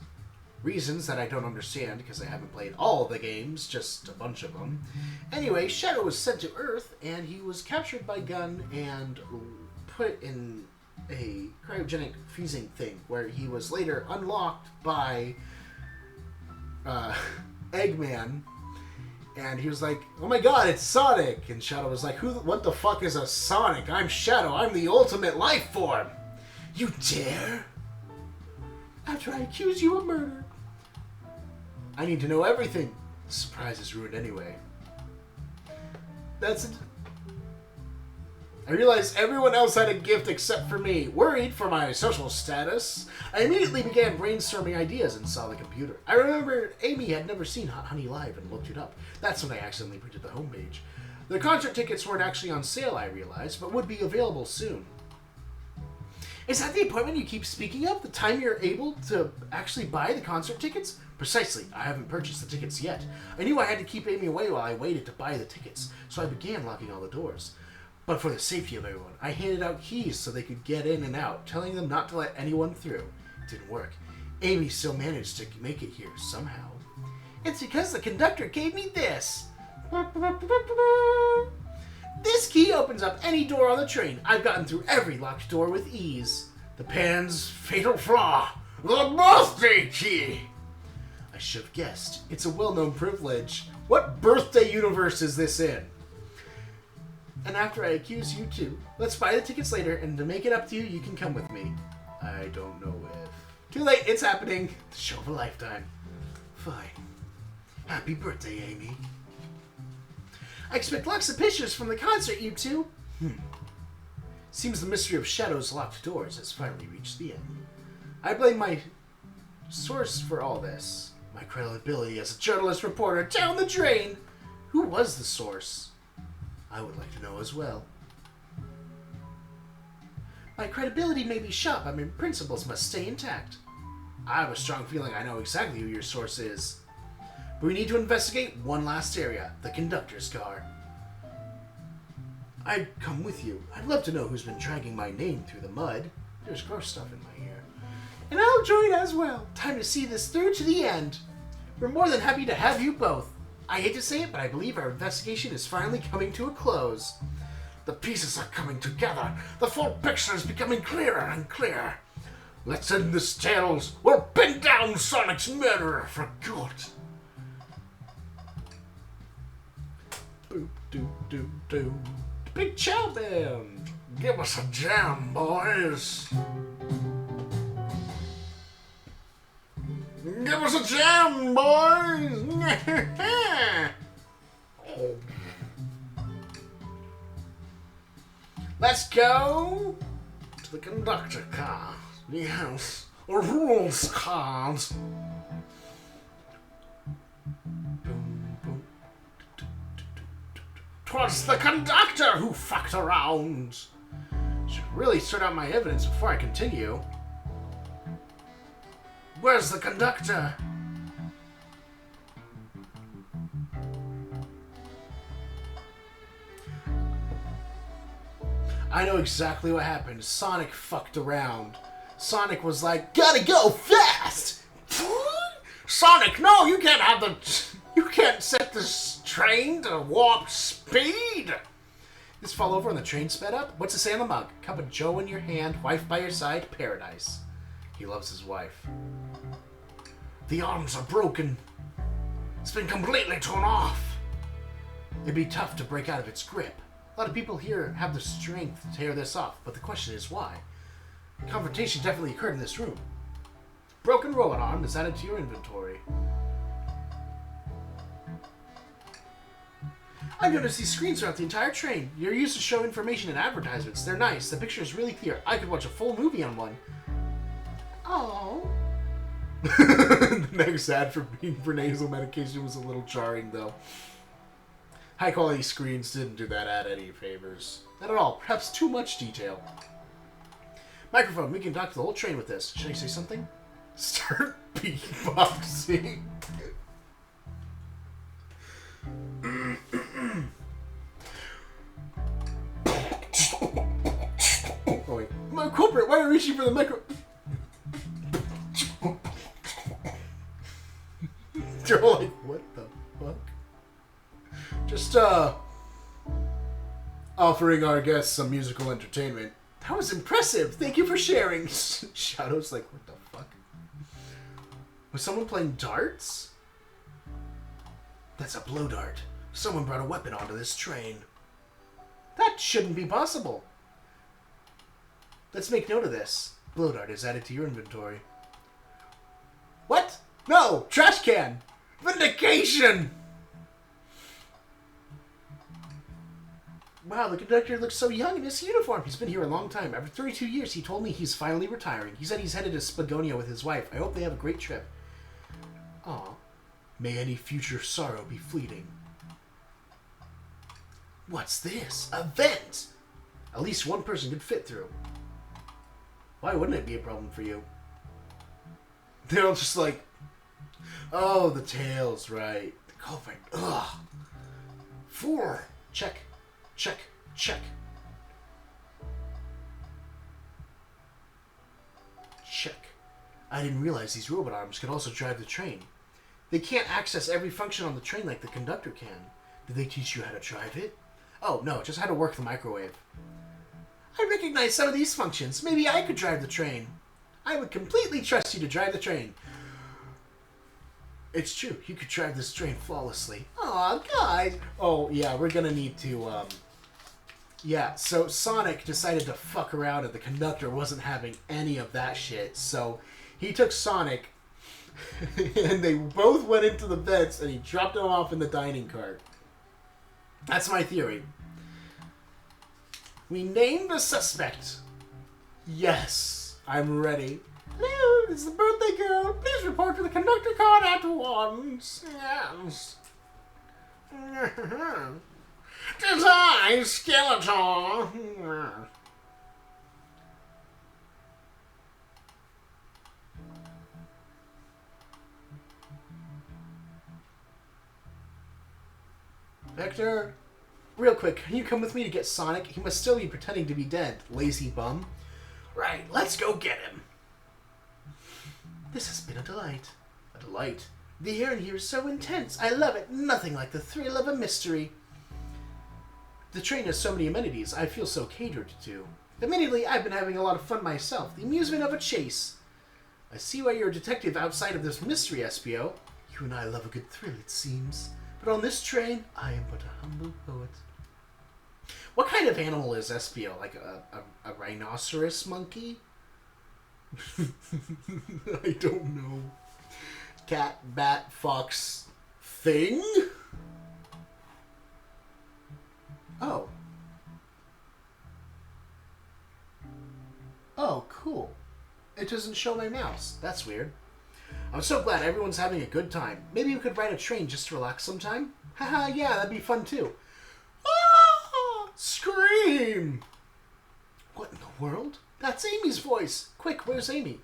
reasons that I don't understand because I haven't played all the games, just a bunch of them. Anyway, Shadow was sent to Earth and he was captured by Gun and put in a cryogenic freezing thing where he was later unlocked by Eggman. And he was like, oh my god, it's Sonic! And Shadow was like, what the fuck is a Sonic? I'm Shadow, I'm the ultimate life form! You dare? After I accuse you of murder. I need to know everything. The surprise is ruined anyway. That's it. I realized everyone else had a gift except for me. Worried for my social status, I immediately began brainstorming ideas and saw the computer. I remembered Amy had never seen Hot Honey live and looked it up. That's when I accidentally printed the homepage. The concert tickets weren't actually on sale, I realized, but would be available soon. Is that the appointment you keep speaking of? The time you're able to actually buy the concert tickets? Precisely. I haven't purchased the tickets yet. I knew I had to keep Amy away while I waited to buy the tickets, so I began locking all the doors. But for the safety of everyone, I handed out keys so they could get in and out, telling them not to let anyone through. It didn't work. Amy still managed to make it here somehow. It's because the conductor gave me this. This key opens up any door on the train. I've gotten through every locked door with ease. The Pan's fatal flaw. The birthday key. I should have guessed. It's a well-known privilege. What birthday universe is this in? And after I accuse you too, let's buy the tickets later, and to make it up to you, you can come with me. I don't know if. Too late, it's happening. The show of a lifetime. Fine. Happy birthday, Amy. I expect lots of pictures from the concert, you two. Seems the mystery of Shadow's locked doors has finally reached the end. I blame my source for all this. My credibility as a journalist reporter down the drain. Who was the source? I would like to know as well. My credibility may be shot, but my principles must stay intact. I have a strong feeling I know exactly who your source is. But we need to investigate one last area, the conductor's car. I'd come with you. I'd love to know who's been dragging my name through the mud. There's gross stuff in my ear. And I'll join as well. Time to see this through to the end. We're more than happy to have you both. I hate to say it, but I believe our investigation is finally coming to a close. The pieces are coming together. The full picture is becoming clearer and clearer. Let's end this, Tails. We'll pin down Sonic's murderer for good. Boop, doop, doop, doop. Big Chow Band. Give us a jam, boys. Give us a jam, boys! Let's go to the conductor car. Yes. A rules card. 'Twas the conductor who fucked around. Should really sort out my evidence before I continue. Where's the conductor? I know exactly what happened. Sonic fucked around. Sonic was like, gotta go fast! Sonic, no, you can't have the... You can't set this train to warp speed! This fall over and the train sped up? What's it say on the mug? Cup of joe in your hand, wife by your side, paradise. He loves his wife. The arms are broken. It's been completely torn off. It'd be tough to break out of its grip. A lot of people here have the strength to tear this off, but the question is why? Confrontation definitely occurred in this room. Broken robot arm is added to your inventory. I've noticed these screens throughout the entire train. You're used to show information in advertisements. They're nice. The picture is really clear. I could watch a full movie on one. Oh. The next ad for nasal medication was a little jarring, though. High quality screens didn't do that ad any favors. Not at all. Perhaps too much detail. Microphone. We can talk to the whole train with this. Should I say something? Start beatboxing. Oh wait. My culprit, why are you reaching for the micro... You're like, what the fuck? Just, offering our guests some musical entertainment. That was impressive. Thank you for sharing. Shadow's like, what the fuck? Was someone playing darts? That's a blow dart. Someone brought a weapon onto this train. That shouldn't be possible. Let's make note of this. Blow dart is added to your inventory. What? No! Trash can! Vindication! Wow, the conductor looks so young in his uniform. He's been here a long time. After 32 years, he told me he's finally retiring. He said he's headed to Spagonia with his wife. I hope they have a great trip. Aw. May any future sorrow be fleeting. What's this? A vent! At least one person could fit through. Why wouldn't it be a problem for you? They're all just like, oh, the tails, right. The culprit. Ugh. 4. Check. Check. Check. Check. I didn't realize these robot arms could also drive the train. They can't access every function on the train like the conductor can. Did they teach you how to drive it? Oh, no, just how to work the microwave. I recognize some of these functions. Maybe I could drive the train. I would completely trust you to drive the train. It's true. You could drive this train flawlessly. Aw, guys. Oh, yeah, we're gonna need to, Yeah, so Sonic decided to fuck around and the conductor wasn't having any of that shit. So he took Sonic and they both went into the vents and he dropped him off in the dining cart. That's my theory. We named the suspect. Yes, I'm ready. Hello, it's the birthday girl. Please report to the conductor card at once. Yes. Design Skeletor. Vector, real quick, can you come with me to get Sonic? He must still be pretending to be dead, lazy bum. Right, let's go get him. This has been a delight. A delight? The air in here is so intense. I love it. Nothing like the thrill of a mystery. The train has so many amenities. I feel so catered to. Admittedly, I've been having a lot of fun myself. The amusement of a chase. I see why you're a detective outside of this mystery, Espio. You and I love a good thrill, it seems. But on this train, I am but a humble poet. What kind of animal is Espio? Like a rhinoceros monkey? I don't know. Cat, bat, fox, thing? Oh. Oh, cool. It doesn't show my mouse. That's weird. I'm so glad everyone's having a good time. Maybe we could ride a train just to relax sometime? Haha, yeah, that'd be fun too. Ah! Scream! What in the world? That's Amy's voice. Quick, where's Amy?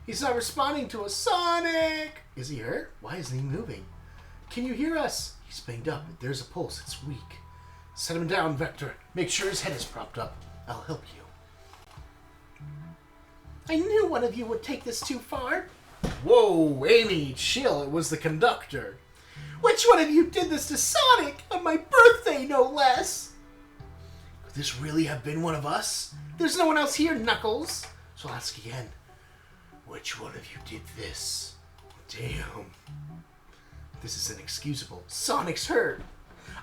He's not responding to us. Sonic! Is he hurt? Why isn't he moving? Can you hear us? He's banged up. There's a pulse. It's weak. Set him down, Vector. Make sure his head is propped up. I'll help you. I knew one of you would take this too far. Whoa, Amy, chill. It was the conductor. Which one of you did this to Sonic? On my birthday, no less. Could this really have been one of us? There's no one else here, Knuckles. So I'll ask again. Which one of you did this? Damn. This is inexcusable. Sonic's hurt.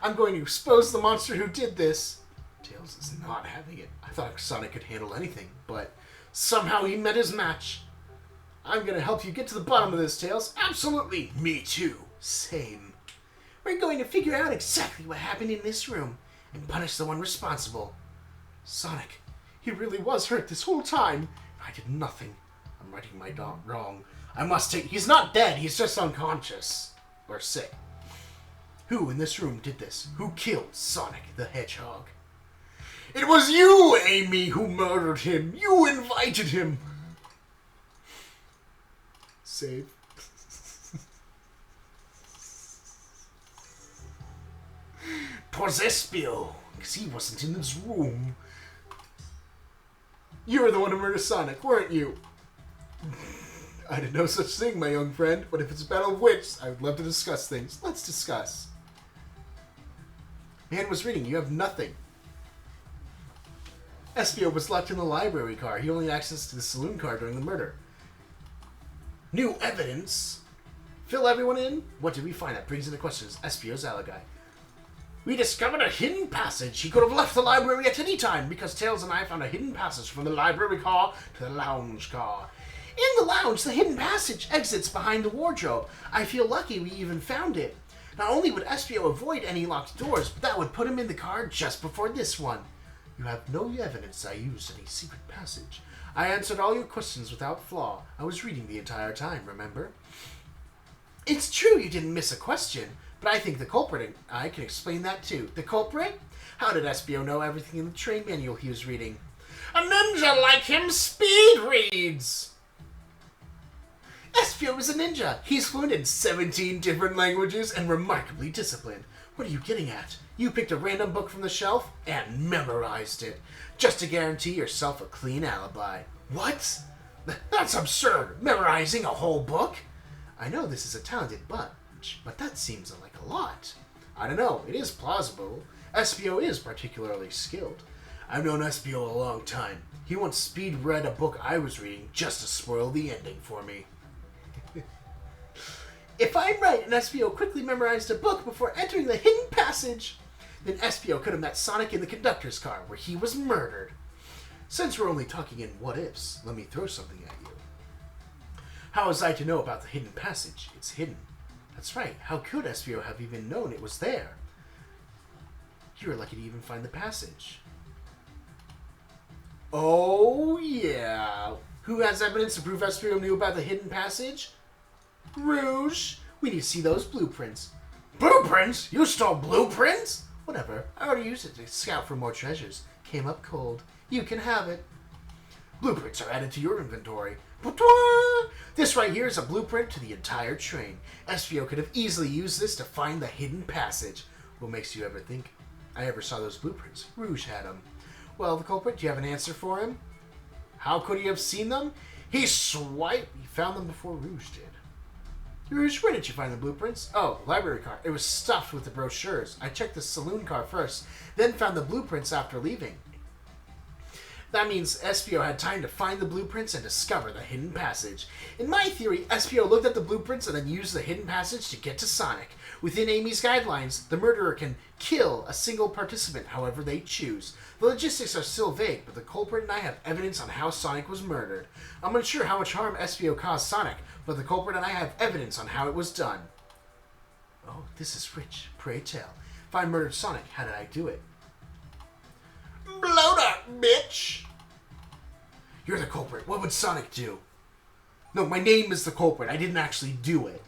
I'm going to expose the monster who did this. Tails is not having it. I thought Sonic could handle anything, but somehow he met his match. I'm going to help you get to the bottom of this, Tails. Absolutely. Me too. Same. We're going to figure out exactly what happened in this room and punish the one responsible. Sonic, he really was hurt this whole time. I did nothing. I'm writing my dog wrong. I must take... He's not dead. He's just unconscious. Or sick. Who in this room did this? Who killed Sonic the Hedgehog? It was you, Amy, who murdered him. You invited him. Save. Twas Espio, because he wasn't in this room. You were the one who murdered Sonic, weren't you? I did no such thing, my young friend, but if it's a battle of wits, I would love to discuss things. Let's discuss. Man was reading, you have nothing. Espio was locked in the library car. He only had access to the saloon car during the murder. New evidence? Fill everyone in? What did we find? That brings into questions Espio's alibi. We discovered a hidden passage. He could have left the library at any time because Tails and I found a hidden passage from the library car to the lounge car. In the lounge, the hidden passage exits behind the wardrobe. I feel lucky we even found it. Not only would Espio avoid any locked doors, but that would put him in the car just before this one. You have no evidence I used any secret passage. I answered all your questions without flaw. I was reading the entire time, remember? It's true you didn't miss a question, but I think the culprit and I can explain that too. The culprit? How did Espio know everything in the train manual he was reading? A ninja like him speed reads! Espio is a ninja. He's fluent in 17 different languages and remarkably disciplined. What are you getting at? You picked a random book from the shelf and memorized it, just to guarantee yourself a clean alibi. What? That's absurd. Memorizing a whole book? I know this is a talented bunch, but that seems like a lot. I don't know. It is plausible. Espio is particularly skilled. I've known Espio a long time. He once speed read a book I was reading just to spoil the ending for me. If I'm right and Espio quickly memorized a book before entering the hidden passage, then Espio could have met Sonic in the conductor's car where he was murdered. Since we're only talking in what-ifs, let me throw something at you. How was I to know about the hidden passage? It's hidden. That's right. How could Espio have even known it was there? You were lucky to even find the passage. Oh, yeah. Who has evidence to prove Espio knew about the hidden passage? Rouge. We need to see those blueprints. Blueprints? You stole blueprints? Whatever. I already used it to scout for more treasures. Came up cold. You can have it. Blueprints are added to your inventory. This right here is a blueprint to the entire train. Espio could have easily used this to find the hidden passage. What makes you ever think I ever saw those blueprints? Rouge had them. Well, the culprit, do you have an answer for him? How could he have seen them? He found them before Rouge did. Rouge, where did you find the blueprints? Oh, library car. It was stuffed with the brochures. I checked the saloon car first, then found the blueprints after leaving. That means Espio had time to find the blueprints and discover the hidden passage. In my theory, Espio looked at the blueprints and then used the hidden passage to get to Sonic. Within Amy's guidelines, the murderer can kill a single participant however they choose. The logistics are still vague, but the culprit and I have evidence on how Sonic was murdered. I'm unsure how much harm Espio caused Sonic, but the culprit and I have evidence on how it was done. Oh, this is rich. Pray tell. If I murdered Sonic, how did I do it? Blow up! bitch! You're the culprit. What would Sonic do? No, my name is the culprit. I didn't actually do it.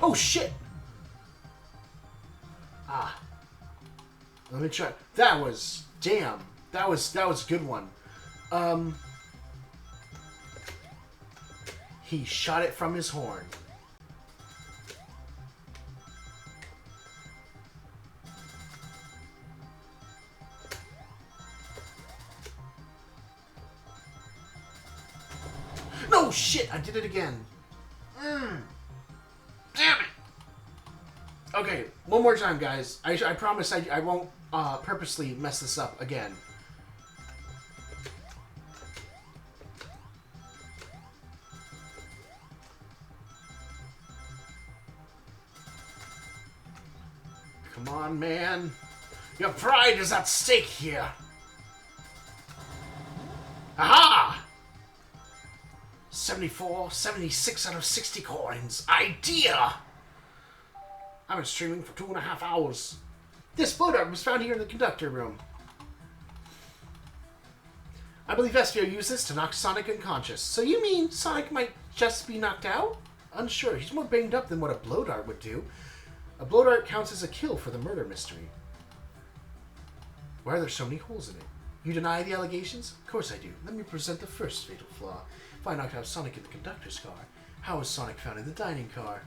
Oh shit! Ah. Let me try. That was damn. That was a good one. He shot it from his horn. No shit! I did it again. Damn it! Okay, one more time, guys. I promise I won't purposely mess this up again. Come on, man. Your pride is at stake here. Aha! 74, 76 out of 60 coins. Idea! I've been streaming for 2.5 hours. This blow dart was found here in the conductor room. I believe Espio used this to knock Sonic unconscious. So you mean Sonic might just be knocked out? Unsure. He's more banged up than what a blow dart would do. A blow dart counts as a kill for the murder mystery. Why are there so many holes in it? You deny the allegations? Of course I do. Let me present the first fatal flaw. If I knocked out Sonic in the conductor's car, how was Sonic found in the dining car?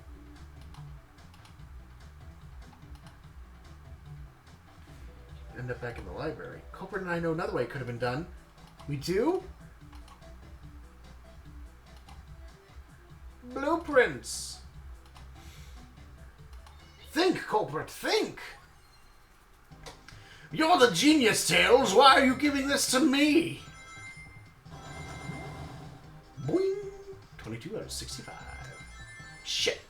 End up back in the library. Culprit and I know another way it could have been done. We do? Blueprints! Think, Culprit, think! You're the genius, Tails! Why are you giving this to me? Boing! 22 out of 65. Shit!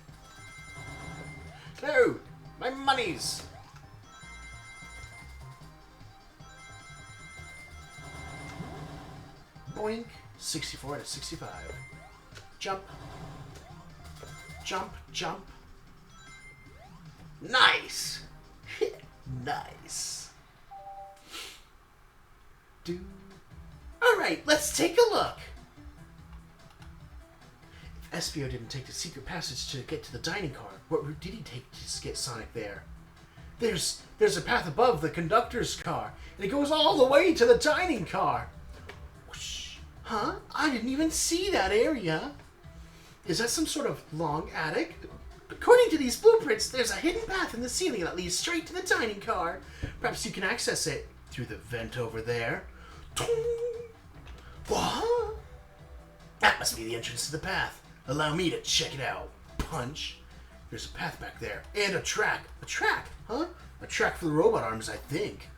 No! My monies! Boink! 64 out of 65. Jump. Jump, jump. Nice! Nice. Alright, let's take a look. If Espio didn't take the secret passage to get to the dining car, what route did he take to get Sonic there? There's a path above the conductor's car, and it goes all the way to the dining car. Whoosh. Huh? I didn't even see that area. Is that some sort of long attic? According to these blueprints, there's a hidden path in the ceiling that leads straight to the dining car. Perhaps you can access it through the vent over there. What? That must be the entrance to the path. Allow me to check it out. Punch. There's a path back there. And a track. A track? Huh? A track for the robot arms, I think.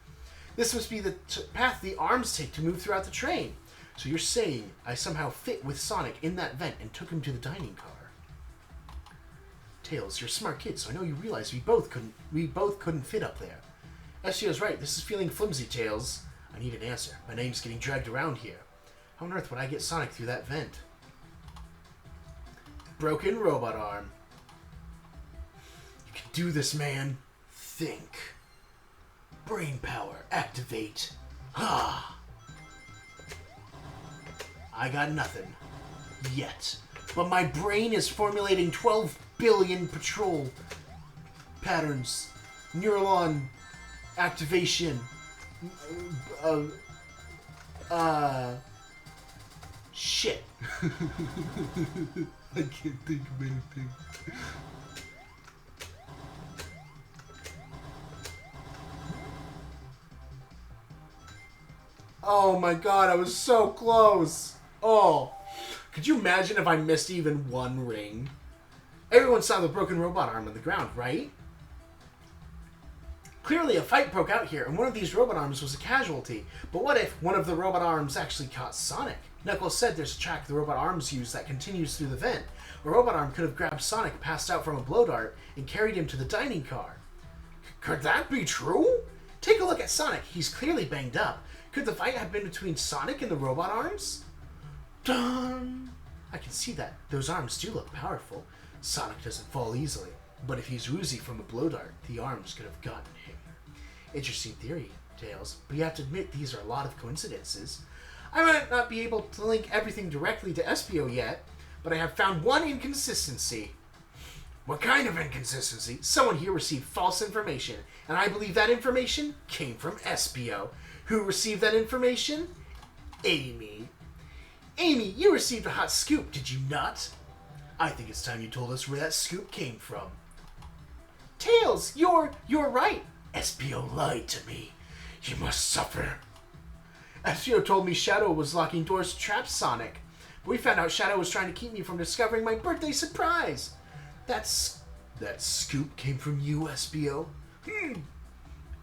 This must be the path the arms take to move throughout the train. So you're saying I somehow fit with Sonic in that vent and took him to the dining car. Tails, you're a smart kid, so I know you realize we both couldn't fit up there. Espio's right. This is feeling flimsy, Tails. I need an answer. My name's getting dragged around here. How on earth would I get Sonic through that vent? Broken robot arm. You can do this, man. Think. Brain power. Activate. Ha! I got nothing. Yet. But my brain is formulating 12 billion patrol patterns. Neuron activation. Shit. I can't think of anything. Oh my god, I was so close. Oh. Could you imagine if I missed even one ring? Everyone saw the broken robot arm on the ground, right? Clearly a fight broke out here, and one of these robot arms was a casualty. But what if one of the robot arms actually caught Sonic? Knuckles said there's a track the robot arms use that continues through the vent. A robot arm could have grabbed Sonic passed out from a blow dart and carried him to the dining car. Could that be true? Take a look at Sonic. He's clearly banged up. Could the fight have been between Sonic and the robot arms? Dun! I can see that. Those arms do look powerful. Sonic doesn't fall easily. But if he's woozy from a blow dart, the arms could have gotten him. Interesting theory, Tails. But you have to admit these are a lot of coincidences. I might not be able to link everything directly to Espio yet, but I have found one inconsistency. What kind of inconsistency? Someone here received false information, and I believe that information came from Espio. Who received that information? Amy. Amy, you received a hot scoop, did you not? I think it's time you told us where that scoop came from. Tails, you're right. Espio lied to me. You must suffer. Espio told me Shadow was locking doors to trap Sonic. But we found out Shadow was trying to keep me from discovering my birthday surprise. That scoop came from you, Espio?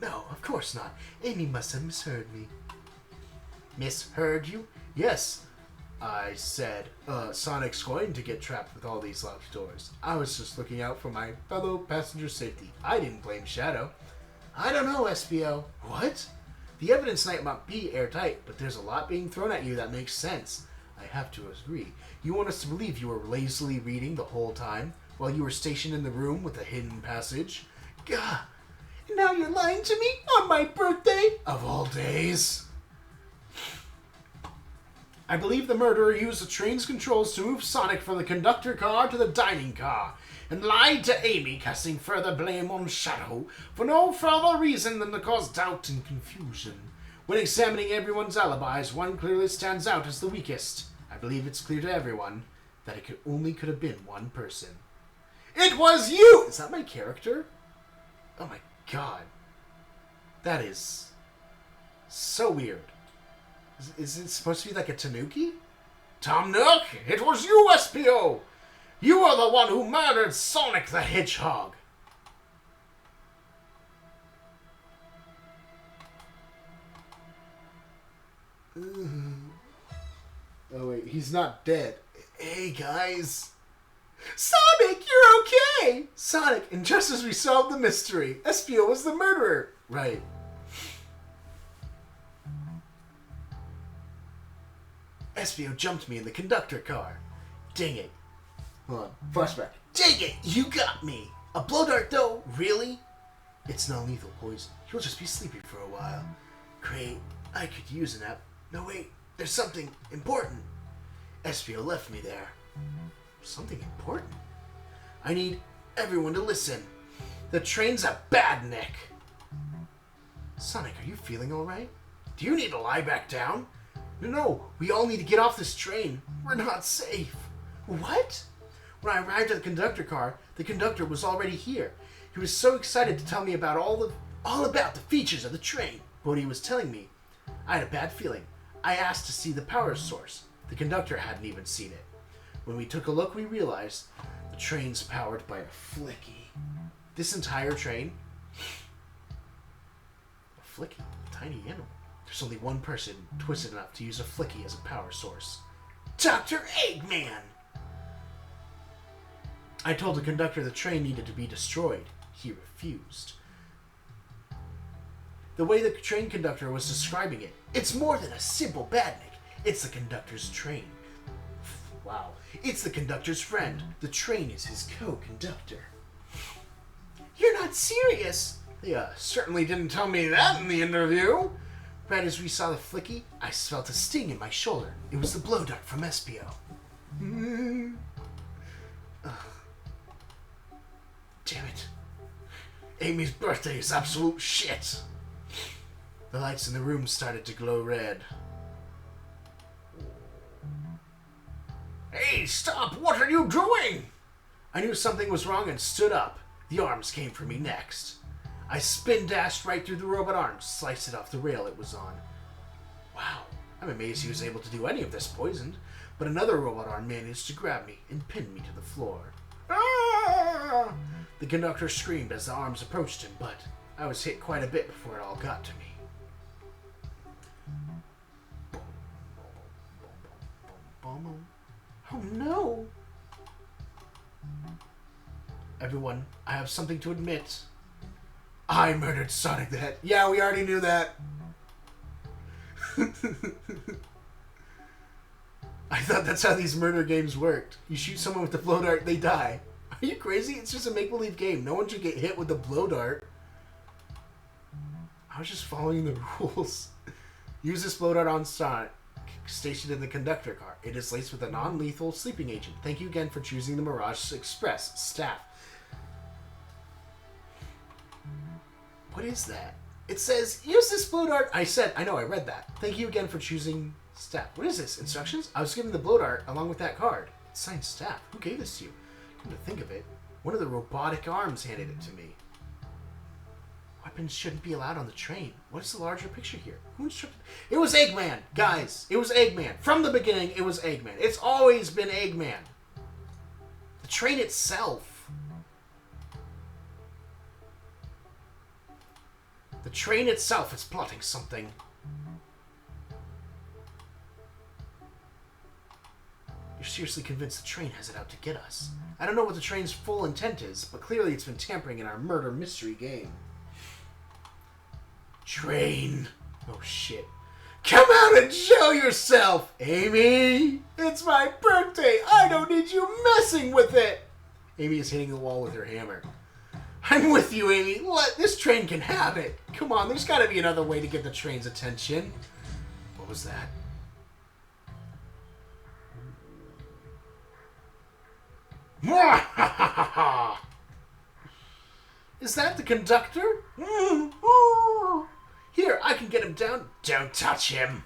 No, of course not. Amy must have misheard me. Misheard you? Yes. I said, Sonic's going to get trapped with all these locked doors. I was just looking out for my fellow passenger's safety. I didn't blame Shadow. I don't know, Espio. What? The evidence might not be airtight, but there's a lot being thrown at you that makes sense. I have to agree. You want us to believe you were lazily reading the whole time, while you were stationed in the room with a hidden passage? Gah! Now you're lying to me on my birthday? Of all days. I believe the murderer used the train's controls to move Sonic from the conductor car to the dining car, and lied to Amy, casting further blame on Shadow for no further reason than to cause doubt and confusion. When examining everyone's alibis, one clearly stands out as the weakest. I believe it's clear to everyone that it could have been one person. It was you! Is that my character? Oh my god. That is so weird. Is it supposed to be like a Tanuki? Tom Nook, it was you, Espio! You are the one who murdered Sonic the Hedgehog! Oh wait, he's not dead. Hey guys. Sonic, you're okay! Sonic, and just as we solved the mystery, Espio was the murderer. Right. Espio jumped me in the conductor car. Dang it. Hold on. Flashback. Dang it! You got me! A blow dart, though? Really? It's non-lethal poison. You'll just be sleepy for a while. Great. I could use a nap. No, wait. There's something important. Espio left me there. Something important? I need everyone to listen. The train's a badnik. Sonic, are you feeling alright? Do you need to lie back down? No, we all need to get off this train. We're not safe. What? When I arrived at the conductor car, the conductor was already here. He was so excited to tell me about all about the features of the train. But when he was telling me, I had a bad feeling. I asked to see the power source. The conductor hadn't even seen it. When we took a look, we realized the train's powered by a flicky. This entire train? A flicky? A tiny animal. There's only one person twisted enough to use a flicky as a power source. Dr. Eggman! I told the conductor the train needed to be destroyed. He refused. The way the train conductor was describing it, it's more than a simple badnik. It's the conductor's train. Wow. It's the conductor's friend. The train is his co-conductor. You're not serious! They certainly didn't tell me that in the interview. Right as we saw the flicky, I felt a sting in my shoulder. It was the blow dart from Espio. Damn it. Amy's birthday is absolute shit. The lights in the room started to glow red. Hey, stop! What are you doing? I knew something was wrong and stood up. The arms came for me next. I spin-dashed right through the robot arms, sliced it off the rail it was on. Wow, I'm amazed he was able to do any of this poisoned, but another robot arm managed to grab me and pin me to the floor. Ah! The conductor screamed as the arms approached him, but I was hit quite a bit before it all got to me. Oh no! Everyone, I have something to admit. I murdered Sonic the Hedgehog. Yeah, we already knew that. I thought that's how these murder games worked. You shoot someone with the blow dart, they die. Are you crazy? It's just a make-believe game. No one should get hit with the blow dart. I was just following the rules. Use this blow dart on Sonic, stationed in the conductor car. It is laced with a non-lethal sleeping agent. Thank you again for choosing the Mirage Express staff. What is that? It says, use this blow dart. I know, I read that. Thank you again for choosing staff. What is this? Instructions? I was given the blow dart along with that card. It's signed staff. Who gave this to you? Come to think of it, one of the robotic arms handed it to me. Weapons shouldn't be allowed on the train. What is the larger picture here? Who instructed? It was Eggman, guys. It was Eggman. From the beginning, it was Eggman. It's always been Eggman. The train itself. The train itself is plotting something. You're seriously convinced the train has it out to get us? I don't know what the train's full intent is, but clearly it's been tampering in our murder mystery game. Train. Oh shit. Come out and show yourself, Amy! It's my birthday! I don't need you messing with it! Amy is hitting the wall with her hammer. I'm with you, Amy. This train can have it. Come on, there's gotta be another way to get the train's attention. What was that? Is that the conductor? Here, I can get him down. Don't touch him.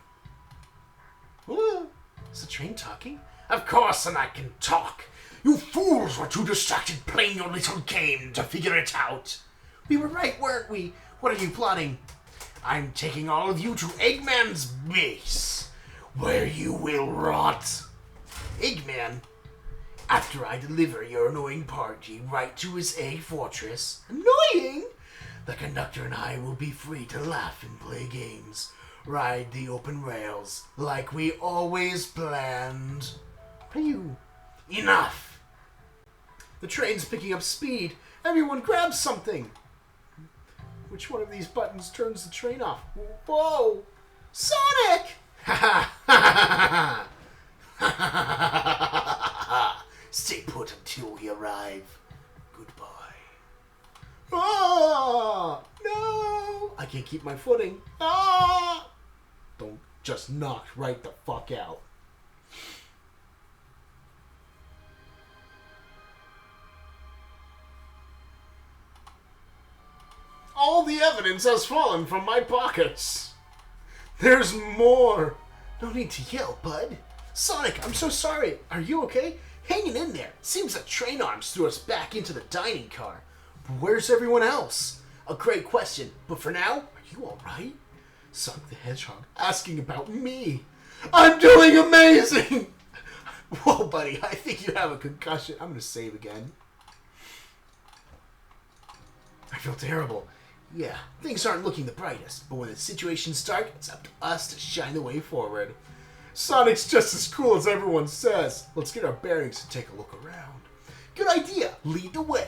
Is the train talking? Of course, and I can talk. You fools were too distracted playing your little game to figure it out. We were right, weren't we? What are you plotting? I'm taking all of you to Eggman's base, where you will rot. Eggman? After I deliver your annoying party right to his egg fortress. Annoying? The conductor and I will be free to laugh and play games. Ride the open rails like we always planned. What are you? Enough! The train's picking up speed. Everyone grab something. Which one of these buttons turns the train off? Whoa! Sonic! Ha ha ha ha ha! Stay put until we arrive. Goodbye. Ah! No! I can't keep my footing. Ah! Don't just knock right the fuck out. All the evidence has fallen from my pockets. There's more. No need to yell, bud. Sonic, I'm so sorry. Are you okay? Hanging in there. Seems that train arms threw us back into the dining car. But where's everyone else? A great question. But for now, are you alright? Sonic the Hedgehog asking about me. I'm doing amazing! Whoa, buddy, I think you have a concussion. I'm gonna save again. I feel terrible. Yeah, things aren't looking the brightest, but when the situation's dark, it's up to us to shine the way forward. Sonic's just as cool as everyone says. Let's get our bearings and take a look around. Good idea. Lead the way.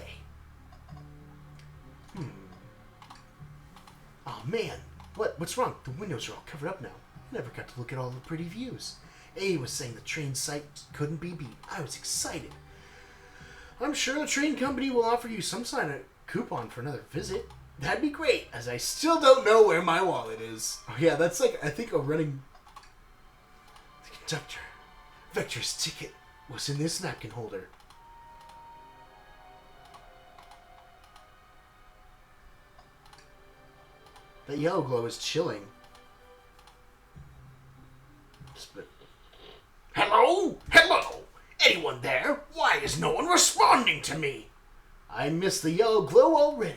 Oh man, what's wrong? The windows are all covered up now. I never got to look at all the pretty views. A was saying the train site couldn't be beat. I was excited. I'm sure the train company will offer you some kind of coupon for another visit. That'd be great, as I still don't know where my wallet is. Oh yeah, that's like, I think a running... The conductor. Vector's ticket was in this napkin holder. That yellow glow is chilling. Hello? Hello? Anyone there? Why is no one responding to me? I missed the yellow glow already.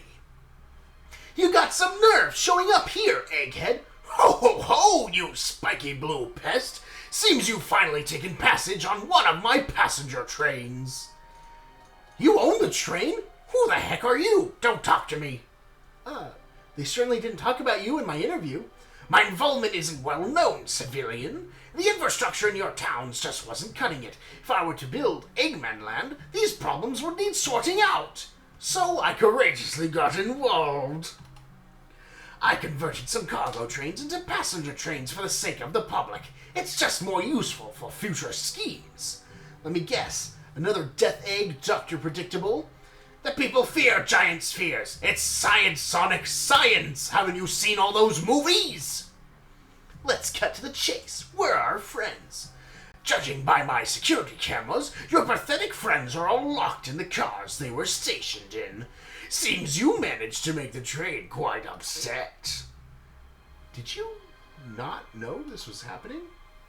You got some nerve showing up here, Egghead. Ho ho ho, you spiky blue pest. Seems you've finally taken passage on one of my passenger trains. You own the train? Who the heck are you? Don't talk to me. They certainly didn't talk about you in my interview. My involvement isn't well known, civilian. The infrastructure in your towns just wasn't cutting it. If I were to build Eggman Land, these problems would need sorting out. So I courageously got involved. I converted some cargo trains into passenger trains for the sake of the public. It's just more useful for future schemes. Let me guess, another death egg, Dr. Predictable? The people fear giant spheres. It's science, Sonic, science! Haven't you seen all those movies? Let's cut to the chase. Where are our friends? Judging by my security cameras, your pathetic friends are all locked in the cars they were stationed in. Seems you managed to make the train quite upset. Did you not know this was happening?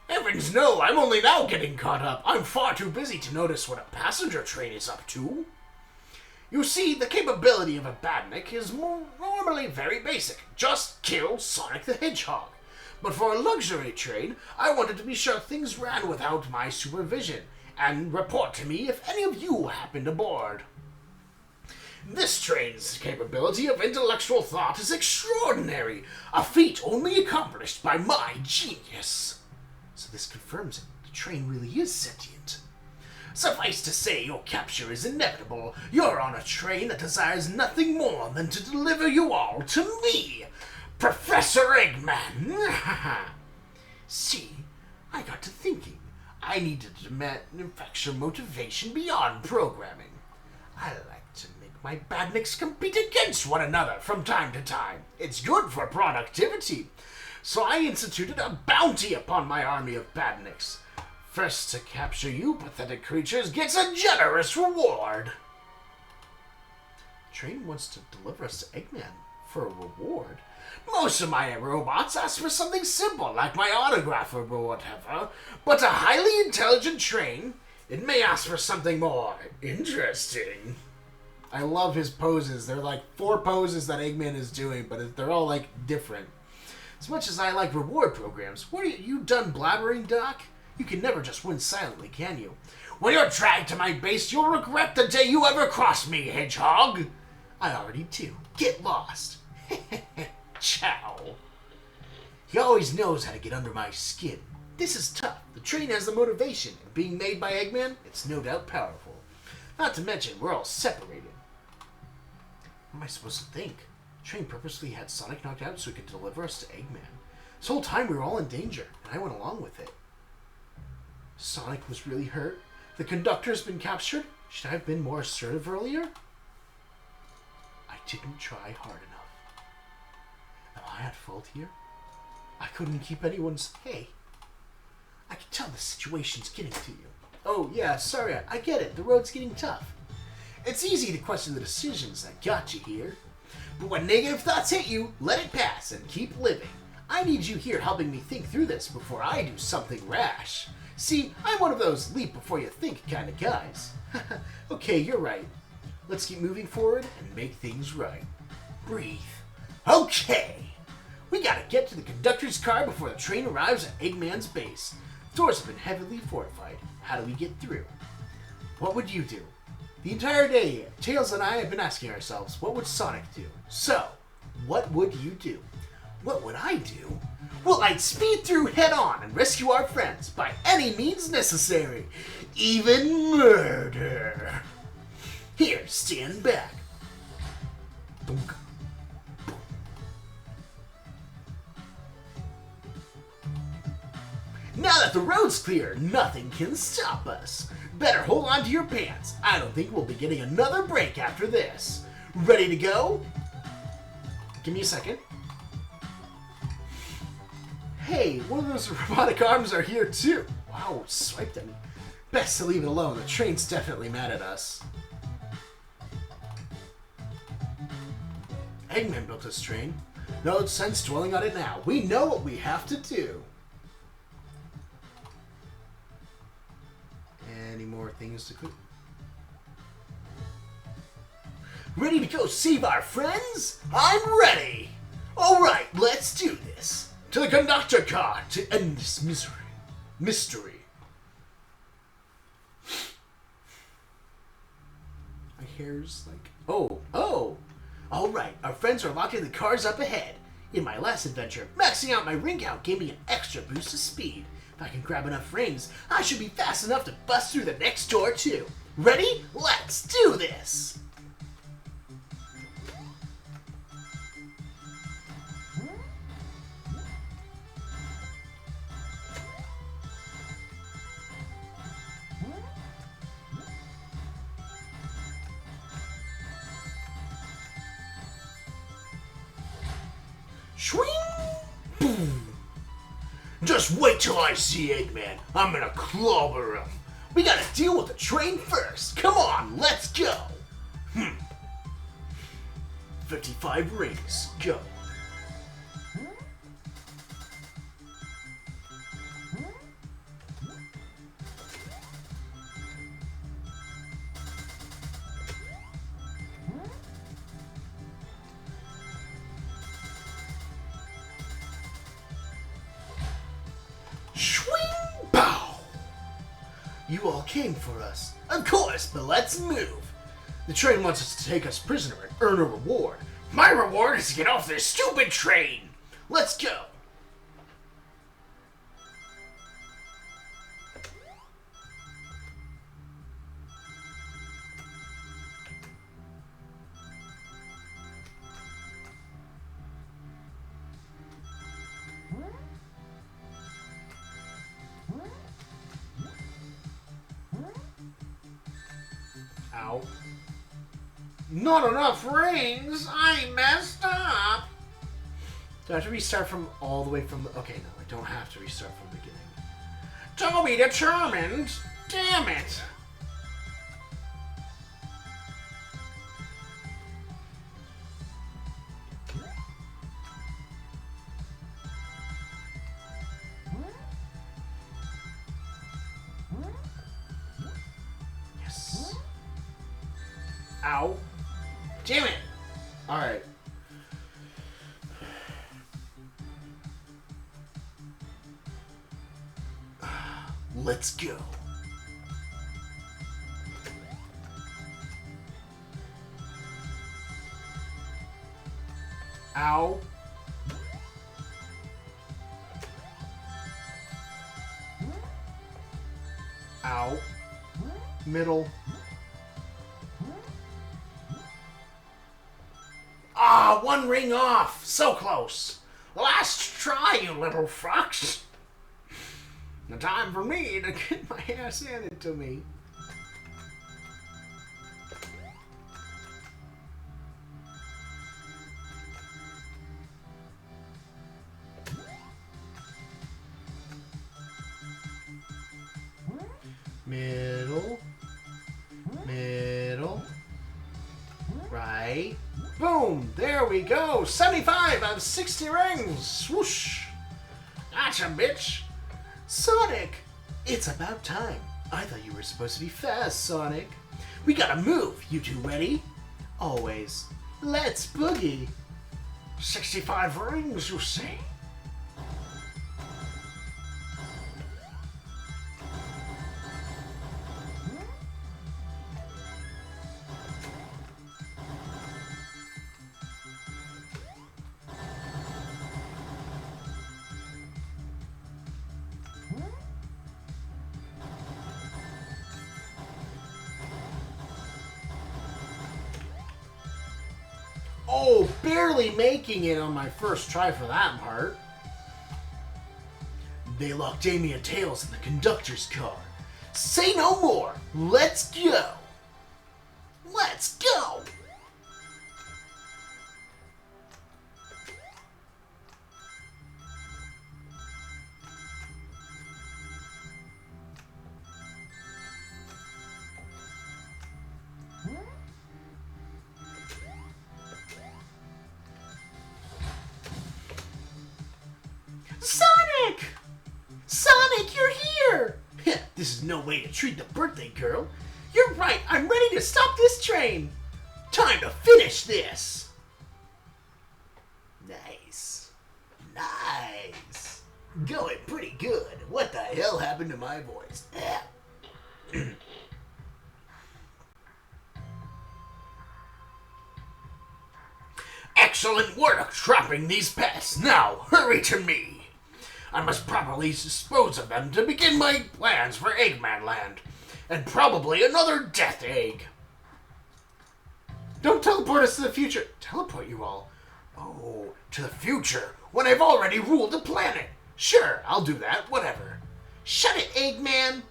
Heavens no, I'm only now getting caught up. I'm far too busy to notice what a passenger train is up to. You see, the capability of a badnik is normally very basic. Just kill Sonic the Hedgehog. But for a luxury train, I wanted to be sure things ran without my supervision, and report to me if any of you happened aboard. This train's capability of intellectual thought is extraordinary, a feat only accomplished by my genius. So this confirms it. The train really is sentient. Suffice to say, your capture is inevitable. You're on a train that desires nothing more than to deliver you all to me, Professor Eggman. See, I got to thinking. I needed to manufacture motivation beyond programming. I like to make my badniks compete against one another from time to time. It's good for productivity. So I instituted a bounty upon my army of badniks. First to capture you pathetic creatures gets a generous reward. Train wants to deliver us to Eggman for a reward. Most of my robots ask for something simple, like my autograph or whatever, but a highly intelligent train, it may ask for something more interesting. I love his poses. They're like 4 poses that Eggman is doing, but they're all like different. As much as I like reward programs, what are you done blabbering, Doc? You can never just win silently, can you? When you're dragged to my base, you'll regret the day you ever crossed me, Hedgehog. I already do. Get lost. Ciao. He always knows how to get under my skin. This is tough. The train has the motivation, and being made by Eggman, it's no doubt powerful. Not to mention, we're all separated. What am I supposed to think? The train purposely had Sonic knocked out so he could deliver us to Eggman. This whole time we were all in danger, and I went along with it. Sonic was really hurt. The conductor's been captured. Should I have been more assertive earlier? I didn't try hard enough. Am I at fault here? I couldn't keep anyone's... Hey, I can tell the situation's getting to you. Oh, yeah, sorry, I get it. The road's getting tough. It's easy to question the decisions that got you here. But when negative thoughts hit you, let it pass and keep living. I need you here helping me think through this before I do something rash. See, I'm one of those leap before you think kind of guys. Okay, you're right. Let's keep moving forward and make things right. Breathe. Okay. We gotta get to the conductor's car before the train arrives at Eggman's base. Doors have been heavily fortified. How do we get through? What would you do? The entire day, Tails and I have been asking ourselves, what would Sonic do? So, what would you do? What would I do? Well, I'd speed through head on and rescue our friends by any means necessary. Even murder. Here, stand back. Boom. Now that the road's clear, nothing can stop us. Better hold on to your pants. I don't think we'll be getting another break after this. Ready to go? Give me a second. Hey, one of those robotic arms are here too. Wow, swiped at me. Best to leave it alone. The train's definitely mad at us. Eggman built this train. No sense dwelling on it now. We know what we have to do. Any more things to cook? Ready to go save our friends? I'm ready! Alright, let's do this. To the conductor car to end this mystery. My hair's like... Oh! Alright, our friends are locking the cars up ahead. In my last adventure, maxing out my ring count gave me an extra boost of speed. If I can grab enough rings, I should be fast enough to bust through the next door too. Ready? Let's do this! Swing! Boom! Just wait till I see Eggman. I'm gonna clobber him. We gotta deal with the train first. Come on, let's go. 55 rings, go. Swing! Pow! You all came for us. Of course, but let's move. The train wants us to take us prisoner and earn a reward. My reward is to get off this stupid train. Let's go. Ow. Not enough rings! I messed up! Do I have to restart from all the way from the... Okay, no, I don't have to restart from the beginning. To be determined! Damn it! Yes. Ow. Damn it! Alright. Let's go. Ow. Ow. Middle. Ah, one ring off. So close. Last try, you little fox. The time for me to get my ass handed to me. Middle. Middle. Right. Boom! There we go! 75 out of 60 rings! Swoosh! Gotcha, bitch! Sonic! It's about time. I thought you were supposed to be fast, Sonic. We gotta move. You two ready? Always. Let's boogie. 65 rings, you say? Oh, barely making it on my first try for that part. They locked Amy and Tails in the conductor's car. Say no more. Let's go. Let's go. Sonic! Sonic, you're here! This is no way to treat the birthday girl. You're right, I'm ready to stop this train. Time to finish this. Nice. Nice. Going pretty good. What the hell happened to my voice? Excellent work trapping these pests. Now, hurry to me. I must properly dispose of them to begin my plans for Eggman Land. And probably another death egg. Don't teleport us to the future. Teleport you all? Oh, to the future, when I've already ruled the planet. Sure, I'll do that, whatever. Shut it, Eggman.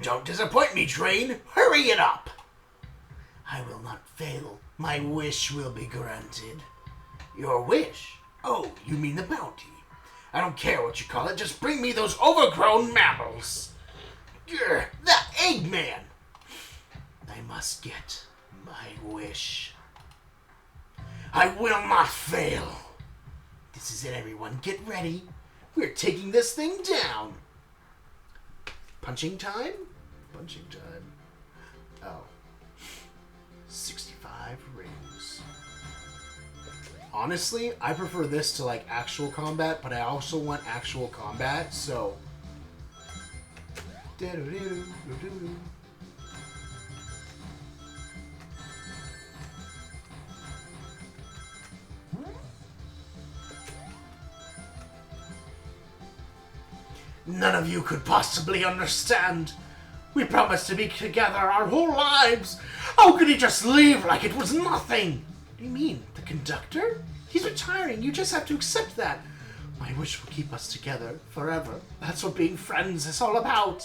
Don't disappoint me, train. Hurry it up. I will not fail. My wish will be granted. Your wish? Oh, you mean the bounty. I don't care what you call it, just bring me those overgrown mammals. Grr, that Eggman! I must get my wish. I will not fail. This is it, everyone. Get ready. We're taking this thing down. Punching time? Punching time. Oh. 65 rings. Honestly, I prefer this to like actual combat, but I also want actual combat, so. None of you could possibly understand. We promised to be together our whole lives. How could he just leave like it was nothing? What do you mean? The conductor? He's retiring. You just have to accept that. My wish will keep us together forever. That's what being friends is all about.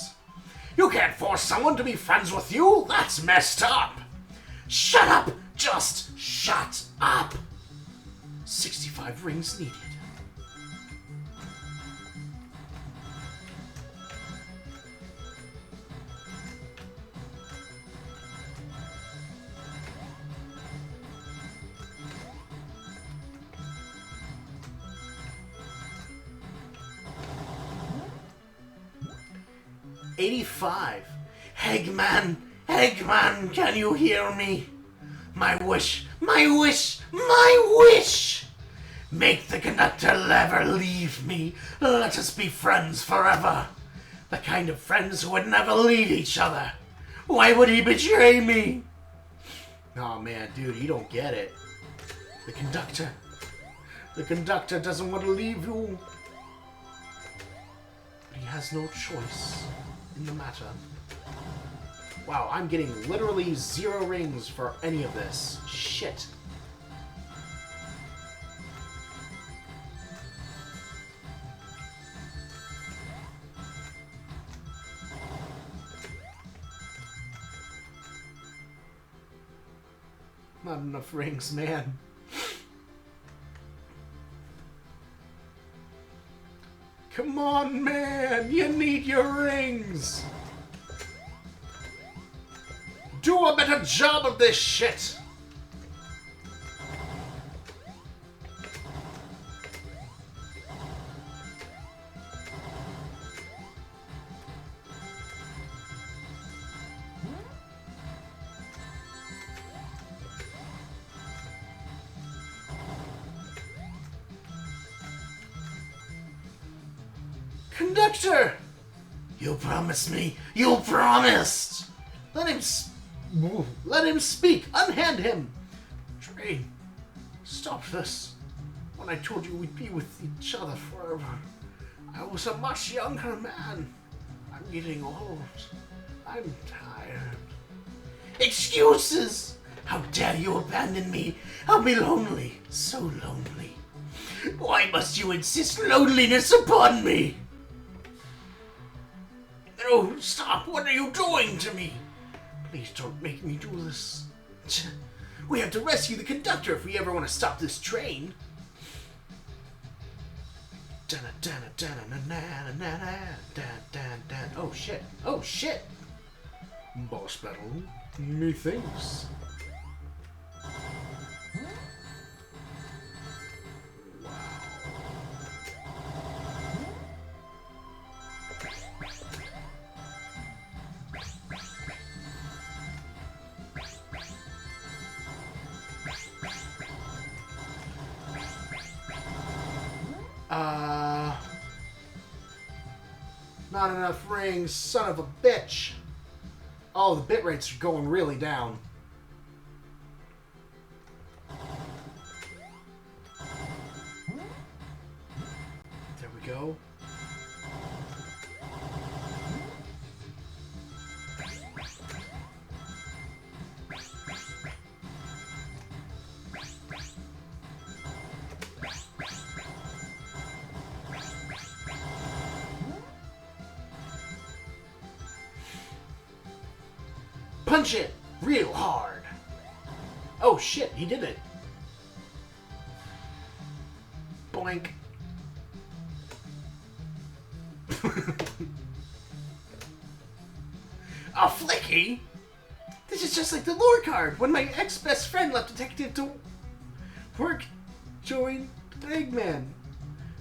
You can't force someone to be friends with you. That's messed up. Shut up. Just shut up. 65 rings needed. $85. Eggman, Eggman, can you hear me? My wish, my wish, my wish! Make the conductor never leave me. Let us be friends forever. The kind of friends who would never leave each other. Why would he betray me? Oh man, dude, you don't get it. The conductor doesn't want to leave you. But he has no choice in the matter. Wow, I'm getting literally 0 rings for any of this. Shit. Not enough rings, man. Come on, man! You need your rings! Do a better job of this shit! Conductor! You promised me. You promised! Let him speak. Unhand him. Train, stop this. When I told you we'd be with each other forever, I was a much younger man. I'm getting old. I'm tired. Excuses! How dare you abandon me? I'll be lonely. So lonely. Why must you insist loneliness upon me? No, stop! What are you doing to me? Please don't make me do this. We have to rescue the conductor if we ever want to stop this train. Oh shit! Oh shit! Boss battle, methinks. Not enough rings, son of a bitch. Oh, the bit rates are going really down. There we go. Punch it real hard. Oh shit, he did it. Boink. A flicky? This is just like the lore card when my ex-best friend left detective to work, joined Eggman.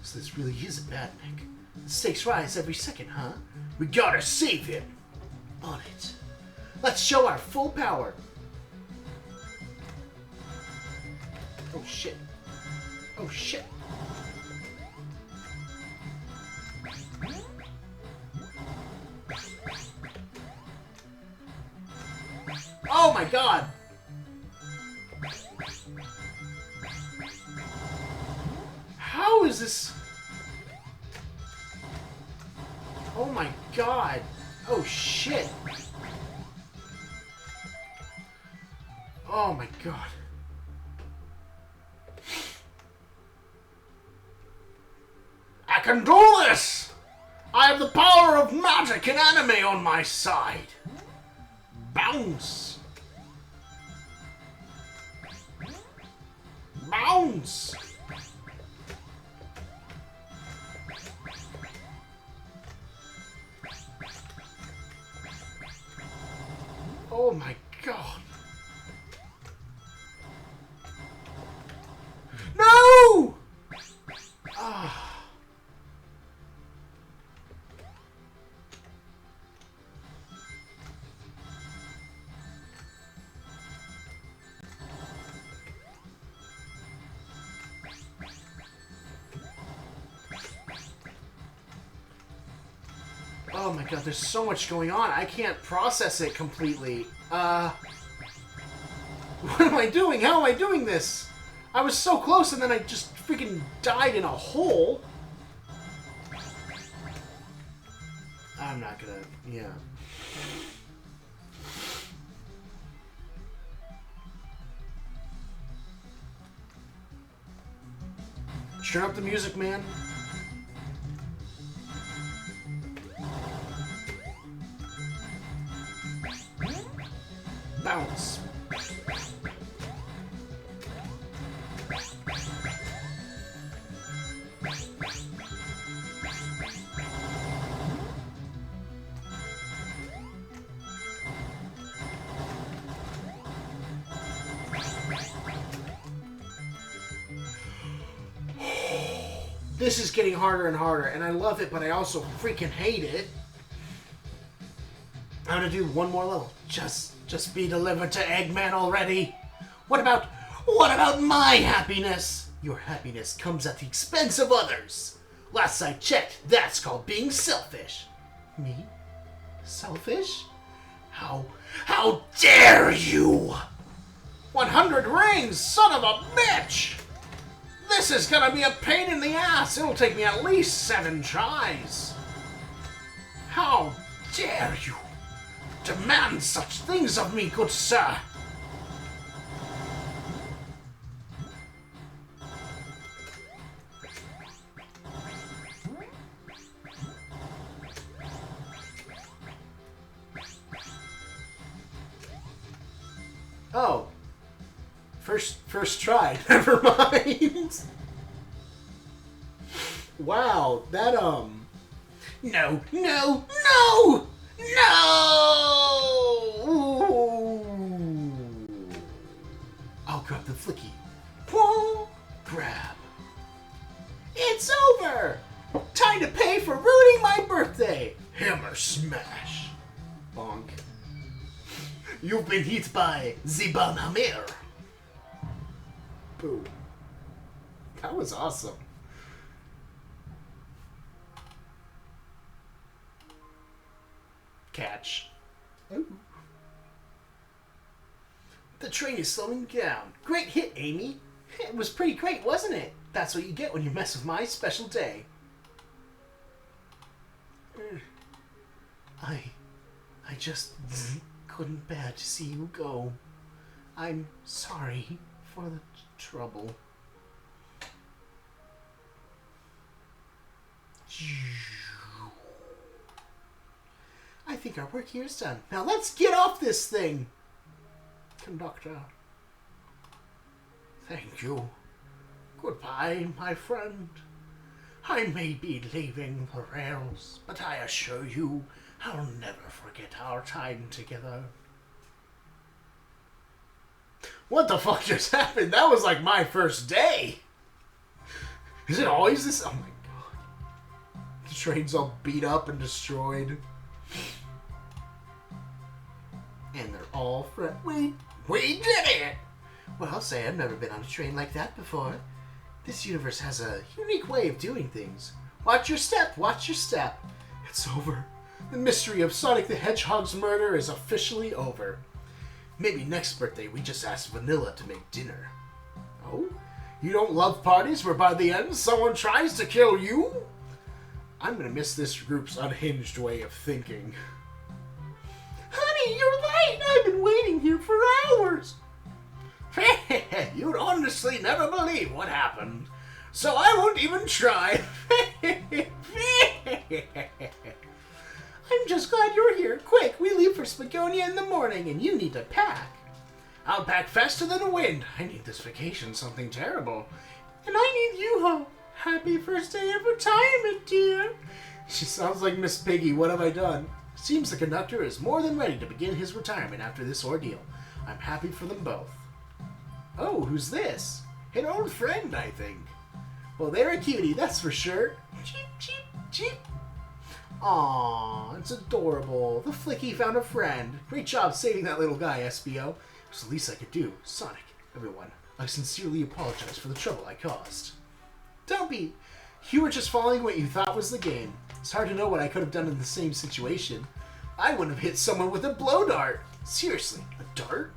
So this really is a bad Nick. The stakes rise every second, huh? We gotta save him. On it. Let's show our full power. Oh shit. Oh shit. Oh my god! How is this? Oh my god! Oh shit! Oh my god. I can do this! I have the power of magic and anime on my side! Bounce! Bounce! Oh my god! No! Ah. Oh my god, there's so much going on. I can't process it completely. What am I doing? How am I doing this? I was so close and then I just freaking died in a hole. I'm not gonna... yeah. Turn up the music, man. Bounce. This is getting harder and harder, and I love it, but I also freaking hate it. I'm gonna do one more level. Just be delivered to Eggman already. What about my happiness? Your happiness comes at the expense of others. Last I checked, that's called being selfish. Me? Selfish? How dare you? 100 rings, son of a bitch! This is gonna be a pain in the ass. It'll take me at least 7 tries. How dare you demand such things of me, good sir? Oh. First try. Never mind. Wow, that No! I'll grab the flicky. Whoa! Grab. It's over! Time to pay for ruining my birthday! Hammer smash. Bonk. You've been hit by the Banhammer. Boom. That was awesome. Catch. Ooh. The train is slowing down. Great hit, Amy. It was pretty great, wasn't it? That's what you get when you mess with my special day. I just couldn't bear to see you go. I'm sorry for the trouble. I think our work here is done. Now let's get off this thing. Conductor. Thank you. Goodbye, my friend. I may be leaving the rails, but I assure you I'll never forget our time together. What the fuck just happened? That was like my first day. Is it always this? Oh my god. The train's all beat up and destroyed. And they're all we did it! Well, I'll say I've never been on a train like that before. This universe has a unique way of doing things. Watch your step, watch your step. It's over. The mystery of Sonic the Hedgehog's murder is officially over. Maybe next birthday we just ask Vanilla to make dinner. Oh? You don't love parties where by the end someone tries to kill you? I'm gonna miss this group's unhinged way of thinking. Honey, you're late! I've been waiting here for hours! You'd honestly never believe what happened, so I won't even try. I'm just glad you're here. Quick, we leave for Spagonia in the morning, and you need to pack. I'll pack faster than the wind. I need this vacation something terrible. And I need you home. Happy first day of retirement, dear. She sounds like Miss Piggy. What have I done? Seems the conductor is more than ready to begin his retirement after this ordeal. I'm happy for them both. Oh, who's this? An old friend, I think. Well, they're a cutie, that's for sure. Cheep, cheep, cheep. Aww, it's adorable. The Flicky found a friend. Great job saving that little guy, SBO. It was the least I could do. Sonic, everyone, I sincerely apologize for the trouble I caused. Don't be. You were just following what you thought was the game. It's hard to know what I could have done in the same situation. I wouldn't have hit someone with a blow dart. Seriously, a dart?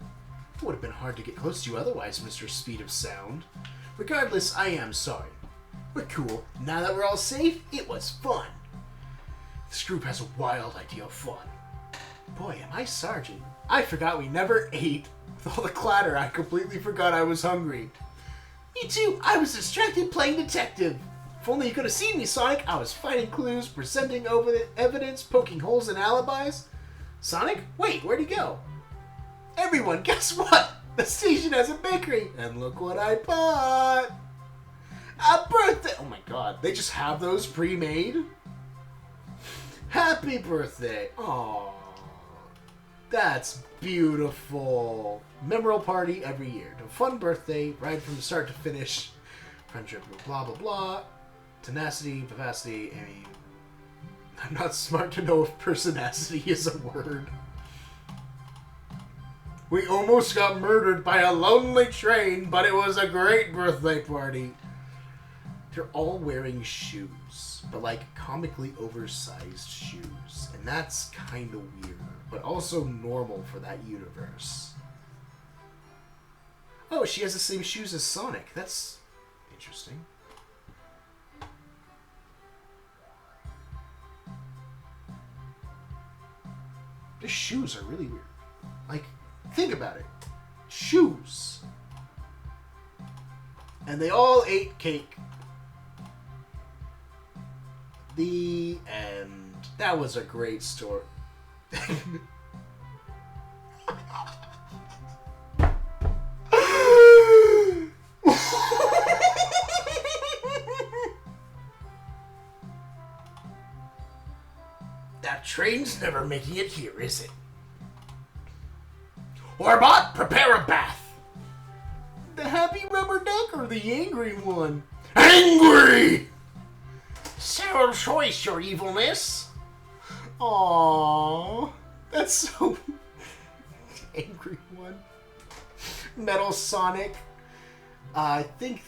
It would have been hard to get close to you otherwise, Mr. Speed of Sound. Regardless, I am sorry. We're cool. Now that we're all safe, it was fun. This group has a wild idea of fun. Boy, am I Sergeant. I forgot we never ate. With all the clatter, I completely forgot I was hungry. Me too. I was distracted playing detective. If only you could have seen me, Sonic. I was finding clues, presenting over the evidence, poking holes in alibis. Sonic? Wait, where'd he go? Everyone, guess what? The station has a bakery, and look what I bought. A birthday. Oh my god, they just have those pre-made? Happy birthday. Aww. That's beautiful. Memorable party every year. A fun birthday, right from the start to finish. Friendship, blah, blah, blah. Tenacity, vivacity, I mean... I'm not smart to know if personacity is a word. We almost got murdered by a lonely train, but it was a great birthday party. They're all wearing shoes, but like comically oversized shoes. And that's kind of weird, but also normal for that universe. Oh, she has the same shoes as Sonic. That's interesting. The shoes are really weird. Like, think about it. Shoes. And they all ate cake. The end. That was a great story. That train's never making it here, is it? Orbot, prepare a bath. The happy rubber duck or the angry one? Angry! Sour choice, your evilness. Aww, that's so angry one. Metal Sonic. I think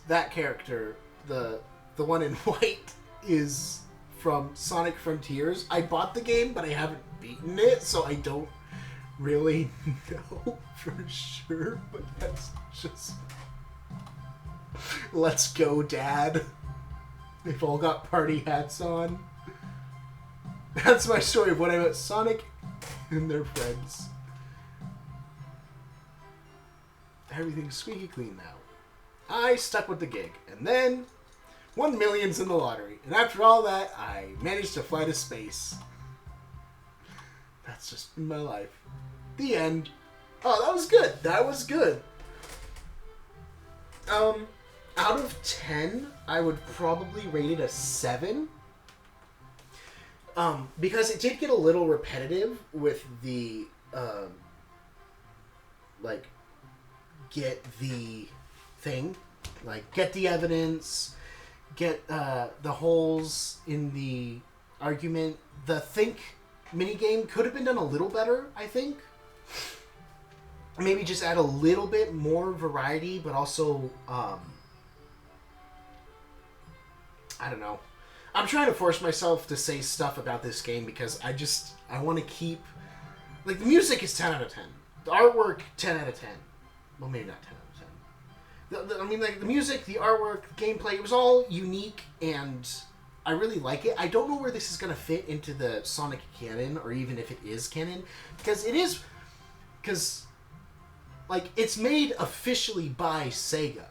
that character, the one in white, is from Sonic Frontiers. I bought the game, but I haven't beaten it, so I don't really know for sure. But that's just... Let's go, Dad. They've all got party hats on. That's my story of what I met Sonic and their friends. Everything's squeaky clean now. I stuck with the gig, and then 1 million's in the lottery. And after all that, I managed to fly to space. That's just my life. The end. Oh, that was good. That was good. Out of 10, I would probably rate it a 7. Because it did get a little repetitive with the, like, get the thing. Like, get the evidence, get, the holes in the argument. The think minigame could have been done a little better, I think. Maybe just add a little bit more variety, but also, I don't know. I'm trying to force myself to say stuff about this game because I want to keep... Like, the music is 10 out of 10. The artwork, 10 out of 10. Well, maybe not 10 out of 10. I mean, like, the music, the artwork, the gameplay, it was all unique, and I really like it. I don't know where this is going to fit into the Sonic canon, or even if it is canon, because it is... Because, like, it's made officially by Sega.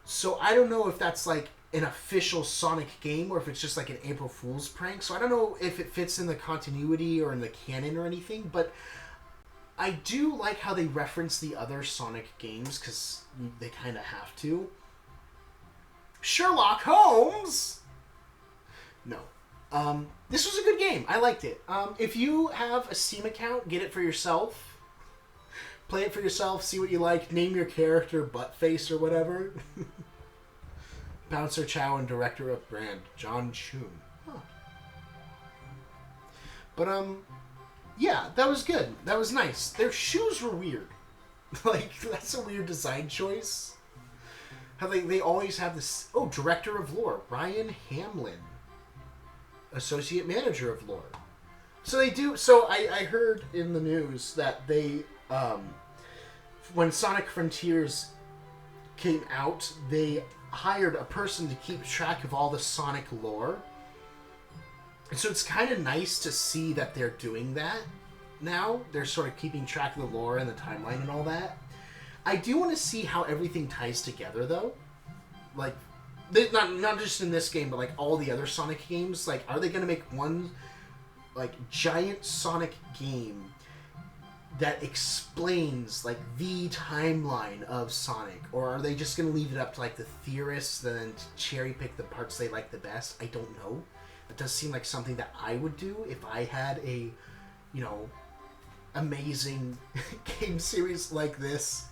So I don't know if that's, like, an official Sonic game, or if it's just like an April Fool's prank. So I don't know if it fits in the continuity or in the canon or anything, but I do like how they reference the other Sonic games, because they kind of have to. Sherlock Holmes! No. This was a good game. I liked it. If you have a Steam account, get it for yourself. Play it for yourself, see what you like, name your character Buttface or whatever. Bouncer Chow and director of brand, John Choon. Huh. But, yeah, that was good. That was nice. Their shoes were weird. Like, that's a weird design choice. How they always have this... Oh, director of lore, Ryan Hamlin. Associate manager of lore. So they do... So I heard in the news that they, when Sonic Frontiers came out, they hired a person to keep track of all the Sonic lore. And so it's kind of nice to see that they're doing that now. They're sort of keeping track of the lore and the timeline and all that. I do want to see how everything ties together, though. Like, not just in this game, but like all the other Sonic games. Like, are they going to make one, like, giant Sonic game that explains, like, the timeline of Sonic? Or are they just going to leave it up to, like, the theorists and then cherry pick the parts they like the best? I don't know. It does seem like something that I would do if I had a, you know, amazing game series like this.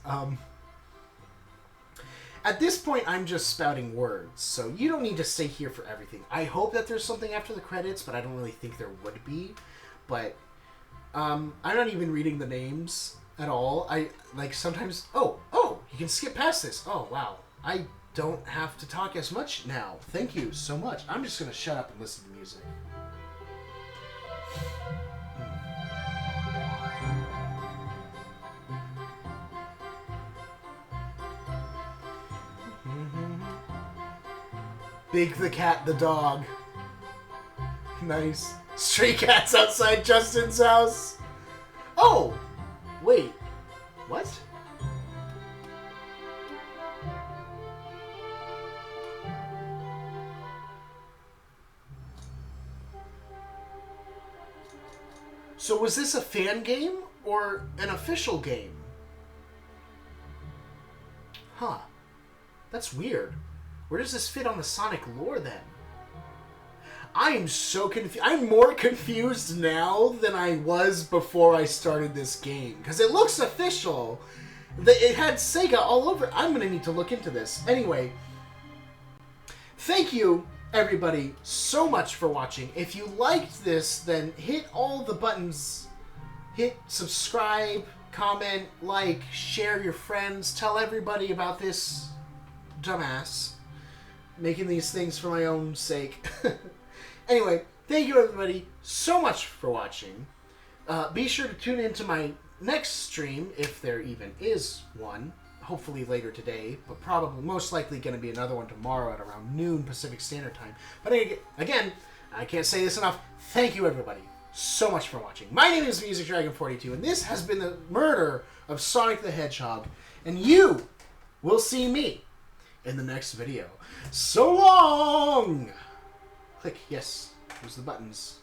At this point, I'm just spouting words, so you don't need to stay here for everything. I hope that there's something after the credits, but I don't really think there would be. But I'm not even reading the names at all. I, like, sometimes... Oh, you can skip past this. Oh, wow. I don't have to talk as much now. Thank you so much. I'm just going to shut up and listen to music. Big the cat, the dog. Nice. Stray cats outside Justin's house. Oh! Wait. What? So was this a fan game or an official game? Huh. That's weird. Where does this fit on the Sonic lore then? I am so confused. I'm more confused now than I was before I started this game. Because it looks official. It had Sega all over. I'm going to need to look into this. Anyway, thank you, everybody, so much for watching. If you liked this, then hit all the buttons. Hit subscribe, comment, like, share your friends. Tell everybody about this dumbass. Making these things for my own sake. Anyway, thank you everybody so much for watching. Be sure to tune into my next stream, if there even is one. Hopefully later today, but probably most likely going to be another one tomorrow at around noon Pacific Standard Time. But again, I can't say this enough. Thank you everybody so much for watching. My name is Music Dragon 42, and this has been the murder of Sonic the Hedgehog. And you will see me in the next video. So long! Click yes. Use the buttons.